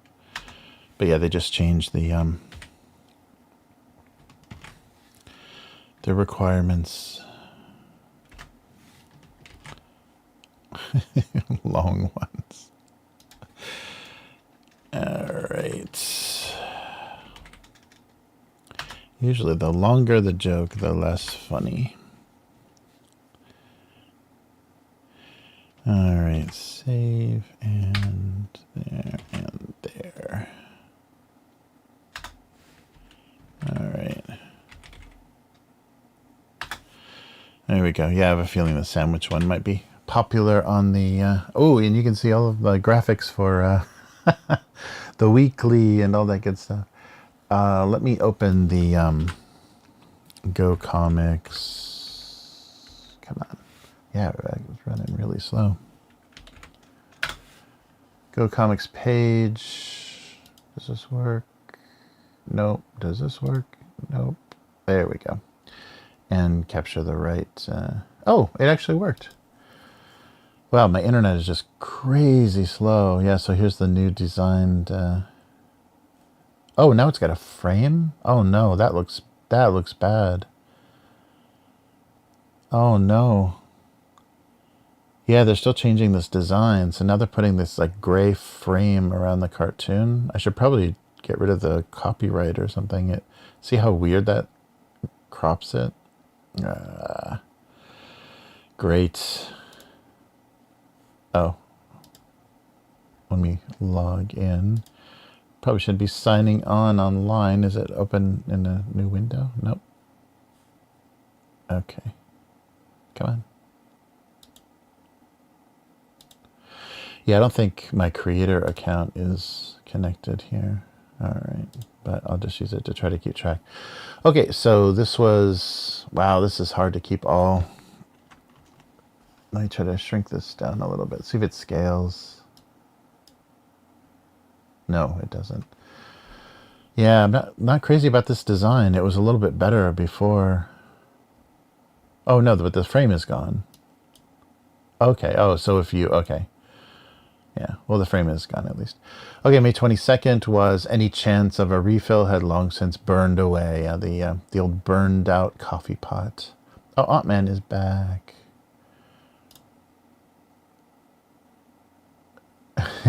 But yeah, they just changed the requirements. Long ones. All right. Usually the longer the joke, the less funny. All right, save and there and there. All right. There we go. Yeah, I have a feeling the sandwich one might be popular on the... oh, and you can see all of the graphics for the weekly and all that good stuff. Let me open the Go Comics. Come on. Yeah, it was running really slow. Go Comics page. Does this work? Nope. Does this work? Nope. There we go. And capture the right... oh, it actually worked. Wow, my internet is just crazy slow. Yeah, so here's the new designed... oh, now it's got a frame? Oh no, that looks bad. Oh no. Yeah, they're still changing this design. So now they're putting this like gray frame around the cartoon. I should probably get rid of the copyright or something. See how weird that crops it? Great. Oh. Let me log in. Probably should be signing on online. Is it open in a new window? Nope. Okay. Come on. Yeah, I don't think my creator account is connected here. All right, but I'll just use it to try to keep track. Okay, so this was... wow, this is hard to keep all... let me try to shrink this down a little bit. See if it scales. No, it doesn't. Yeah, I'm not crazy about this design. It was a little bit better before. Oh, no, but the frame is gone. Okay, oh, so if you... okay. Yeah, well, the frame is gone at least. Okay, May 22nd was Any Chance of a Refill had long since burned away. The old burned out coffee pot. Oh, Ant-Man is back.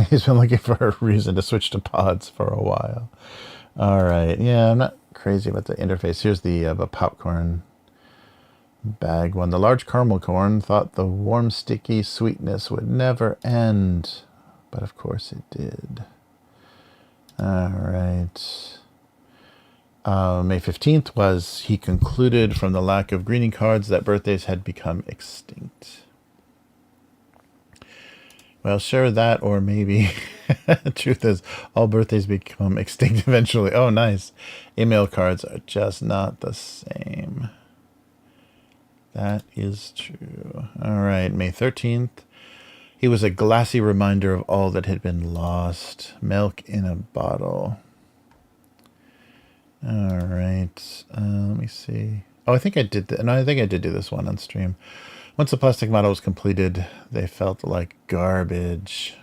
He's been looking for a reason to switch to pods for a while. All right, yeah, I'm not crazy about the interface. Here's the popcorn bag one. The large caramel corn thought the warm, sticky sweetness would never end. But of course it did. All right. May 15th was he concluded from the lack of greeting cards that birthdays had become extinct. Well, sure that, or maybe the truth is all birthdays become extinct eventually. Oh, nice. Email cards are just not the same. That is true. All right, May 13th. He was a glassy reminder of all that had been lost. Milk in a bottle. All right. Let me see. Oh, I think I did. No, I think I did do this one on stream. Once the plastic model was completed, they felt like garbage.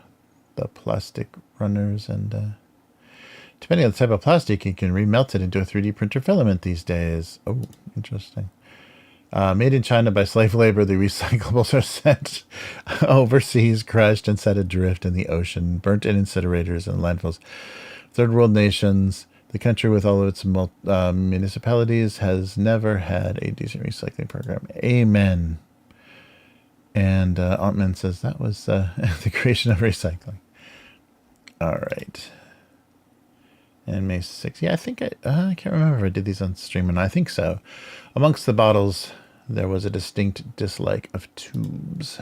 The plastic runners, and depending on the type of plastic, you can remelt it into a 3D printer filament these days. Oh, interesting. Made in China by slave labor, the recyclables are sent overseas, crushed and set adrift in the ocean, burnt in incinerators and landfills. Third world nations, the country with all of its municipalities has never had a decent recycling program. Amen. And Altman says that was the creation of recycling. All right. And May 6th. Yeah, I think I can't remember if I did these on stream or not. I think so. Amongst the bottles, there was a distinct dislike of tubes.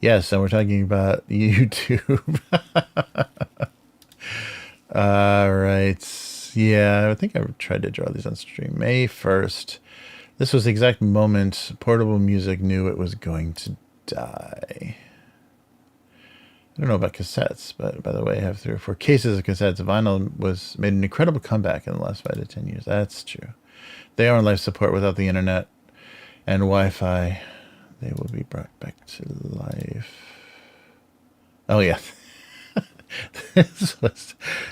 Yes, and we're talking about YouTube. All right. Yeah, I think I tried to draw these on stream. May 1st. This was the exact moment portable music knew it was going to die. I don't know about cassettes, but by the way, I have 3 or 4 cases of cassettes. Vinyl made an incredible comeback in the last 5 to 10 years. That's true. They are on life support without the internet and Wi-Fi. They will be brought back to life. Oh, yeah.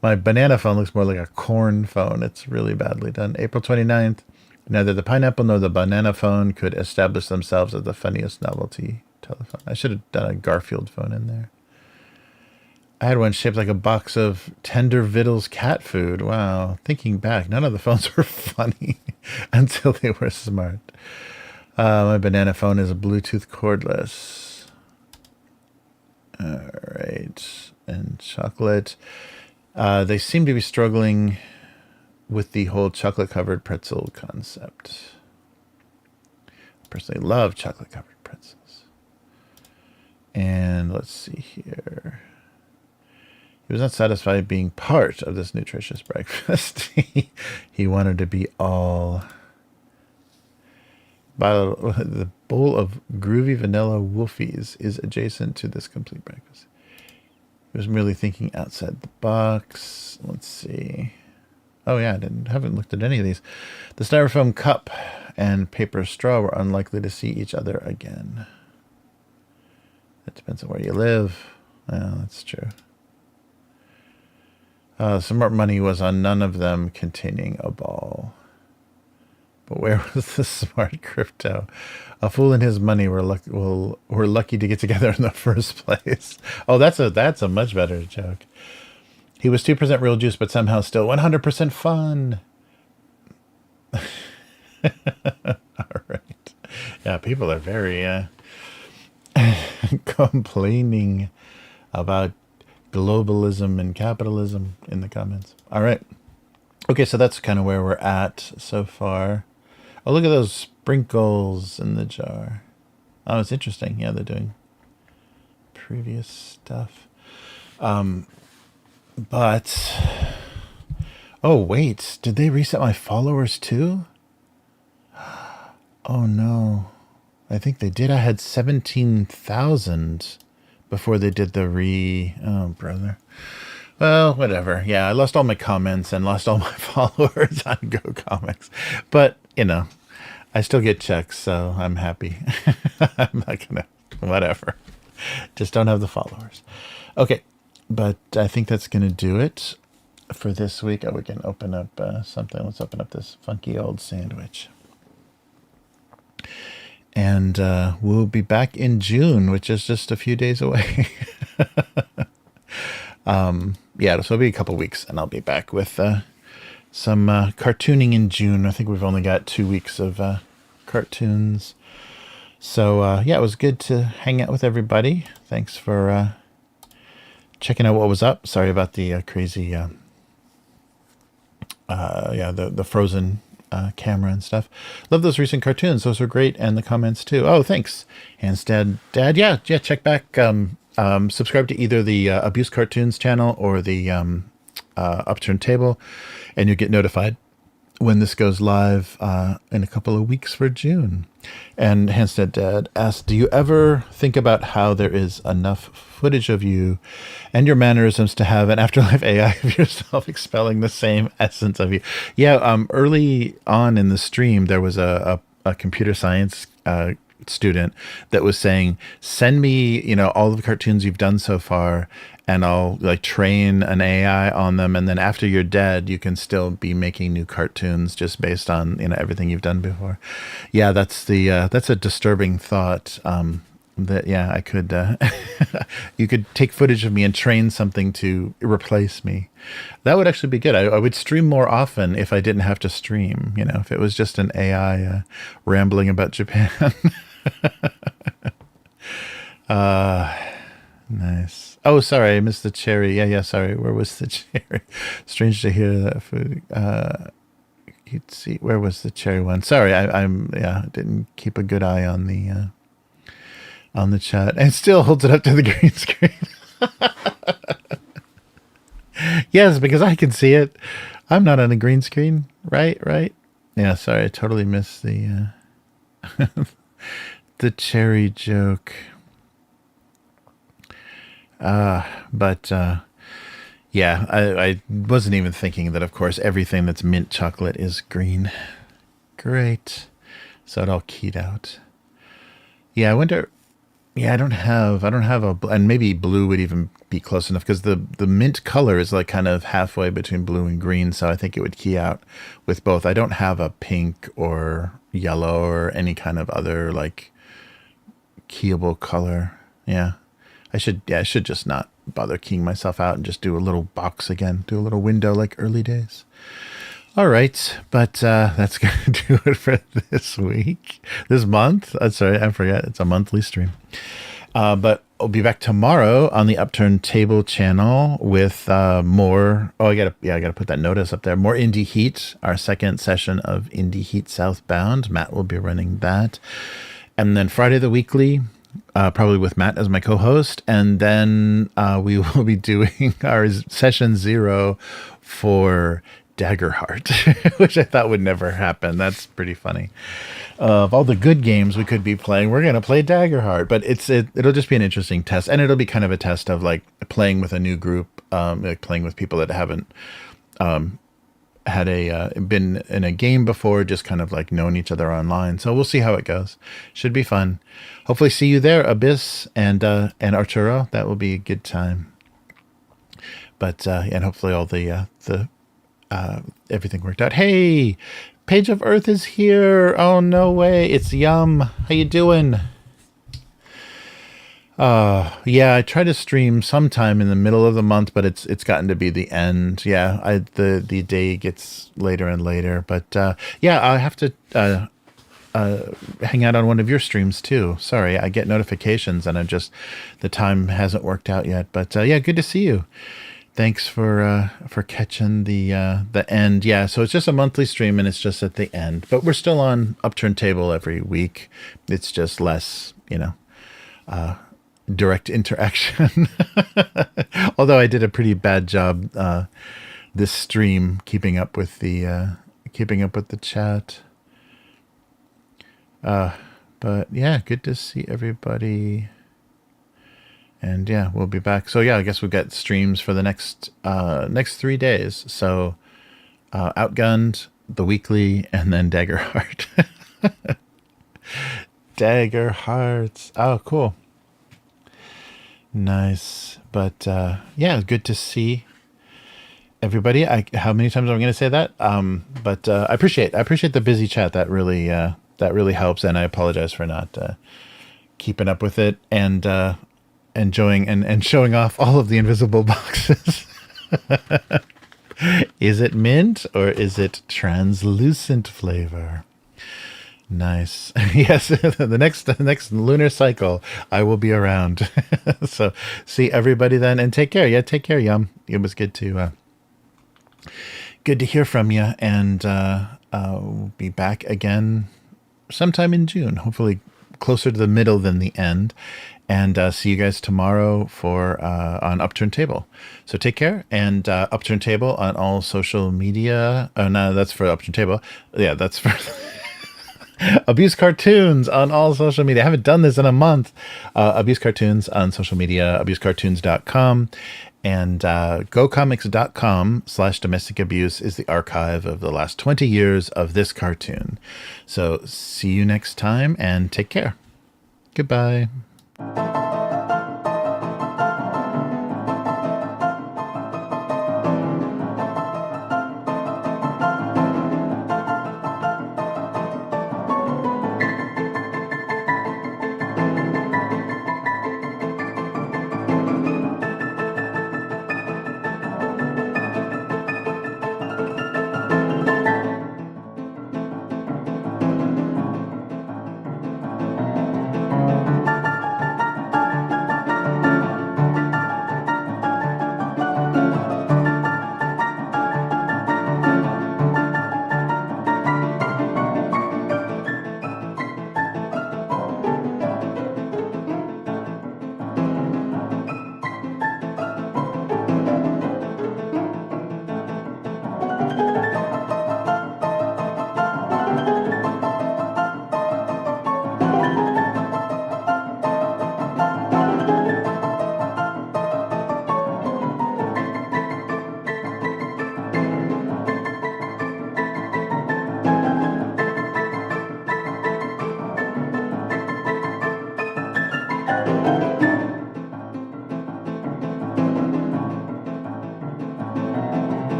My banana phone looks more like a corn phone. It's really badly done. April 29th. Neither the pineapple nor the banana phone could establish themselves as the funniest novelty telephone. I should have done a Garfield phone in there. I had one shaped like a box of Tender Vittles cat food. Wow. Thinking back, none of the phones were funny until they were smart. My banana phone is a Bluetooth cordless. All right. And chocolate. They seem to be struggling with the whole chocolate-covered pretzel concept. I personally love chocolate-covered pretzels. And let's see here. He was not satisfied being part of this nutritious breakfast. He wanted to be all. The bowl of groovy vanilla woofies is adjacent to this complete breakfast. He was merely thinking outside the box. Let's see. Oh yeah, haven't looked at any of these. The styrofoam cup and paper straw were unlikely to see each other again. It depends on where you live. Well, that's true. Smart money was on none of them containing a ball. But where was the smart crypto? A fool and his money were lucky to get together in the first place. Oh, that's a much better joke. He was 2% real juice, but somehow still 100% fun. All right. Yeah, people are very complaining about globalism and capitalism in the comments. All right. Okay, so that's kind of where we're at so far. Oh, look at those sprinkles in the jar. Oh, it's interesting. Yeah, they're doing previous stuff. But, oh, wait. Did they reset my followers too? Oh, no. I think they did. I had 17,000 before they did the Oh, brother. Well, whatever. Yeah, I lost all my comments and lost all my followers on Go Comics. But, you know, I still get checks, so I'm happy. I'm not going to, whatever. Just don't have the followers. Okay, but I think that's going to do it for this week. Oh, we can open up something. Let's open up this funky old sandwich. And we'll be back in June, which is just a few days away. Yeah, so it'll be a couple weeks, and I'll be back with some cartooning in June. I think we've only got 2 weeks of cartoons. So, yeah, it was good to hang out with everybody. Thanks for checking out what was up. Sorry about the crazy yeah, the Frozen camera and stuff. Love those recent cartoons. Those are great, and the comments too. Oh, thanks, Handstead Dad. Yeah, yeah. Check back. Subscribe to either the Abuse Cartoons channel or the Upturned Table, and you'll get notified when this goes live in a couple of weeks for June. And Handstead Dad asked, do you ever think about how there is enough footage of you and your mannerisms to have an afterlife AI of yourself expelling the same essence of you? Yeah, early on in the stream, there was a computer science student that was saying, send me, you know, all the cartoons you've done so far, and I'll like train an AI on them, and then after you're dead, you can still be making new cartoons just based on, you know, everything you've done before. Yeah, that's a disturbing thought. That yeah, I could you could take footage of me and train something to replace me. That would actually be good. I would stream more often if I didn't have to stream. You know, if it was just an AI rambling about Japan. Nice. Oh, sorry, I missed the cherry. Yeah, sorry. Where was the cherry? Strange to hear that food. You'd see. Where was the cherry one? Sorry, I'm didn't keep a good eye on the chat, and still holds it up to the green screen. Yes, because I can see it. I'm not on a green screen. Right. Yeah, sorry, I totally missed the the cherry joke. But yeah, I wasn't even thinking that, of course, everything that's mint chocolate is green. Great. So it all keyed out. Yeah, I wonder. Yeah, I don't have and maybe blue would even be close enough, because the mint color is like kind of halfway between blue and green, so I think it would key out with both. I don't have a pink or yellow or any kind of other like keyable color. Yeah. I should just not bother keying myself out and just do a little box again, do a little window like early days. All right, but that's going to do it for this week, this month. Sorry, I forgot, it's a monthly stream. But I'll be back tomorrow on the Upturned Table channel with more. Oh, I gotta put that notice up there. More Indie Heat, our second session of Indie Heat Southbound. Matt will be running that, and then Friday the Weekly. Probably with Matt as my co-host, and then we will be doing our session 0 for Daggerheart, which I thought would never happen. That's pretty funny. Of all the good games we could be playing, we're gonna play Daggerheart, but it'll just be an interesting test, and it'll be kind of a test of like playing with a new group, like playing with people that haven't had been in a game before, just kind of like known each other online. So we'll see how it goes. Should be fun. Hopefully see you there, Abyss and Arturo. That will be a good time. But and hopefully all the everything worked out. Hey, Page of Earth is here. Oh no way! It's Yum. How you doing? Yeah, I try to stream sometime in the middle of the month, but it's gotten to be the end. Yeah, the day gets later and later, but yeah, I have to hang out on one of your streams too. Sorry, I get notifications and the time hasn't worked out yet, but yeah, good to see you. Thanks for catching the end. Yeah, so it's just a monthly stream and it's just at the end, but we're still on Upturned Table every week. It's just less, direct interaction. Although I did a pretty bad job this stream keeping up with the chat. But yeah, good to see everybody. And yeah, we'll be back. So yeah, I guess we've got streams for the next 3 days. So Outgunned, the weekly, and then Daggerheart. Daggerhearts. Oh, cool. Nice. But yeah, good to see everybody. How many times am I going to say that? But I appreciate the busy chat. That really helps, and I apologize for not keeping up with it and enjoying and showing off all of the invisible boxes. Is it mint or is it translucent flavor? Nice. Yes, the next lunar cycle, I will be around. So see everybody then, and take care. Yeah, take care, Yum. It was good to good to hear from you, and we'll be back again sometime in June, hopefully closer to the middle than the end. And see you guys tomorrow for on Upturned Table. So take care, and Upturned Table on all social media. Oh no, that's for Upturned Table. Yeah, that's for Abusecartoons on all social media. I haven't done this in a month. Abusecartoons on social media, abusecartoons.com. And gocomics.com/domestic abuse is the archive of the last 20 years of this cartoon. So see you next time, and take care. Goodbye.